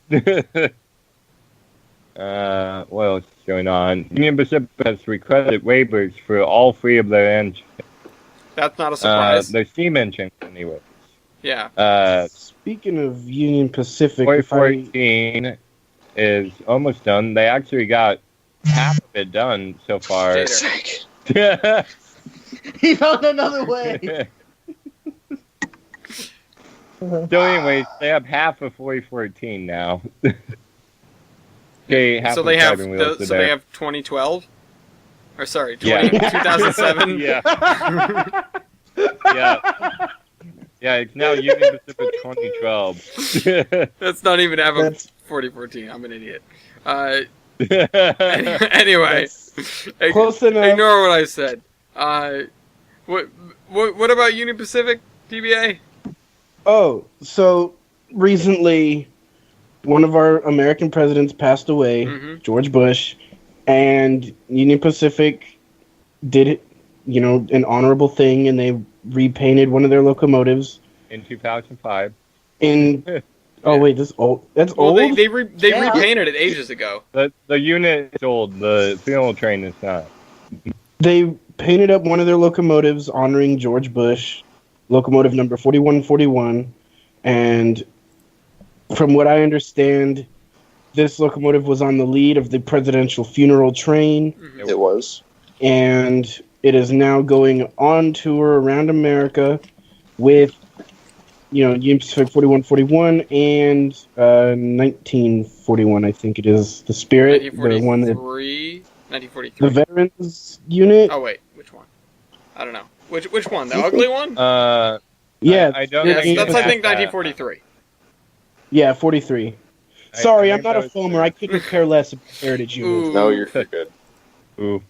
What else is going on? Union Pacific has requested waivers for all three of their engines.
That's not a surprise.
Their steam engines, anyway.
Yeah.
Speaking of Union Pacific, if I,
14 is almost done. They actually got half of it done so far.
Jader.
He found another way.
So anyways, they have half of 4014 now. Okay, half
So
of
they have
driving wheels are
so they
there.
have 2012? Or sorry,
Yeah.
2007?
Yeah. Yeah. Yeah, it's now Union Pacific 2012.
That's not even half of
That's-
4014. I'm an idiot. Anyway,
close enough.
ignore what I said. What about Union Pacific, TBA?
Oh, so recently, one of our American presidents passed away,
Mhm.
George Bush, and Union Pacific did, an honorable thing, and they repainted one of their locomotives
In 2005.
in. Oh wait, that's old. That's
Well,
old.
they
Yeah.
repainted it ages ago.
The unit is old. The funeral train is not.
They painted up one of their locomotives honoring George Bush, locomotive number 4141, and from what I understand, this locomotive was on the lead of the presidential funeral train,
Mhm.
It was.
and it is now going on tour around America with, Union Pacific 4141 and 1941, I think it is, the Spirit, the one that
1943.
the Veterans Unit.
Oh wait, which one? I don't know. Which one? The ugly one?
Yeah,
I don't
Yes,
think
that's
it
I
has
think
that.
1943.
Yeah, 43.
I
Sorry, I'm
think
not
that
a
was
foamer.
the-
I couldn't care less about Heritage Unit.
Ooh.
No, you're good.
Ooh.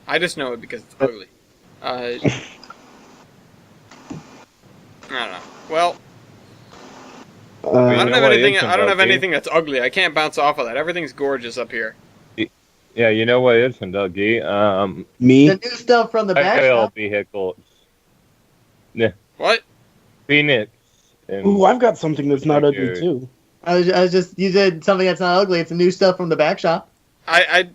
I just know it because it's ugly. I don't know. Well, I
You
don't
know
have
what
anything.
isn't
I don't have
ugly?
anything that's ugly. I can't bounce off of that. Everything's gorgeous up here.
Yeah, you know what isn't ugly?
Me?
The new stuff from the back
Oil
shop.
vehicles.
What?
Phoenix. And
Ooh, I've got something that's not ugly
Dude.
too.
I was just, you said something that's not ugly. It's the new stuff from the back shop.
I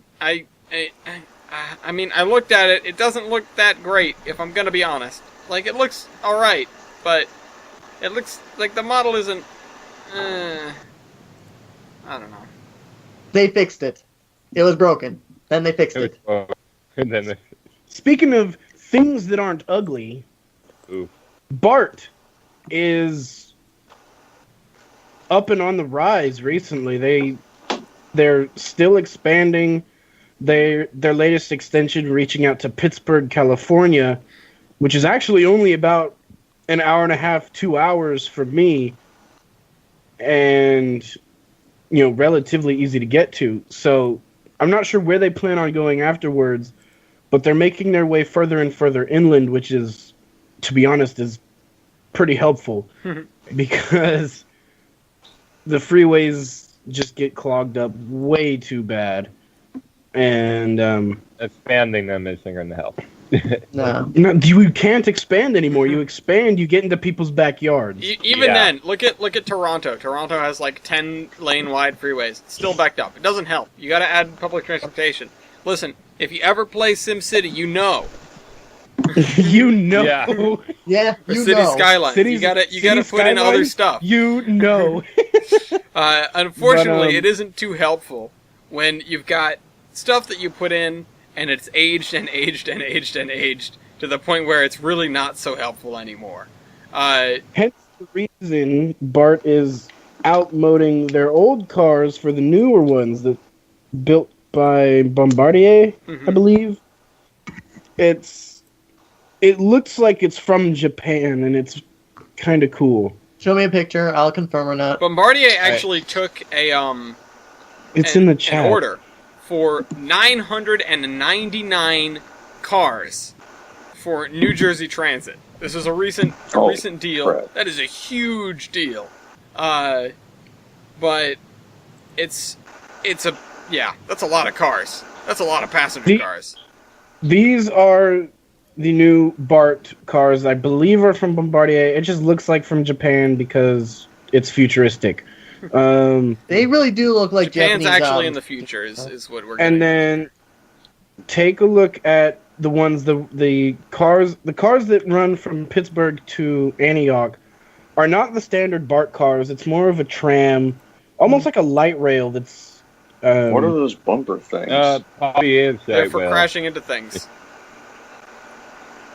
mean, I looked at it. It doesn't look that great, if I'm gonna be honest. Like, it looks all right, but it looks like the model isn't. I don't know.
They fixed it. It was broken. Then they fixed it.
and then
Speaking of things that aren't ugly,
Ooh.
Bart is up and on the rise recently. They're still expanding. Their latest extension reaching out to Pittsburgh, California, which is actually only about an hour and a half, 2 hours from me, and relatively easy to get to. So I'm not sure where they plan on going afterwards, but they're making their way further and further inland, which is, to be honest, is pretty helpful because the freeways just get clogged up way too bad. And
expanding them isn't going to help.
No.
you can't expand anymore. You expand, you get into people's backyards.
Even
Yeah.
then, look at Toronto. Toronto has like 10 lane wide freeways. It's still backed up. It doesn't help. You got to add public transportation. Listen, if you ever play SimCity, you know.
You know.
Yeah.
Yeah,
The
you
city
know.
skyline. You
Cities-
gotta
city
put in other
skyline,
stuff.
You know.
Unfortunately,
But,
it isn't too helpful when you've got stuff that you put in and it's aged and aged and aged and aged to the point where it's really not so helpful anymore.
Hence the reason Bart is outmoding their old cars for the newer ones that built by Bombardier, I believe. It looks like it's from Japan, and it's kind of cool.
Show me a picture. I'll confirm or not.
Bombardier actually took
It's in the chat.
an order for 999 cars for New Jersey Transit. This is a recent deal.
crap.
That is a huge deal. But that's a lot of cars. That's a lot of passenger cars.
These are the new Bart cars. I believe are from Bombardier. It just looks like from Japan because it's futuristic.
They really do look like
Japan's
Japanese.
actually in the future is what we're getting.
And then take a look at the ones the cars that run from Pittsburgh to Antioch are not the standard Bart cars. It's more of a tram, almost like a light rail. That's
What are those bumper things?
Probably is.
They're for crashing into things.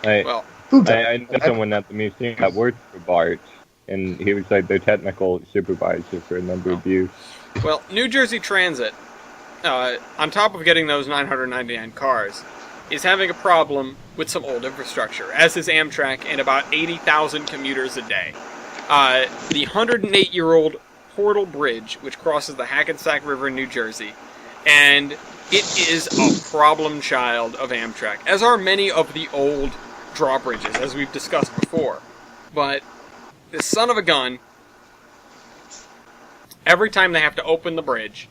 I
Food
know someone at the museum that worked for Bart, and he was like their technical supervisor for a number of years.
Well, New Jersey Transit, on top of getting those 999 cars, is having a problem with some old infrastructure, as is Amtrak and about 80,000 commuters a day. The 108-year-old Portal Bridge, which crosses the Hackensack River in New Jersey, and it is a problem child of Amtrak, as are many of the old drawbridges, as we've discussed before. But this son of a gun, every time they have to open the bridge,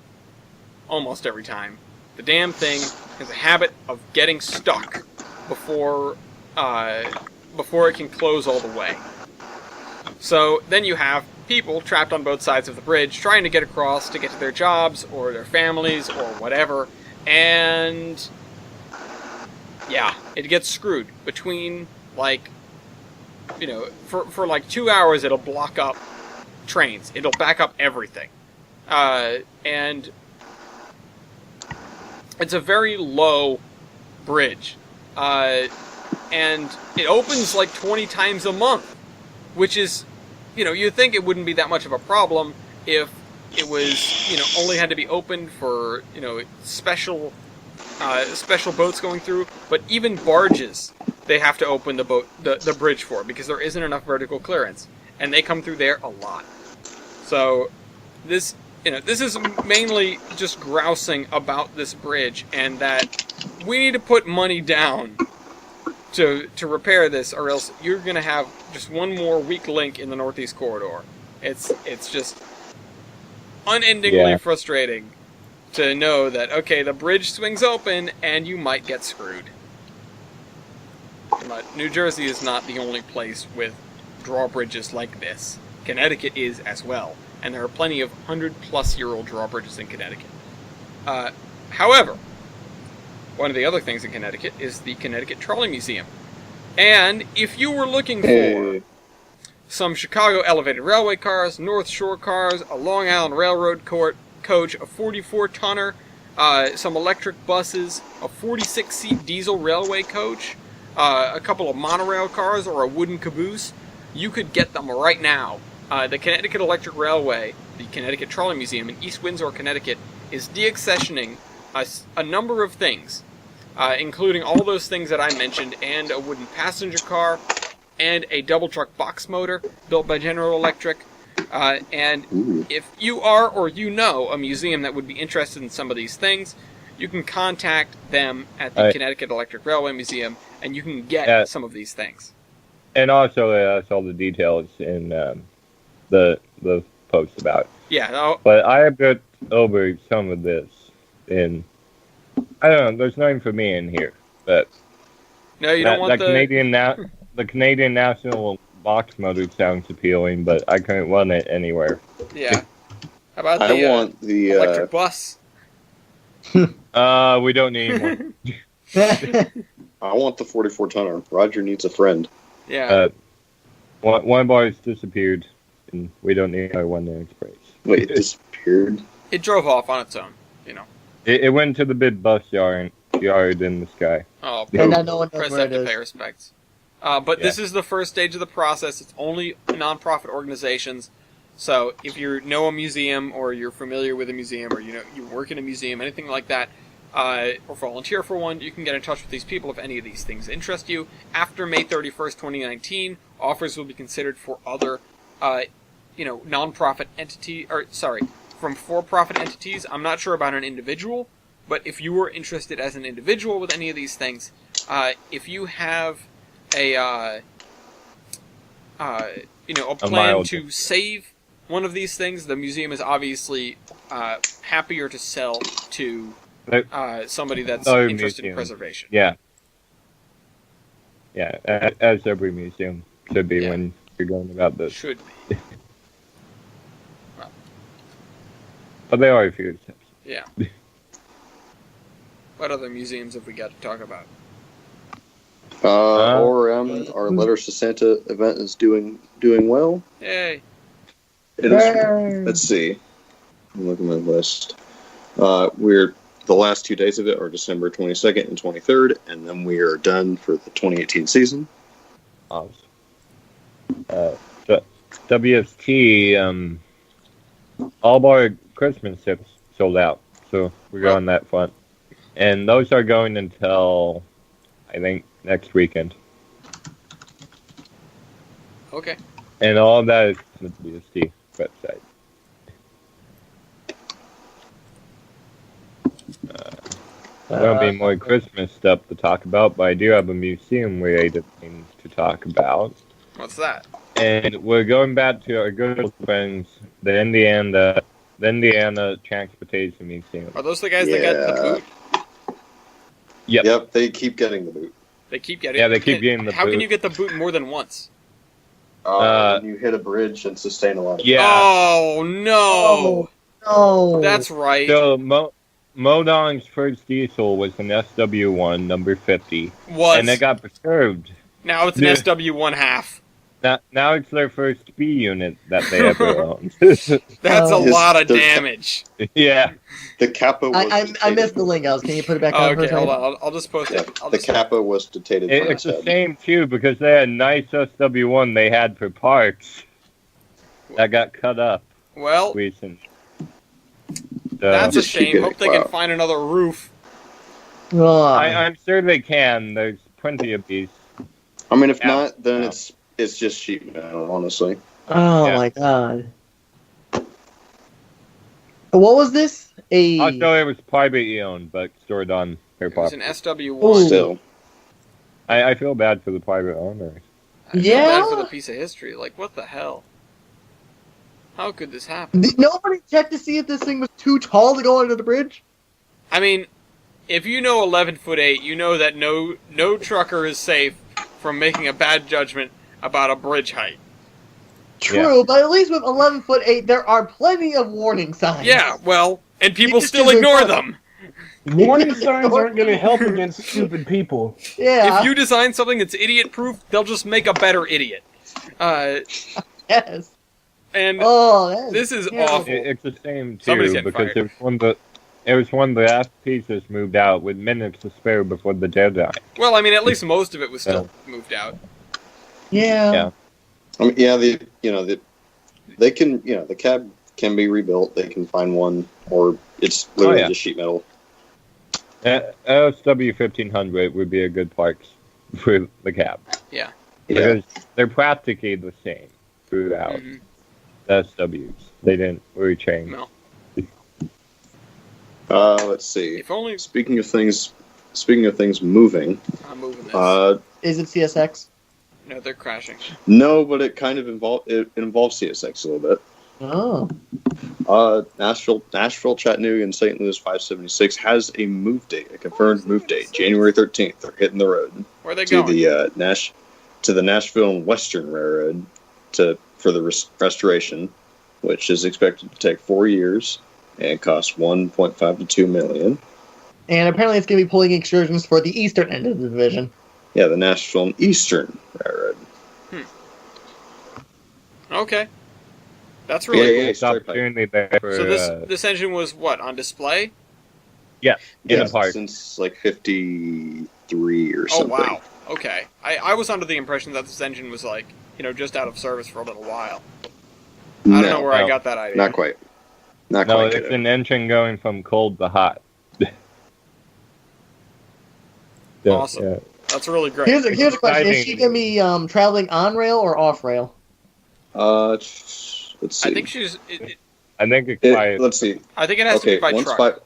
almost every time, the damn thing has a habit of getting stuck before it can close all the way. So then you have people trapped on both sides of the bridge trying to get across to get to their jobs or their families or whatever, and yeah, it gets screwed between, like, you know, for like 2 hours it'll block up trains, it'll back up everything, and it's a very low bridge, and it opens like 20 times a month, which is, you know, you'd think it wouldn't be that much of a problem if it was, you know, only had to be opened for, you know, special boats going through, but even barges they have to open the bridge for, because there isn't enough vertical clearance, and they come through there a lot. So this is mainly just grousing about this bridge, and that we need to put money down to repair this, or else you're going to have just one more weak link in the Northeast Corridor. It's just unendingly frustrating to know that, okay, the bridge swings open and you might get screwed. But New Jersey is not the only place with drawbridges like this. Connecticut is as well, and there are plenty of 100-plus-year-old drawbridges in Connecticut. However, one of the other things in Connecticut is the Connecticut Trolley Museum. And if you were looking for some Chicago Elevated Railway cars, North Shore cars, a Long Island Railroad coach, a 44-tonner, some electric buses, a 46-seat diesel railway coach, a couple of monorail cars, or a wooden caboose, you could get them right now. The Connecticut Electric Railway, the Connecticut Trolley Museum in East Windsor, Connecticut, is deaccessioning a number of things, including all those things that I mentioned, and a wooden passenger car, and a double truck box motor built by General Electric. And if you are, or you know, a museum that would be interested in some of these things, you can contact them at the Connecticut Electric Railway Museum, and you can get some of these things.
And also, that's all the details in the post about it.
Yeah.
But I have got over some of this in, I don't know, there's nothing for me in here. But
no, you don't want
the Canadian National Box motor sounds appealing, but I couldn't run it anywhere.
Yeah. How about
I want the
electric bus?
We don't need one.
I want the 44-tonner. Roger needs a friend.
Yeah.
One of ours disappeared, and we don't need another one in its place.
Wait, it disappeared?
It drove off on its own, you know.
It went to the big bus yard in the sky.
Oh,
And no one knows
press
where
F
it
to
is.
pay respects. But this is the first stage of the process. It's only nonprofit organizations. So if you know a museum, or you're familiar with a museum, or you work in a museum, anything like that, or volunteer for one, you can get in touch with these people if any of these things interest you. After May 31st, 2019, offers will be considered for other, nonprofit entity, from for-profit entities. I'm not sure about an individual, but if you were interested as an individual with any of these things, if you have a plan to save one of these things, the museum is obviously happier to sell to somebody that's interested in preservation.
Yeah. Yeah, as every museum should be when you're going about this.
Should be. Well.
But there are a few exceptions.
Yeah. What other museums have we got to talk about?
Our Letters to Santa event is doing well.
Yay.
It is. Let's see. I'm looking at my list. The last 2 days of it are December 22nd and 23rd, and then we are done for the 2018 season.
Awesome. WST, all of our Christmas tips sold out, so we're going that front. And those are going until, I think, next weekend.
Okay.
And all of that is on the WST website. There'll be more Christmas stuff to talk about, but I do have a museum-related thing to talk about.
What's that?
And we're going back to our good old friends, the Indiana Transportation Museum.
Are those the guys that got the boot?
Yep, they keep getting the boot.
They keep getting.
Yeah, they keep getting the boot.
How can you get the boot more than once?
When you hit a bridge and sustain a lot of
Yeah.
Oh no!
Oh,
That's right.
So Modong's first diesel was an SW1 number 50, and it got preserved.
Now it's an SW1 half.
Now it's their first B unit that they ever owned.
That's a lot of damage.
Yeah.
The Kappa was
I missed the link, Alice. Can you put it back on?
Okay, hold on. I'll just post it.
The Kappa was dictated from
It's the same, too, because they had nice SW1 they had for parts that got cut up
Well,
recently.
that's a shame. Hope they can find another roof.
I'm sure they can. There's plenty of these.
I mean, if not, then it's just sheet metal, honestly.
Oh my god. What was this?
I thought it was privately owned, but stored on their
It was an
property.
SW1.
Still.
I feel bad for the private owners.
I feel bad for the piece of history. Like, what the hell? How could this happen?
Did nobody check to see if this thing was too tall to go under the bridge?
I mean, if you know 11'8", you know that no trucker is safe from making a bad judgment about a bridge height.
True, but at least with 11'8", there are plenty of warning signs.
Yeah, well, and people still ignore them.
Warning signs aren't going to help against stupid people.
Yeah.
If you design something that's idiot-proof, they'll just make a better idiot.
Yes.
And this is awful.
It's the same
Somebody's
too,
getting
because
fired.
it was one of the last pieces moved out with minutes to spare before the deadline.
Well, I mean, at least most of it was still moved out.
Yeah.
I mean, they can, the cab can be rebuilt. They can find one, or it's literally just sheet metal.
SW 1500 would be a good part for the cab.
Yeah.
Because they're practically the same throughout.
Mm-hmm.
The SWs. They didn't really change.
No.
Let's see.
If only
Speaking of things moving.
I'm moving this.
Is it CSX?
No, they're crashing.
No, but it kind of involves CSX a little bit.
Oh.
Nashville, Chattanooga, and St. Louis 576 has a move date, a confirmed move date, January 13th. They're hitting the road.
Where are they
to
going?
To the Nashville and Western Railroad for the restoration, which is expected to take 4 years and cost $1.5 to $2 million.
And apparently it's going to be pulling excursions for the eastern end of the division.
Yeah, the Nashville and Eastern Railroad.
Okay. That's really
It's opportunity there for,
So this engine was what, on display?
in the park.
Since like 53 or something.
Oh, wow. okay. I was under the impression that this engine was like, just out of service for a little while. I don't know where I
no.
got that idea.
Not quite. Not
No,
quite.
it's an engine going from cold to hot. So,
Awesome.
yeah.
That's really great.
Here's a question: Is she
Exciting.
gonna be traveling on rail or off rail?
Let's see.
I think she's.
I think it's by
Let's see.
I think it has to
Okay,
be by
once
truck.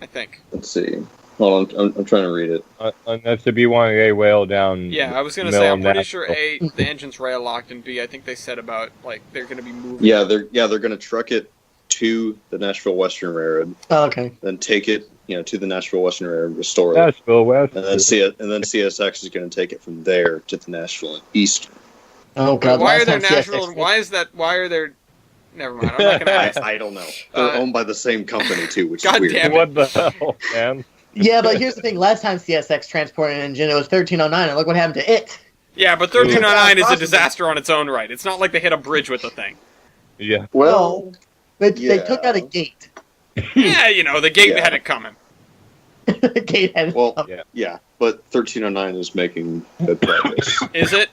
I think.
Let's see. Hold on, I'm trying to read it.
unless if you want a whale down.
Yeah, I was gonna
middle
say I'm pretty
Nashville.
sure A, the engine's rail locked, and B, I think they said about like they're gonna be moving.
Yeah, they're gonna truck it to the Nashville Western Railroad,
Oh, okay.
then take it, to the Nashville Western Railroad, restore it,
Nashville West.
and then CSX is gonna take it from there to the Nashville and Eastern.
Oh
But
god.
why are
last
there
time CSX
Nashville? Why is that? Why are there? Never mind. I'm not gonna ask.
I don't know. They're owned by the same company too, which is
God
weird.
damn it.
What the hell, man?
Yeah, but here's the thing. Last time CSX transported an engine, it was 1309, and look what happened to it.
Yeah, but 1309 is a
Possible.
disaster on its own right. It's not like they hit a bridge with the thing.
Yeah.
Well,
They
Yeah.
took out a gate.
Yeah, the gate
Yeah.
had it coming.
The gate had
well,
Yeah.
yeah, but 1309 is making good progress.
Is it?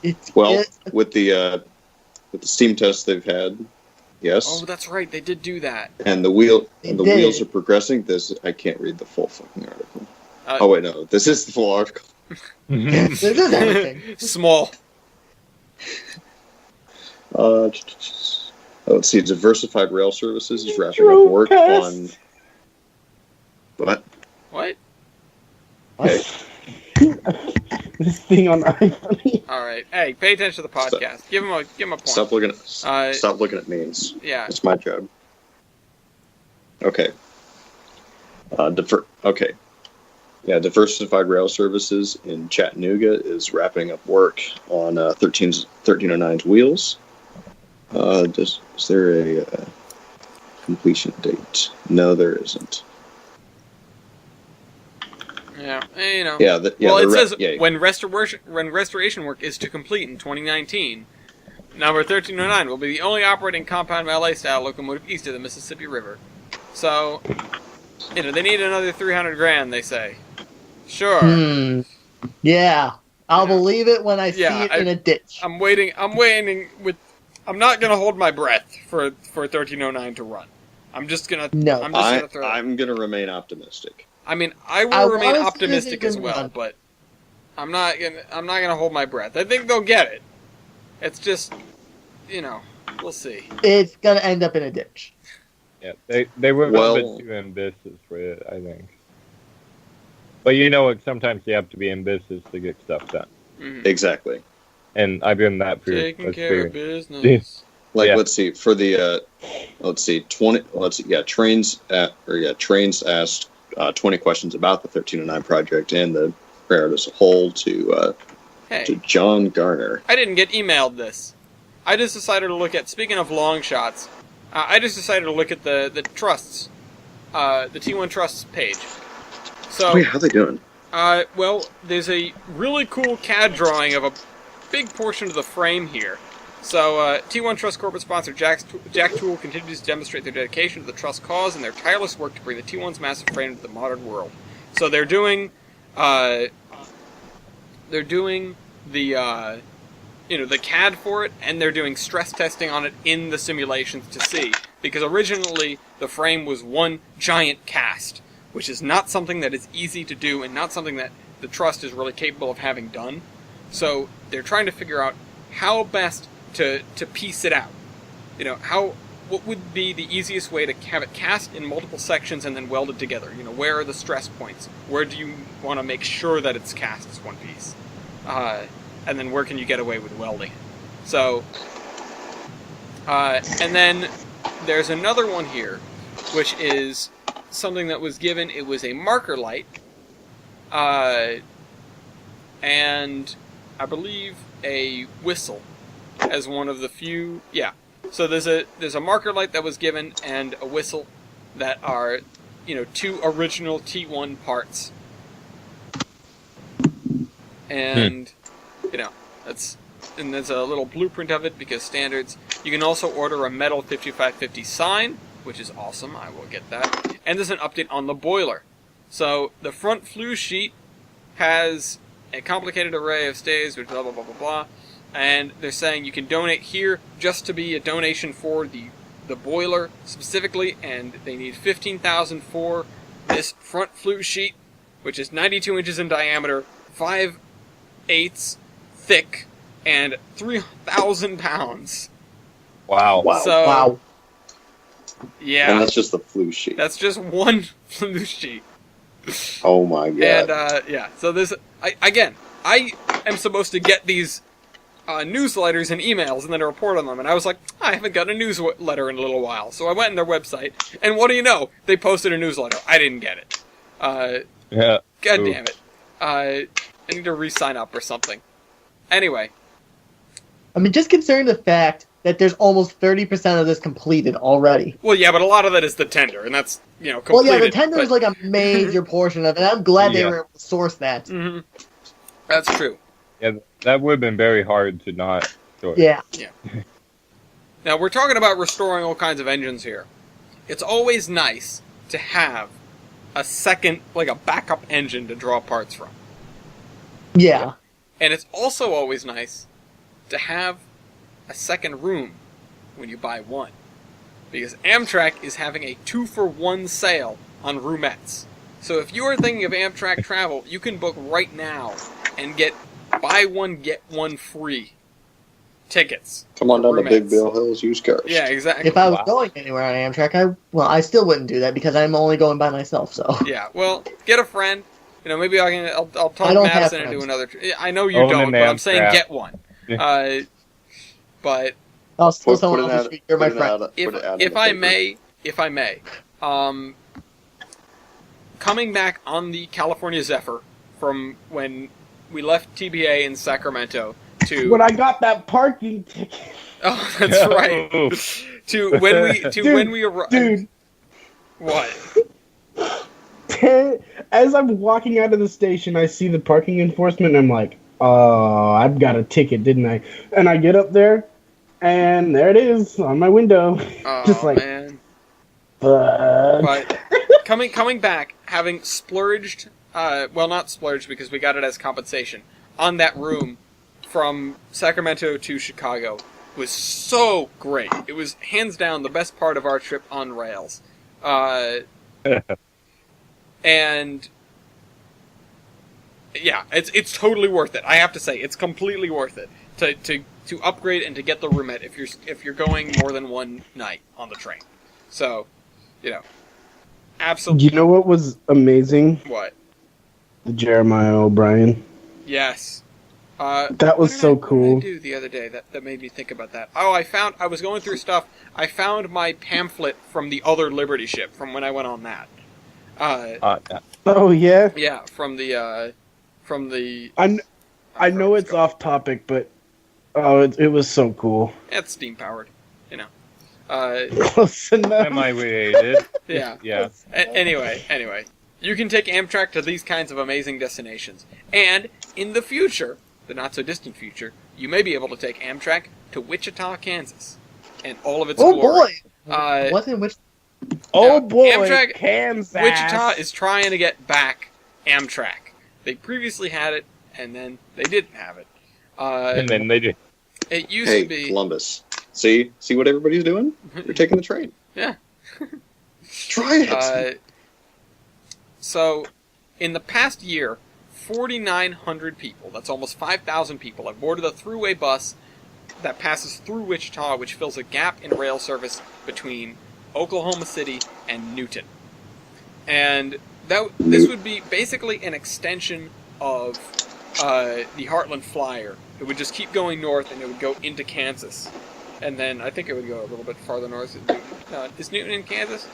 it's,
Well,
it-
with the steam tests they've had, yes,
Oh, that's right. They did do that.
and the
They did.
wheels are progressing. I can't read the full fucking article. Oh wait, no, this is the full article.
this is everything.
Small.
Let's see. Diversified Rail Services is wrapping up work on. What?
What?
Okay.
This thing on iPhone.
All right. Hey, pay attention to the podcast. Give him a point.
Stop looking at.
Uh,
Stop looking at me. It's
Yeah.
my job. Okay. Okay. Yeah, Diversified Rail Services in Chattanooga is wrapping up work on 1309's wheels. Is there a completion date? No, there isn't.
Yeah.
Yeah,
Well, it says
yeah.
when restoration work is to complete in 2019, number 1309 will be the only operating compound LA style locomotive east of the Mississippi River. So, they need another $300,000. They say. Sure.
Yeah. I'll
Yeah.
believe it when I see
Yeah,
it in a ditch.
I'm waiting with. I'm not gonna hold my breath for 1309 to run. I'm just gonna.
No.
I'm just gonna throw.
I'm gonna remain optimistic.
I mean, I will
I
remain
wanna see
optimistic
this
as
thing
well,
run.
but I'm not gonna hold my breath. I think they'll get it. It's just, we'll see.
It's gonna end up in a ditch.
Yeah, they were a
Well-
little bit too ambitious for it, I think. But sometimes you have to be ambitious to get stuff done.
Mhm.
Exactly.
And I've done that for
Taking care of
experience.
business.
Like,
Yeah.
let's see, for the, Trains asked 20 questions about the 1309 project and the railroad as a whole to
Hey,
John Garner.
I didn't get emailed this. I just decided to look at. Speaking of long shots, I just decided to look at the trusts, the T1 trusts page. So.
Oh, yeah, how they doing?
Well, there's a really cool CAD drawing of a big portion of the frame here. So, T1 Trust corporate sponsor Jack Tool continues to demonstrate their dedication to the Trust cause and their tireless work to bring the T1's massive frame into the modern world. So they're doing the the CAD for it, and they're doing stress testing on it in the simulations to see. Because originally, the frame was one giant cast, which is not something that is easy to do and not something that the Trust is really capable of having done. So they're trying to figure out how best to piece it out. What would be the easiest way to have it cast in multiple sections and then welded together? Where are the stress points? Where do you want to make sure that it's cast as one piece? And then where can you get away with welding it? So, and then there's another one here, which is something that was given. It was a marker light, and I believe a whistle as one of the few. Yeah. So there's a marker light that was given and a whistle that are, two original T1 parts. And there's a little blueprint of it because standards. You can also order a metal 5550 sign, which is awesome. I will get that. And there's an update on the boiler. So the front flue sheet has a complicated array of stays, which blah, blah, blah, blah, blah. And they're saying you can donate here just to be a donation for the boiler specifically, and they need $15,000 for this front flue sheet, which is 92 inches in diameter, 5/8 thick, and 3,000 pounds.
Wow.
Wow.
So,
Wow.
yeah.
And that's just the flue sheet.
That's just one flue sheet.
Oh my god.
And, yeah, so this, I am supposed to get these newsletters and emails and then report on them, and I was like, I haven't got a newsletter in a little while. So I went on their website, and what do you know? They posted a newsletter. I didn't get it.
Yeah.
God
Ooh.
damn it. I need to re-sign up or something. Anyway,
I mean, just considering the fact that there's almost 30% of this completed already.
well, yeah, but a lot of that is the tender, and that's,
Well,
completed.
yeah, the tender is like a major portion of it, and I'm glad they
Yeah.
were able to source that.
Hmm. That's true.
Yeah, that would have been very hard to not. Sort.
Yeah.
Now, we're talking about restoring all kinds of engines here. It's always nice to have a second, like a backup engine to draw parts from.
Yeah.
And it's also always nice to have a second room when you buy one. Because Amtrak is having a 2-for-1 sale on roomettes. So if you are thinking of Amtrak travel, you can book right now and get buy one, get one free tickets.
Come on down to
roomettes.
Big Bill Hills used cars.
Yeah, exactly.
If I was going anywhere on Amtrak, I still wouldn't do that because I'm only going by myself. So
Yeah, well, get a friend. Maybe I'll talk
I don't have
Madison into
friends.
another. I know you
Own
don't,
an
but I'm saying
Amtrak.
get one. But
I'll steal
Put
someone
it
else's
out-
street. You're my
put it
friend.
out- put it out in
if
the
I
paper.
may, coming back on the California Zephyr from when we left TBA in Sacramento to
When I got that parking ticket,
oh, that's right. to when we arrived.
dude.
What?
As I'm walking out of the station, I see the parking enforcement, and I'm like, "Oh, I've got a ticket, didn't I?" And I get up there, and there it is on my window.
Oh
Just like,
man.
fuck.
But coming back, having splurged, well, not splurged because we got it as compensation on that room from Sacramento to Chicago was so great. It was hands down the best part of our trip on rails. And yeah, it's totally worth it. I have to say, it's completely worth it to upgrade and to get the roomette if you're going more than one night on the train. So, absolutely.
You know what was amazing?
What?
The Jeremiah O'Brien.
Yes.
That was so cool.
What did I do the other day that made me think about that? Oh, I was going through stuff. I found my pamphlet from the other Liberty ship from when I went on that.
Oh yeah.
Yeah, from the.
I know it's off topic, but it was so cool.
It's steam powered,
Close enough.
Semi-related.
Yeah.
Yeah.
Anyway, you can take Amtrak to these kinds of amazing destinations, and in the future, the not so distant future, you may be able to take Amtrak to Wichita, Kansas, and all of its
Oh
glory.
boy! What in which?
Oh boy,
Amtrak-
Kansas.
Wichita is trying to get back Amtrak. They previously had it, and then they didn't have it.
And then they just.
It used
Hey,
to be.
Columbus. See what everybody's doing? You're taking the train.
Yeah.
Try it.
So, in the past year, 4,900 people, that's almost 5,000 people, have boarded a thruway bus that passes through Wichita, which fills a gap in rail service between Oklahoma City and Newton. And this would be basically an extension of the Heartland Flyer. It would just keep going north, and it would go into Kansas. And then I think it would go a little bit farther north. Is Newton in Kansas?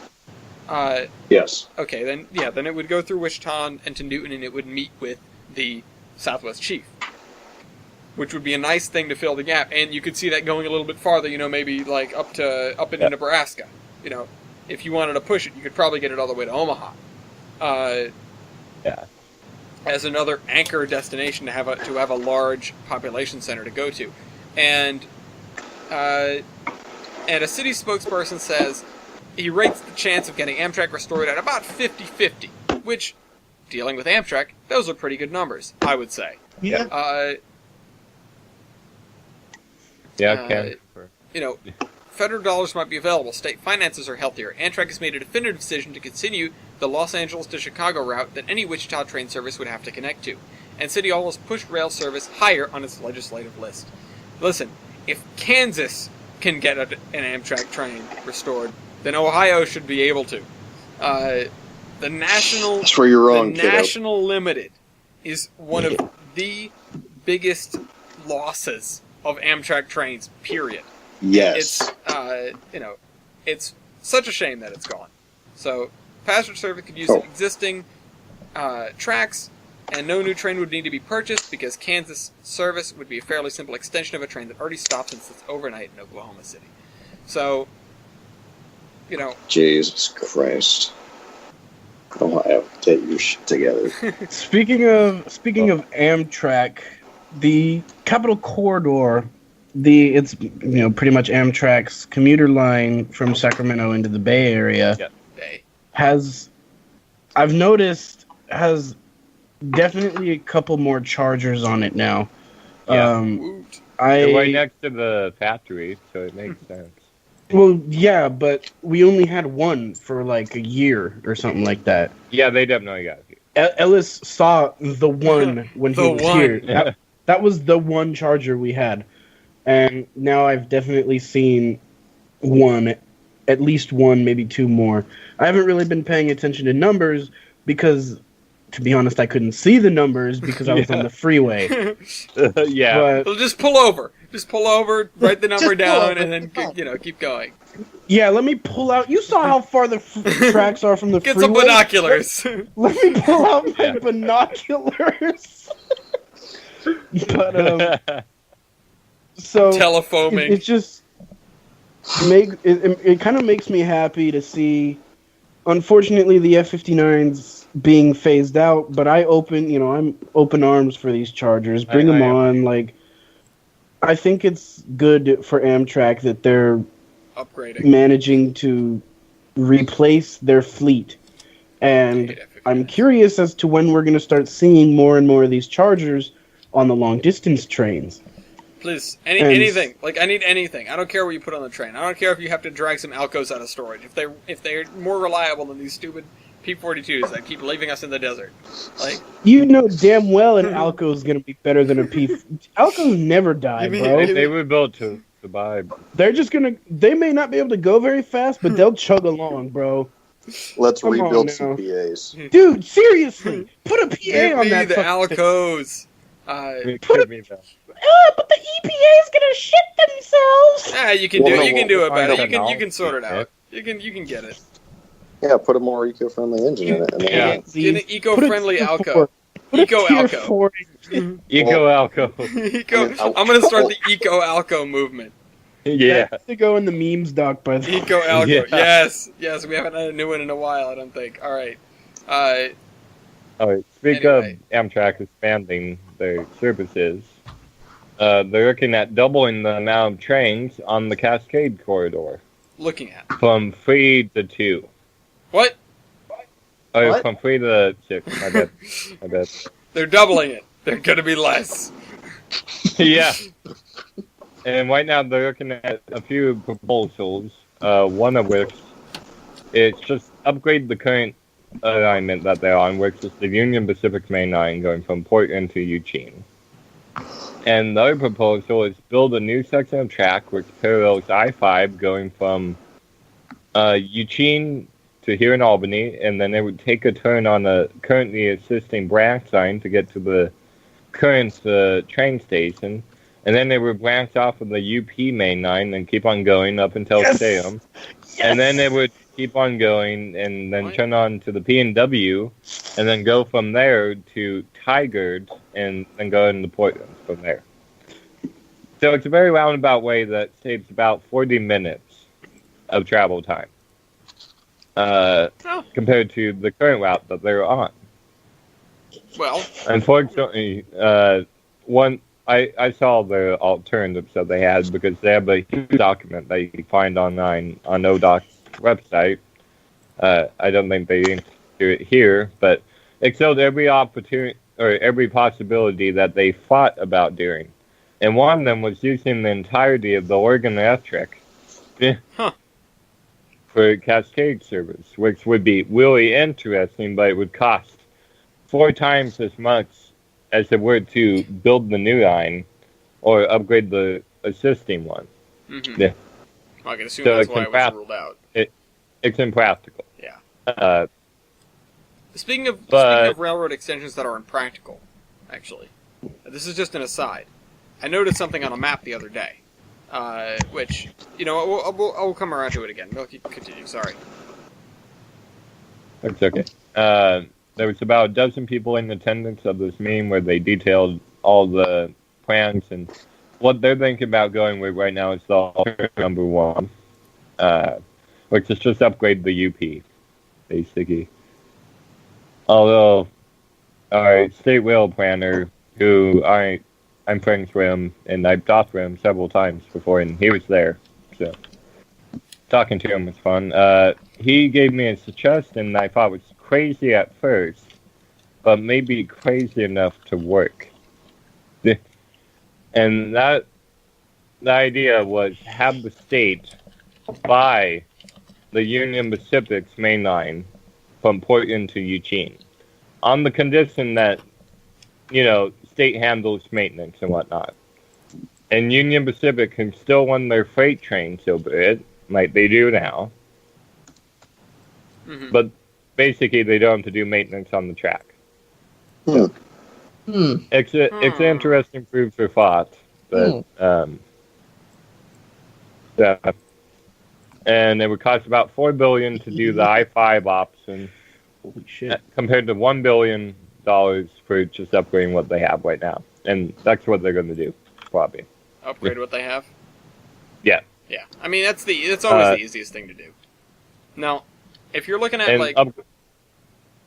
Yes.
Okay, then it would go through Wichita and to Newton, and it would meet with the Southwest Chief, which would be a nice thing to fill the gap. And you could see that going a little bit farther, maybe like up into Nebraska. If you wanted to push it, you could probably get it all the way to Omaha.
Yeah.
As another anchor destination to have a large population center to go to, and a city spokesperson says he rates the chance of getting Amtrak restored at about 50-50, which dealing with Amtrak, those are pretty good numbers, I would say.
Yeah.
Ken.
Federal dollars might be available. State finances are healthier. Amtrak has made a definitive decision to continue the Los Angeles to Chicago route that any Wichita train service would have to connect to. And City Hall has pushed rail service higher on its legislative list. Listen, if Kansas can get an Amtrak train restored, then Ohio should be able to. The National,
That's where you're wrong,
the
kiddo.
National Limited is one of the biggest losses of Amtrak trains, period.
Yes.
It's such a shame that it's gone. So, passenger service could use existing tracks, and no new train would need to be purchased because Kansas service would be a fairly simple extension of a train that already stops and sits overnight in Oklahoma City. So,
Jesus Christ. Ohio, get your shit together.
Speaking of Amtrak, the Capital Corridor, it's pretty much Amtrak's commuter line from Sacramento into the Bay Area.
Yeah.
I've noticed has definitely a couple more chargers on it now.
Yeah. They're right next to the factory, so it makes sense.
Well, yeah, but we only had one for like a year or something like that.
Yeah, they definitely got it.
Ellis saw the one when he
The
was
one.
here. That was the one charger we had. And now I've definitely seen one, at least one, maybe two more. I haven't really been paying attention to numbers because, to be honest, I couldn't see the numbers because I was on the freeway.
Yeah.
Well, just pull over. Just pull over, write the number down, and then keep going.
Yeah, let me pull out. You saw how far the tracks are from the
Get
freeway?
some binoculars.
Let me pull out my binoculars. But so
Telefoaming.
it just it kind of makes me happy to see. Unfortunately, the F-59's being phased out, but I'm open arms for these Chargers. Bring them on. Like, I think it's good for Amtrak that they're
upgrading,
managing to replace their fleet. And I'm curious as to when we're going to start seeing more and more of these Chargers on the long distance trains.
Please, anything. Like, I need anything. I don't care what you put on the train. I don't care if you have to drag some Alcos out of storage. If they're more reliable than these stupid P-42s that keep leaving us in the desert. Like,
you know damn well an Alco is going to be better than a P. Alcos never die, bro.
They were built to survive.
They're just going to. They may not be able to go very fast, but they'll chug along, bro.
Let's
Come
rebuild
on
some
now.
PAs.
Dude, seriously, put a PA
give
on
me
that.
the Alcos.
But the EPA is gonna shit themselves.
You can do it. You can do it better.
find
You
out.
can sort it out. You can get it.
Yeah, put a more eco-friendly engine in it.
Yeah.
Get an eco-friendly
Put a
Alco.
Eco
Eco
Alco.
Alco.
Eco Alco.
I'm gonna start the Eco Alco movement.
Yeah.
That has to go in the memes doc, by the way.
Eco Alco.
Yeah.
Yes. We haven't had a new one in a while. I don't think. All right.
Speak
Anyway.
of Amtrak expanding their services, they're looking at doubling the amount of trains on the Cascade corridor
Looking at
from 3 to 2.
what?
Oh,
What?
from 3 to 6. My bad.
They're doubling it. They're gonna be less.
Yeah. And right now they're looking at a few proposals. One of which is just upgrade the current alignment that they're on, which is the Union Pacific Main Line going from Portland to Eugene. And the other proposal is build a new section of track which parallels I-5 going from Eugene to here in Albany, and then it would take a turn on the currently existing branch line to get to the current train station, and then they would branch off of the UP main line and keep on going up until
Yes!
Salem, and then they would keep on going and then turn on to the P&W, and then go from there to Tigard, and then go into Portland from there. So it's a very roundabout way that saves about 40 minutes of travel time. Compared to the current route that they're on.
Well,
Unfortunately, I saw the alternatives that they had because they have a huge document that you can find online on ODOC's website. I don't think they do it here, but excelled every opportunity or every possibility that they fought about doing. And one of them was using the entirety of the Oregon Electric for cascade service, which would be really interesting, but it would cost 4 times as much as it would to build the new line or upgrade the existing one.
Mm-hmm.
Yeah.
I can assume
So
that's
it's
why it was ruled out.
It's impractical.
Yeah. Speaking of railroad extensions that are impractical, actually, this is just an aside. I noticed something on a map the other day, which, I'll come around to it again. Milky, continue, sorry.
That's okay. There was about a dozen people in attendance of this meeting where they detailed all the plans, and what they're thinking about going with right now is the alternative number 1, which is just upgrade the UP, basically. Although our state rail planner, who I'm friends with him, and I've talked with him several times before, and he was there, so talking to him was fun. He gave me a suggestion that I thought was crazy at first, but maybe crazy enough to work. And the idea was have the state buy the Union Pacific's main line from Portland to Eugene, on the condition that, state handles maintenance and whatnot. And Union Pacific can still run their freight trains over it, like they do now.
Mm-hmm.
But basically, they don't have to do maintenance on the track. It's an interesting food for thought, but yeah. And it would cost about $4 billion to do the I-5 option.
Holy shit!
Compared to $1 billion for just upgrading what they have right now, and that's what they're going to do, probably.
Upgrade what they have.
Yeah.
Yeah. I mean, that's always the easiest thing to do. Now, if you're looking at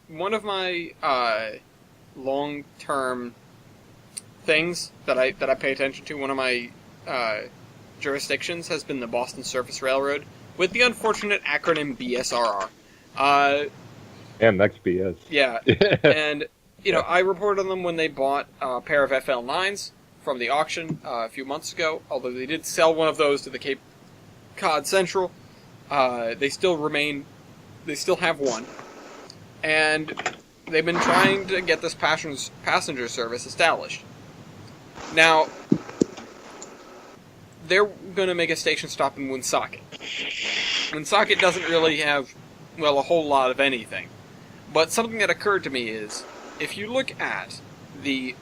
one of my long-term things that I pay attention to, one of my jurisdictions has been the Boston Surface Railroad, with the unfortunate acronym BSRR.
And that's BS.
Yeah, and I reported on them when they bought a pair of FL9s from the auction a few months ago. Although they did sell one of those to the Cape Cod Central, they still have one, and they've been trying to get this passenger service established. Now, they're going to make a station stop in Woonsocket. Woonsocket doesn't really have, a whole lot of anything. But something that occurred to me is, if you look at the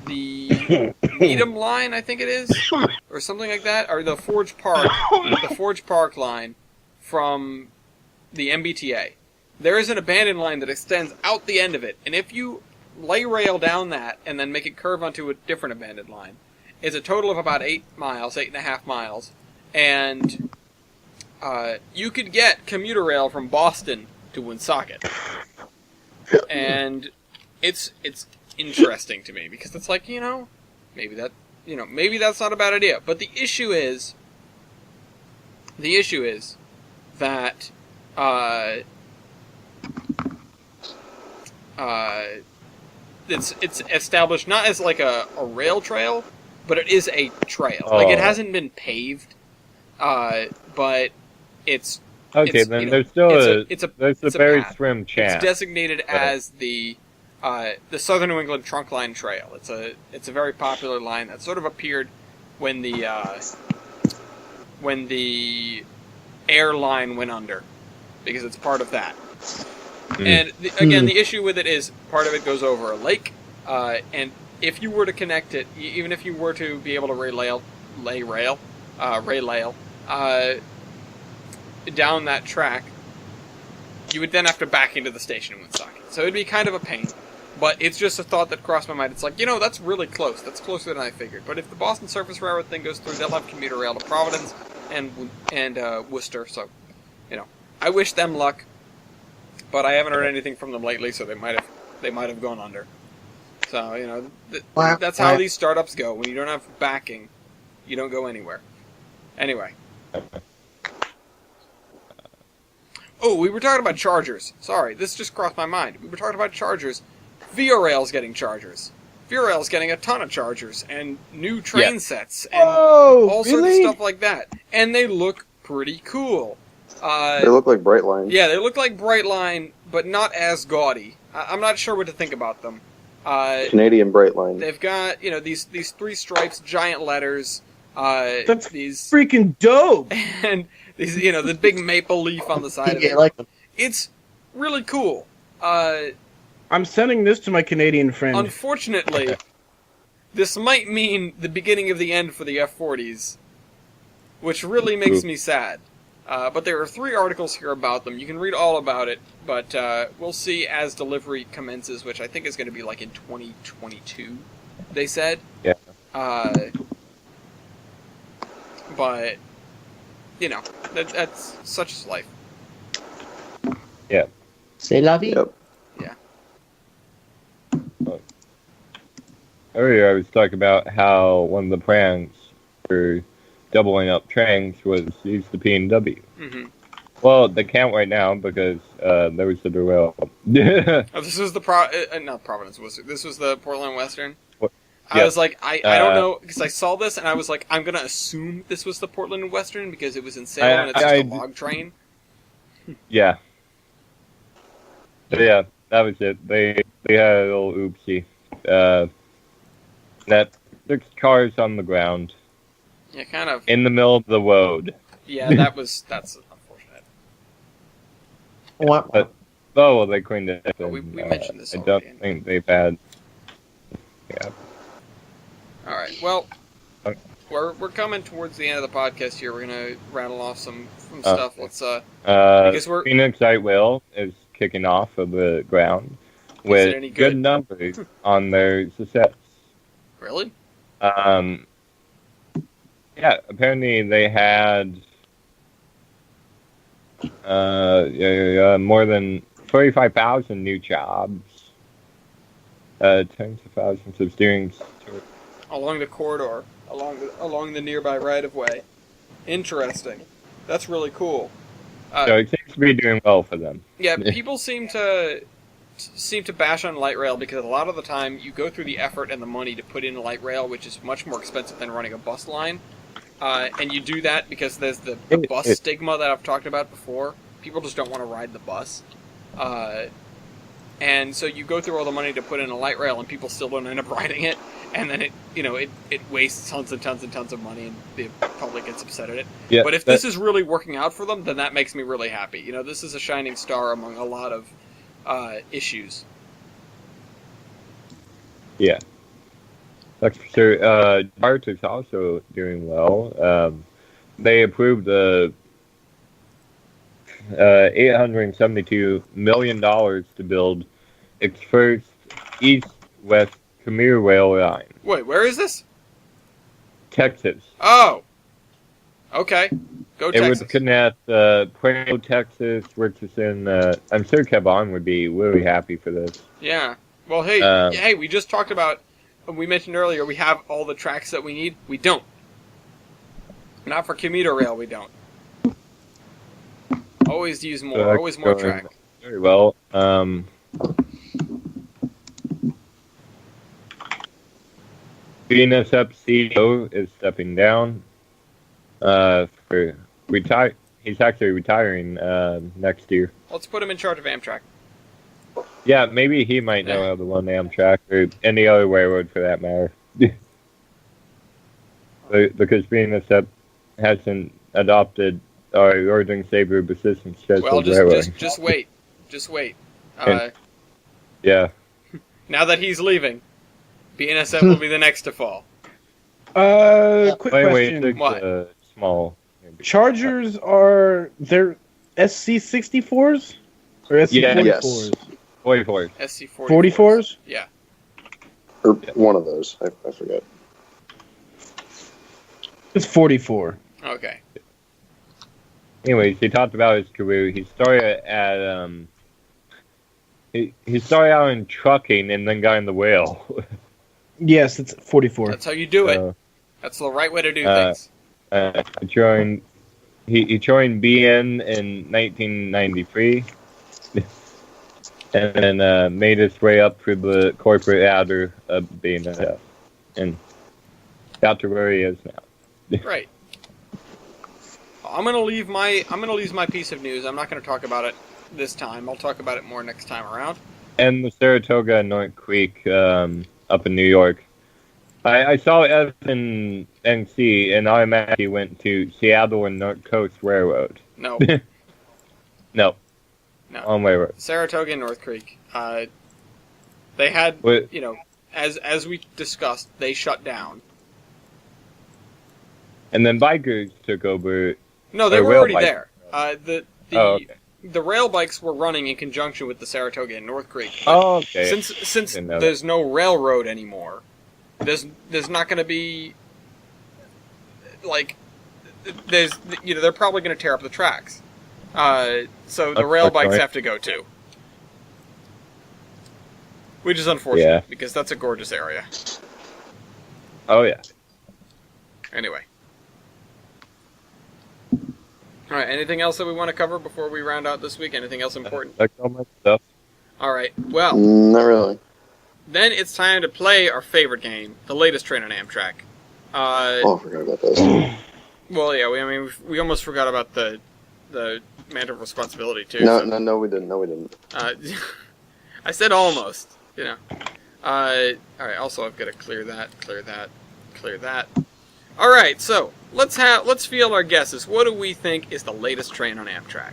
Needham line, I think it is, or something like that, or the Forge Park line from the MBTA, there is an abandoned line that extends out the end of it, and if you lay rail down that and then make it curve onto a different abandoned line, it's a total of about 8.5 miles, and you could get commuter rail from Boston to Woonsocket. And it's interesting to me, because it's like, maybe that's not a bad idea. But the issue is that it's established not as like a rail trail, but it is a trail. Like, it hasn't been paved, but it's
okay. Then there's still there's a very slim chance.
It's designated as the Southern New England Trunk Line Trail. It's a very popular line that sort of appeared when the air line went under, because it's part of that. And again, the issue with it is part of it goes over a lake, and if you were to connect it, even if you were to be able to lay rail down that track, you would then have to back into the station in Woonsocket. So it'd be kind of a pain. But it's just a thought that crossed my mind. It's like, that's really close. That's closer than I figured. But if the Boston Surface Railroad thing goes through, they'll have commuter rail to Providence and Worcester. So, I wish them luck. But I haven't heard anything from them lately, so they might have gone under. So, that's how these startups go. When you don't have backing, you don't go anywhere. Anyway. Oh, we were talking about chargers. Sorry, this just crossed my mind. We were talking about chargers. VRAil's getting chargers. VRAil's getting a ton of chargers and new train sets and all sorts of stuff like that. And they look pretty cool.
They look like Brightline.
Yeah, they look like Brightline, but not as gaudy. I'm not sure what to think about them.
Canadian Brightline.
They've got, these three stripes, giant letters.
That's
these
freaking dope.
and these, the big maple leaf on the side of
Yeah,
it.
I like them.
It's really cool.
I'm sending this to my Canadian friend.
Unfortunately, this might mean the beginning of the end for the F40s, which really makes me sad. But there are 3 articles here about them. You can read all about it, but we'll see as delivery commences, which I think is going to be like in 2022, they said.
Yeah.
But, that's such is life.
Yeah.
C'est la vie.
Yep.
Earlier, I was talking about how one of the pranks for doubling up trains was use the P&W.
Mm-hmm.
Well, they can't right now because there was the derail.
Oh, this was the not Providence Western. This was the Portland Western. I was like, I don't know, because I saw this and I was like, I'm gonna assume this was the Portland Western because it was in Salem and it's just a log train.
Yeah. But yeah, that was it. They had a little oopsie. That 6 cars on the ground
Yeah, kind of.
in the middle of the road.
Yeah, that's unfortunate.
What?
But well, they cleaned it up.
But we
and,
mentioned this
I
already.
don't think they've had. Yeah.
All right. Well,
Okay.
we're coming towards the end of the podcast here. We're gonna rattle off some stuff. Let's
Because
we're-
Phoenix Light Rail is kicking off of the ground
it
with
any good?
good numbers on their success.
really.
Yeah, apparently they had more than 45,000 new jobs, tens of thousands of students.
Along the corridor, along the nearby right of way. Interesting. That's really cool.
So it seems to be doing well for them.
Yeah, people seem to bash on light rail because a lot of the time you go through the effort and the money to put in a light rail, which is much more expensive than running a bus line. And you do that because there's the bus stigma that I've talked about before. People just don't want to ride the bus. And so you go through all the money to put in a light rail and people still don't end up riding it. And then it wastes tons and tons and tons of money and the public gets upset at it.
Yeah,
But if this is really working out for them, then that makes me really happy. This is a shining star among a lot of issues.
Yeah. That's for sure. Bart is also doing well. They approved the $872 million to build its first east-west commuter rail line.
Wait, where is this?
Texas.
Oh! Okay. Go
It
Texas.
would connect Pueblo, Texas, which is in... I'm sure Kevon would be really happy for this.
Yeah. Well, hey, we just talked about... We mentioned earlier we have all the tracks that we need. We don't. Not for commuter rail, we don't. Always use more. Always more track.
Very well. BNSF CEO is stepping down. For retire. He's actually retiring next year.
Let's put him in charge of Amtrak.
Yeah, maybe he might know how to run Amtrak or any other railroad for that matter. Because BNSF hasn't adopted our ordering saver persistent scheduled
Well,
railroad.
just wait. Just wait.
Yeah.
Now that he's leaving, BNSF will be the next to fall.
Quick
Anyway,
question.
it's
What?
small.
Chargers are they're SC64s or SC44s?
Yes.
44.
SC40.
44s?
Yeah.
Or one of those. I forget.
It's 44.
Okay.
Anyways, he talked about his career. He started at he started out in trucking and then got in the rail.
Yes, it's 44.
That's how you do it. That's the right way to do things.
He joined he joined BN in 1993, and then made his way up through the corporate ladder of BNSF, and got to where he is now.
Right. I'm gonna leave my piece of news. I'm not gonna talk about it this time. I'll talk about it more next time around.
And the Saratoga and North Creek up in New York. I saw it in NC and automatically went to Seattle and North Coast Railroad.
No.
No.
No.
On Railroad.
Saratoga and North Creek. They had,
What?
as we discussed, they shut down.
And then bikers took over.
No, they
Or
were
rail
already
bikes.
there.
Okay.
The rail bikes were running in conjunction with the Saratoga and North Creek.
Oh, okay.
Since
Didn't know
there's no railroad anymore, there's not going to be they're probably going to tear up the tracks. So the rail bikes have to go too, which is unfortunate because that's a gorgeous area.
Oh, yeah.
Anyway. All right. Anything else that we want to cover before we round out this week? Anything else important?
That's all my stuff.
All right. Well,
Not really.
then it's time to play our favorite game, the latest train on Amtrak.
Oh, I forgot about this.
Well, yeah. We almost forgot about the mantle of responsibility too.
No, we didn't.
I said almost. All right. Also, I've got to clear that. All right. So let's field our guesses. What do we think is the latest train on Amtrak?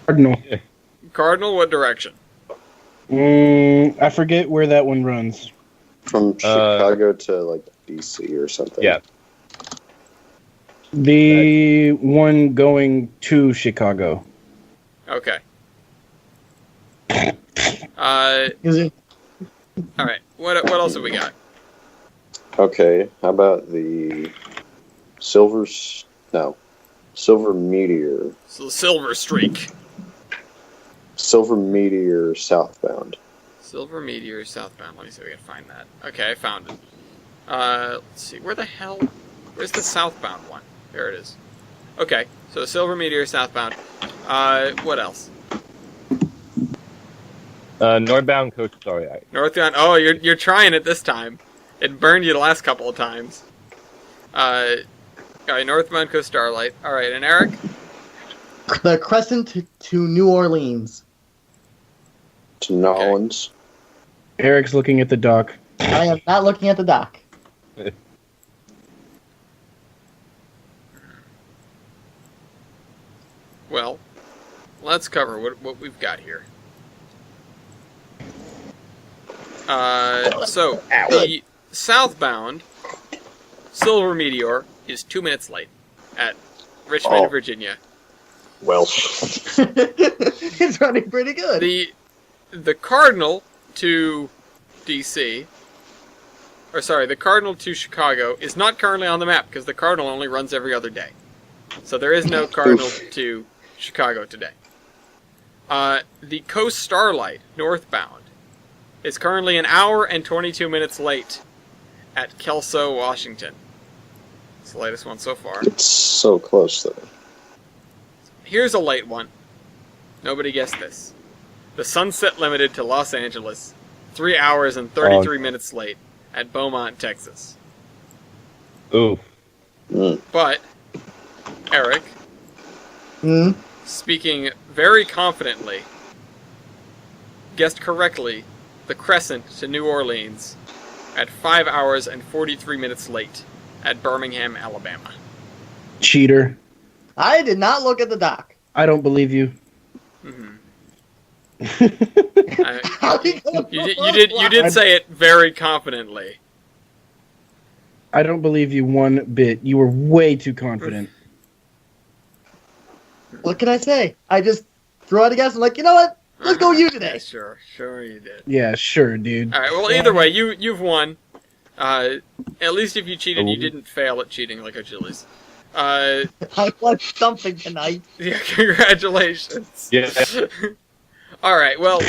Cardinal.
Cardinal. What direction?
I forget where that one runs.
From Chicago to like DC or something.
Yeah.
The one going to Chicago.
Okay.
Is it?
All right. What else have we got?
Okay, how about the Silver Meteor?
So Silver Streak.
Silver Meteor southbound.
Silver Meteor southbound. Let me see if I can find that. Okay, I found it. Let's see. Where's the southbound one? There it is. Okay, so Silver Meteor southbound. What else?
Northbound Coast Starlight.
Northbound. Oh, you're trying it this time. It burned you the last couple of times. All right, Northbound Coast Starlight. All right, and Eric?
The Crescent to New Orleans.
To Nolans.
Eric's looking at the dock.
I am not looking at the dock.
Well, let's cover what we've got here. So the southbound Silver Meteor is 2 minutes late at Richmond, Virginia.
Well,
It's running pretty good.
The Cardinal to DC, the Cardinal to Chicago is not currently on the map because the Cardinal only runs every other day. So there is no Cardinal to Chicago today. The Coast Starlight northbound is currently 1 hour and 22 minutes late at Kelso, Washington. It's the latest one so far.
it's so close though.
Here's a late one. Nobody guessed this. The Sunset Limited to Los Angeles, 3 hours and 33 minutes late at Beaumont, Texas.
Ooh.
But, Eric, speaking very confidently, guessed correctly the Crescent to New Orleans at 5 hours and 43 minutes late at Birmingham, Alabama.
Cheater.
I did not look at the dock.
I don't believe you.
How do
You did say it very confidently.
I don't believe you one bit. You were way too confident.
What can I say? I just threw out a guess and you know what? Let's go you today.
Yeah, sure you did.
Yeah, sure, dude.
All right. Well, either way, you've won. At least if you cheated, you didn't fail at cheating like Achilles.
I won something tonight.
Yeah, congratulations.
Yeah.
All right. Well,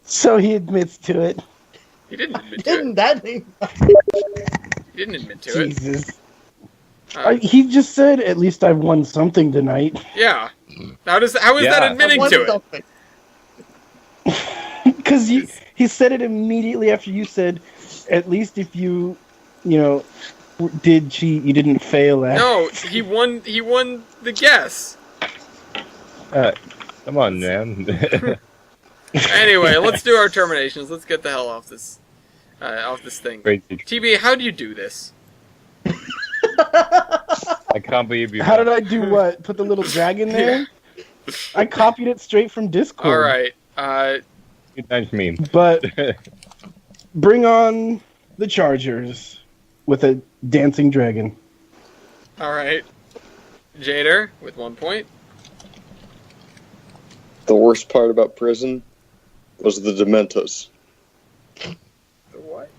So he admits to it.
he didn't admit to
Didn't
it.
that?
He didn't admit to it.
Jesus. He just said, "At least I've won something tonight."
Yeah. How is that
Yeah.
admitting
One
to it?
something.
Because he said it immediately after you said, "At least if you did cheat, you didn't fail at."
No, he won the guess.
Come on, man.
Anyway, let's do our terminations. Let's get the hell off this thing.
Crazy.
TBA, how do you do this?
I can't believe you.
How did I do what? Put the little dragon there? I copied it straight from Discord.
All right.
Nice meme.
But bring on the Chargers with a dancing dragon.
All right. Jader with 1 point.
The worst part about prison was the Dementos.
The what?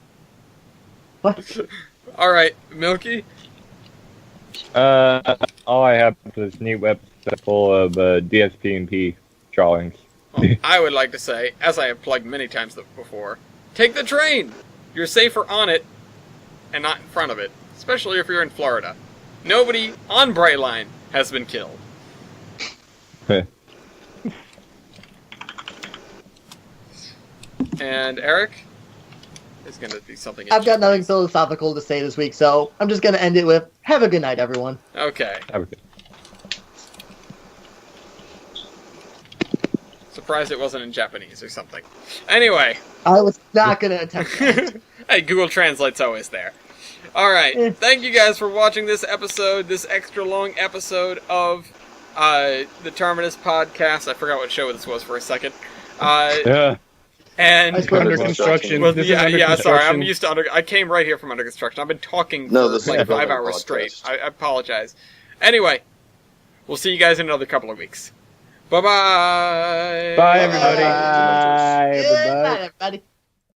What?
All right, Milky.
All I have is this neat website full of DSP&P drawings.
Well, I would like to say, as I have plugged many times before, take the train. You're safer on it and not in front of it, especially if you're in Florida. Nobody on Brightline has been killed. And Eric is going to be something.
I've got nothing philosophical to say this week, so I'm just going to end it with, have a good night, everyone.
Okay.
Okay.
Surprised it wasn't in Japanese or something. Anyway.
I was not going to attempt that.
Hey, Google Translate's always there. Alright, thank you guys for watching this episode, this extra long episode of the Terminus podcast. I forgot what show this was for a second.
Yeah.
And
I swear
Under
Under
construction.
well,
This is
yeah,
under
sorry.
construction.
I'm used to I came right here from under construction. I've been talking
No,
for
this is
like
a
5
building
hours
podcast.
straight. I apologize. Anyway, we'll see you guys in another couple of weeks. Bye-bye.
Bye, everybody.
Bye.
Bye,
Good
everybody.
night, everybody.